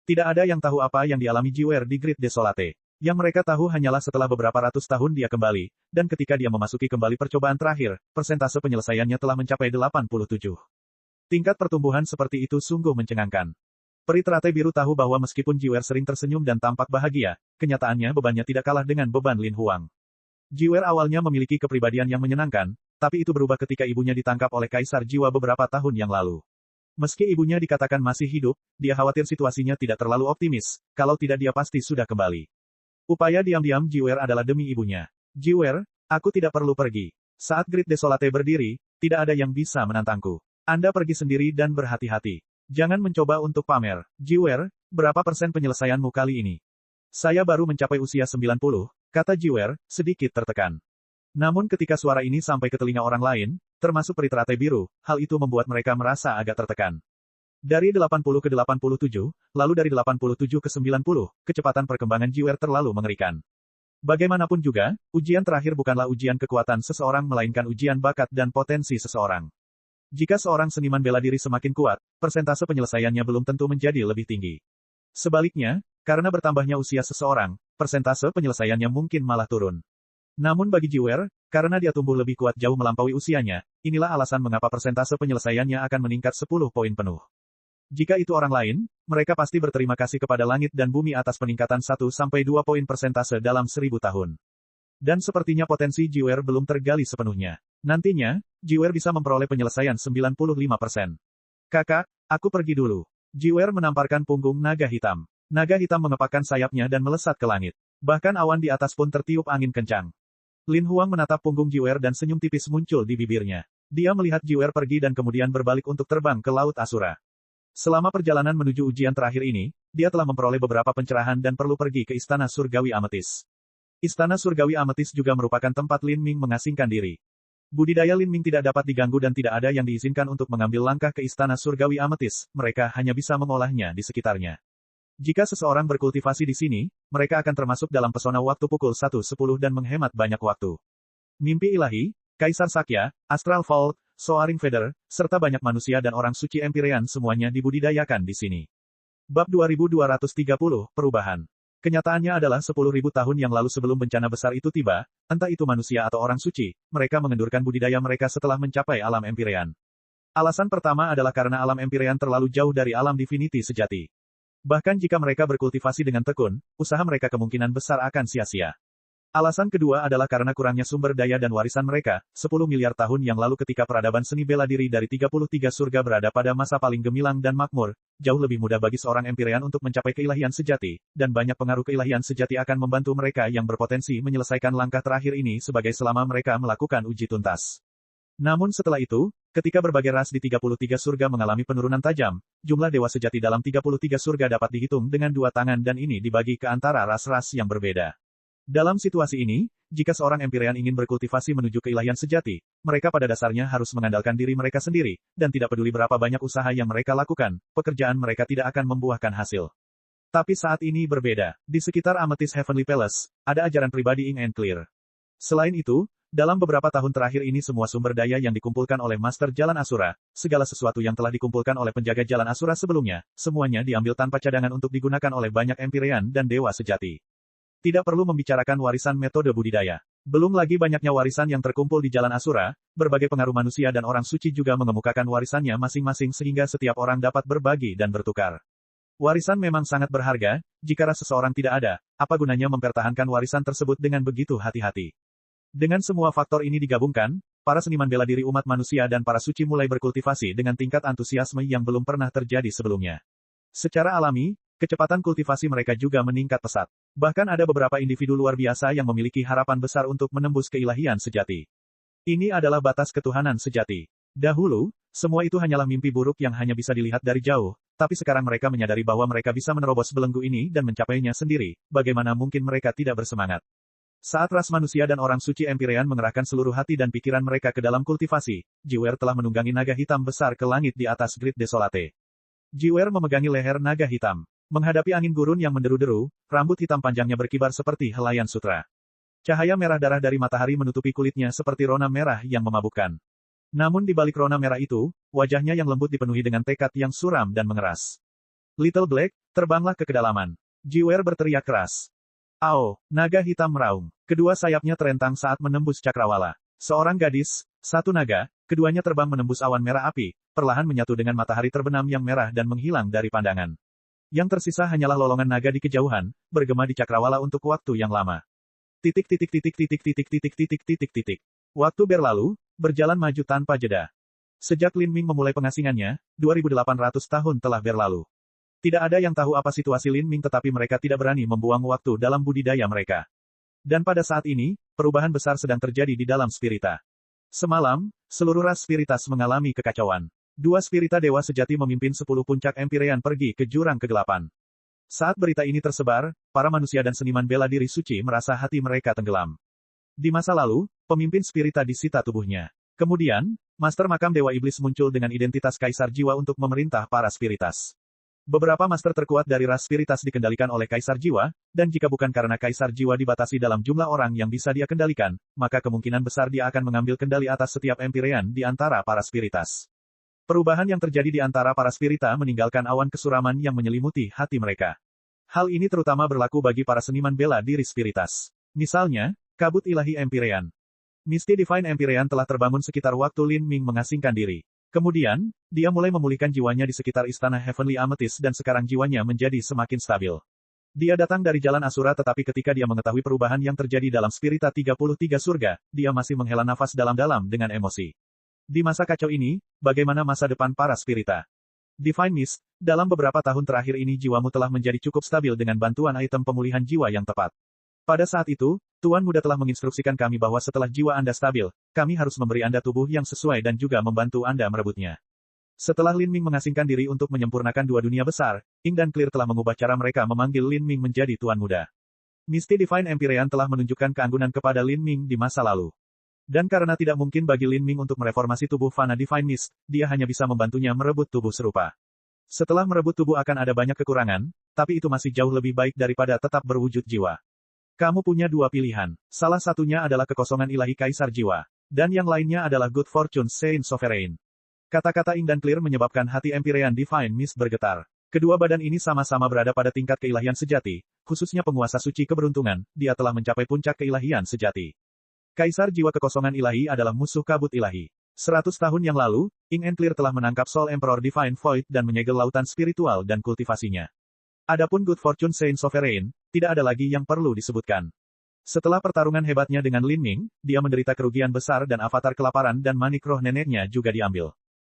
Tidak ada yang tahu apa yang dialami Jiwer di Grid Desolate. Yang mereka tahu hanyalah setelah beberapa ratus tahun dia kembali, dan ketika dia memasuki kembali percobaan terakhir, persentase penyelesaiannya telah mencapai 87. Tingkat pertumbuhan seperti itu sungguh mencengangkan. Peri teratai biru tahu bahwa meskipun Jiwer sering tersenyum dan tampak bahagia, kenyataannya bebannya tidak kalah dengan beban Lin Huang. Jiwer awalnya memiliki kepribadian yang menyenangkan, tapi itu berubah ketika ibunya ditangkap oleh Kaisar Jiwa beberapa tahun yang lalu. Meski ibunya dikatakan masih hidup, dia khawatir situasinya tidak terlalu optimis, kalau tidak dia pasti sudah kembali. Upaya diam-diam Jiwer adalah demi ibunya. Jiwer, aku tidak perlu pergi. Saat Grid Desolate berdiri, tidak ada yang bisa menantangku. Anda pergi sendiri dan berhati-hati. Jangan mencoba untuk pamer. Jiwer, berapa persen penyelesaianmu kali ini? Saya baru mencapai usia 90, kata Jiwer, sedikit tertekan. Namun ketika suara ini sampai ke telinga orang lain, termasuk peri teratai biru, hal itu membuat mereka merasa agak tertekan. Dari 80 ke 87, lalu dari 87 ke 90, kecepatan perkembangan Jiwer terlalu mengerikan. Bagaimanapun juga, ujian terakhir bukanlah ujian kekuatan seseorang melainkan ujian bakat dan potensi seseorang. Jika seorang seniman bela diri semakin kuat, persentase penyelesaiannya belum tentu menjadi lebih tinggi. Sebaliknya, karena bertambahnya usia seseorang, persentase penyelesaiannya mungkin malah turun. Namun bagi Jiwer, karena dia tumbuh lebih kuat jauh melampaui usianya, inilah alasan mengapa persentase penyelesaiannya akan meningkat 10 poin penuh. Jika itu orang lain, mereka pasti berterima kasih kepada langit dan bumi atas peningkatan 1-2 poin persentase dalam 1000 tahun. Dan sepertinya potensi Jiwer belum tergali sepenuhnya. Nantinya, Jiwer bisa memperoleh penyelesaian 95%. Kakak, aku pergi dulu. Jiwer menamparkan punggung naga hitam. Naga hitam mengepakkan sayapnya dan melesat ke langit. Bahkan awan di atas pun tertiup angin kencang. Lin Huang menatap punggung Jiwer dan senyum tipis muncul di bibirnya. Dia melihat Jiwer pergi dan kemudian berbalik untuk terbang ke Laut Asura. Selama perjalanan menuju ujian terakhir ini, dia telah memperoleh beberapa pencerahan dan perlu pergi ke Istana Surgawi Ametis. Istana Surgawi Ametis juga merupakan tempat Lin Ming mengasingkan diri. Budidaya Lin Ming tidak dapat diganggu dan tidak ada yang diizinkan untuk mengambil langkah ke Istana Surgawi Ametis, mereka hanya bisa mengolahnya di sekitarnya. Jika seseorang berkultivasi di sini, mereka akan termasuk dalam pesona waktu pukul 1:10 dan menghemat banyak waktu. Mimpi ilahi, Kaisar Sakya, Astral Vault, Soaring Feather, serta banyak manusia dan orang suci Empyrean semuanya dibudidayakan di sini. Bab 2230, Perubahan. Kenyataannya adalah 10.000 tahun yang lalu sebelum bencana besar itu tiba, entah itu manusia atau orang suci, mereka mengendurkan budidaya mereka setelah mencapai alam Empyrean. Alasan pertama adalah karena alam Empyrean terlalu jauh dari alam Divinity sejati. Bahkan jika mereka berkultivasi dengan tekun, usaha mereka kemungkinan besar akan sia-sia. Alasan kedua adalah karena kurangnya sumber daya dan warisan mereka, 10 miliar tahun yang lalu ketika peradaban seni bela diri dari 33 surga berada pada masa paling gemilang dan makmur, jauh lebih mudah bagi seorang Empyrean untuk mencapai keilahian sejati, dan banyak pengaruh keilahian sejati akan membantu mereka yang berpotensi menyelesaikan langkah terakhir ini sebagai selama mereka melakukan uji tuntas. Namun setelah itu, ketika berbagai ras di 33 surga mengalami penurunan tajam, jumlah dewa sejati dalam 33 surga dapat dihitung dengan 2 tangan dan ini dibagi ke antara ras-ras yang berbeda. Dalam situasi ini, jika seorang Empyrean ingin berkultivasi menuju keilahian sejati, mereka pada dasarnya harus mengandalkan diri mereka sendiri, dan tidak peduli berapa banyak usaha yang mereka lakukan, pekerjaan mereka tidak akan membuahkan hasil. Tapi saat ini berbeda. Di sekitar Amethyst Heavenly Palace, ada ajaran pribadi Ing and Clear. Selain itu, dalam beberapa tahun terakhir ini semua sumber daya yang dikumpulkan oleh Master Jalan Asura, segala sesuatu yang telah dikumpulkan oleh penjaga Jalan Asura sebelumnya, semuanya diambil tanpa cadangan untuk digunakan oleh banyak Empyrean dan dewa sejati. Tidak perlu membicarakan warisan metode budidaya. Belum lagi banyaknya warisan yang terkumpul di Jalan Asura, berbagai pengaruh manusia dan orang suci juga mengemukakan warisannya masing-masing sehingga setiap orang dapat berbagi dan bertukar. Warisan memang sangat berharga, jika ras seseorang tidak ada, apa gunanya mempertahankan warisan tersebut dengan begitu hati-hati. Dengan semua faktor ini digabungkan, para seniman bela diri umat manusia dan para suci mulai berkultivasi dengan tingkat antusiasme yang belum pernah terjadi sebelumnya. Secara alami, kecepatan kultivasi mereka juga meningkat pesat. Bahkan ada beberapa individu luar biasa yang memiliki harapan besar untuk menembus keilahian sejati. Ini adalah batas ketuhanan sejati. Dahulu, semua itu hanyalah mimpi buruk yang hanya bisa dilihat dari jauh, tapi sekarang mereka menyadari bahwa mereka bisa menerobos belenggu ini dan mencapainya sendiri, bagaimana mungkin mereka tidak bersemangat. Saat ras manusia dan orang suci Empyrean mengerahkan seluruh hati dan pikiran mereka ke dalam kultivasi, Jiwer telah menunggangi naga hitam besar ke langit di atas Grid Desolate. Jiwer memegangi leher naga hitam. Menghadapi angin gurun yang menderu-deru, rambut hitam panjangnya berkibar seperti helaian sutra. Cahaya merah darah dari matahari menutupi kulitnya seperti rona merah yang memabukkan. Namun di balik rona merah itu, wajahnya yang lembut dipenuhi dengan tekad yang suram dan mengeras. Little Black, terbanglah ke kedalaman. Jiwer berteriak keras. Ao, naga hitam meraung. Kedua sayapnya terentang saat menembus cakrawala. Seorang gadis, satu naga, keduanya terbang menembus awan merah api, perlahan menyatu dengan matahari terbenam yang merah dan menghilang dari pandangan. Yang tersisa hanyalah lolongan naga di kejauhan, bergema di cakrawala untuk waktu yang lama. Waktu berlalu, berjalan maju tanpa jeda. Sejak Lin Ming memulai pengasingannya, 2.800 tahun telah berlalu. Tidak ada yang tahu apa situasi Lin Ming tetapi mereka tidak berani membuang waktu dalam budidaya mereka. Dan pada saat ini, perubahan besar sedang terjadi di dalam spirita. Semalam, seluruh ras spiritas mengalami kekacauan. Dua spirita dewa sejati memimpin 10 puncak Empyrean pergi ke jurang kegelapan. Saat berita ini tersebar, para manusia dan seniman bela diri suci merasa hati mereka tenggelam. Di masa lalu, pemimpin spirita disita tubuhnya. Kemudian, Master Makam Dewa Iblis muncul dengan identitas Kaisar Jiwa untuk memerintah para spiritas. Beberapa master terkuat dari ras spiritas dikendalikan oleh Kaisar Jiwa, dan jika bukan karena Kaisar Jiwa dibatasi dalam jumlah orang yang bisa dia kendalikan, maka kemungkinan besar dia akan mengambil kendali atas setiap Empyrean di antara para spiritas. Perubahan yang terjadi di antara para spirita meninggalkan awan kesuraman yang menyelimuti hati mereka. Hal ini terutama berlaku bagi para seniman bela diri spiritas. Misalnya, kabut ilahi Empyrean. Misty Divine Empyrean telah terbangun sekitar waktu Lin Ming mengasingkan diri. Kemudian, dia mulai memulihkan jiwanya di sekitar istana Heavenly Amethyst dan sekarang jiwanya menjadi semakin stabil. Dia datang dari jalan Asura tetapi ketika dia mengetahui perubahan yang terjadi dalam spirita 33 surga, dia masih menghela nafas dalam-dalam dengan emosi. Di masa kacau ini, bagaimana masa depan para spirita? Divine Mist, dalam beberapa tahun terakhir ini jiwamu telah menjadi cukup stabil dengan bantuan item pemulihan jiwa yang tepat. Pada saat itu, Tuan Muda telah menginstruksikan kami bahwa setelah jiwa Anda stabil, kami harus memberi Anda tubuh yang sesuai dan juga membantu Anda merebutnya. Setelah Lin Ming mengasingkan diri untuk menyempurnakan dua dunia besar, Ying dan Clear telah mengubah cara mereka memanggil Lin Ming menjadi Tuan Muda. Misty Divine Empyrean telah menunjukkan keanggunan kepada Lin Ming di masa lalu. Dan karena tidak mungkin bagi Lin Ming untuk mereformasi tubuh Fana Divine Mist, dia hanya bisa membantunya merebut tubuh serupa. Setelah merebut tubuh akan ada banyak kekurangan, tapi itu masih jauh lebih baik daripada tetap berwujud jiwa. Kamu punya dua pilihan. Salah satunya adalah kekosongan ilahi Kaisar Jiwa. Dan yang lainnya adalah Good Fortune Saint Sovereign. Kata-kata Ying dan Clear menyebabkan hati Empyrean Divine Mist bergetar. Kedua badan ini sama-sama berada pada tingkat keilahian sejati, khususnya penguasa suci keberuntungan, dia telah mencapai puncak keilahian sejati. Kaisar Jiwa Kekosongan Ilahi adalah musuh kabut ilahi. 100 tahun yang lalu, Ying and Clear telah menangkap Soul Emperor Divine Void dan menyegel lautan spiritual dan kultivasinya. Adapun Good Fortune Saint Sovereign, tidak ada lagi yang perlu disebutkan. Setelah pertarungan hebatnya dengan Lin Ming, dia menderita kerugian besar dan avatar kelaparan dan manik roh neneknya juga diambil.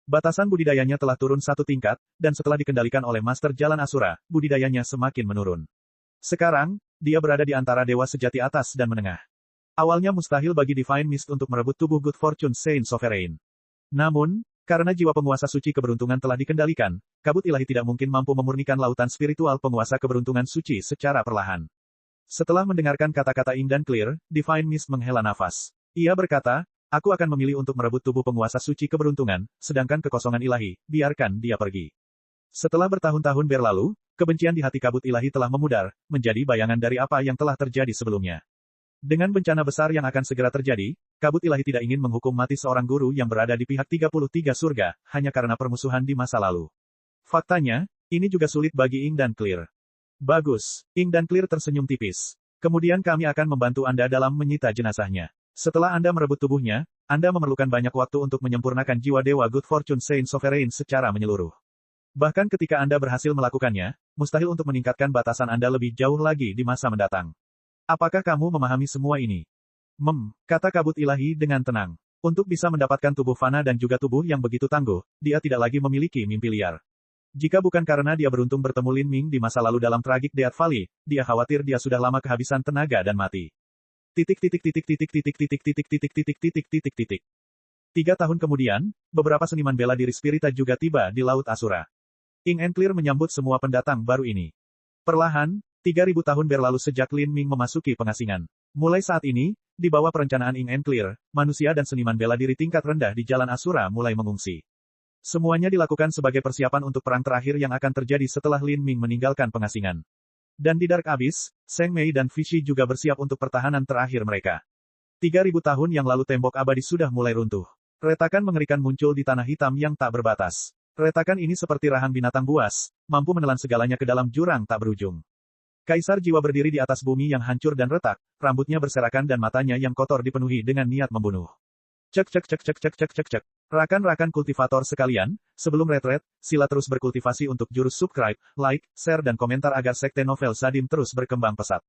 Batasan budidayanya telah turun satu tingkat, dan setelah dikendalikan oleh Master Jalan Asura, budidayanya semakin menurun. Sekarang, dia berada di antara dewa sejati atas dan menengah. Awalnya mustahil bagi Divine Mist untuk merebut tubuh Good Fortune Saint Sovereign. Namun, karena jiwa penguasa suci keberuntungan telah dikendalikan, kabut ilahi tidak mungkin mampu memurnikan lautan spiritual penguasa keberuntungan suci secara perlahan. Setelah mendengarkan kata-kata Ying dan Clear, Divine Mist menghela nafas. Ia berkata, aku akan memilih untuk merebut tubuh penguasa suci keberuntungan, sedangkan kekosongan ilahi, biarkan dia pergi. Setelah bertahun-tahun berlalu, kebencian di hati kabut ilahi telah memudar, menjadi bayangan dari apa yang telah terjadi sebelumnya. Dengan bencana besar yang akan segera terjadi, kabut ilahi tidak ingin menghukum mati seorang guru yang berada di pihak 33 surga, hanya karena permusuhan di masa lalu. Faktanya, ini juga sulit bagi Ying dan Clear. Bagus, Ying dan Clear tersenyum tipis. Kemudian kami akan membantu Anda dalam menyita jenazahnya. Setelah Anda merebut tubuhnya, Anda memerlukan banyak waktu untuk menyempurnakan jiwa Dewa Good Fortune Saint Sovereign secara menyeluruh. Bahkan ketika Anda berhasil melakukannya, mustahil untuk meningkatkan batasan Anda lebih jauh lagi di masa mendatang. Apakah kamu memahami semua ini? Kata kabut ilahi dengan tenang. Untuk bisa mendapatkan tubuh fana dan juga tubuh yang begitu tangguh, dia tidak lagi memiliki mimpi liar. Jika bukan karena dia beruntung bertemu Lin Ming di masa lalu dalam Tragic Death Valley, dia khawatir dia sudah lama kehabisan tenaga dan mati. 3 tahun kemudian, beberapa seniman bela diri Spirita juga tiba di Laut Asura. Ing and Clear menyambut semua pendatang baru ini. Perlahan, 3000 tahun berlalu sejak Lin Ming memasuki pengasingan. Mulai saat ini, di bawah perencanaan Ing and Clear, manusia dan seniman bela diri tingkat rendah di Jalan Asura mulai mengungsi. Semuanya dilakukan sebagai persiapan untuk perang terakhir yang akan terjadi setelah Lin Ming meninggalkan pengasingan. Dan di Dark Abyss, Seng Mei dan Vichy juga bersiap untuk pertahanan terakhir mereka. 3000 tahun yang lalu tembok abadi sudah mulai runtuh. Retakan mengerikan muncul di tanah hitam yang tak berbatas. Retakan ini seperti rahang binatang buas, mampu menelan segalanya ke dalam jurang tak berujung. Kaisar jiwa berdiri di atas bumi yang hancur dan retak, rambutnya berserakan dan matanya yang kotor dipenuhi dengan niat membunuh. Cek. Rakan-rakan kultivator sekalian, sebelum retret, sila terus berkultivasi untuk jurus subscribe, like, share dan komentar agar sekte novel Sadim terus berkembang pesat.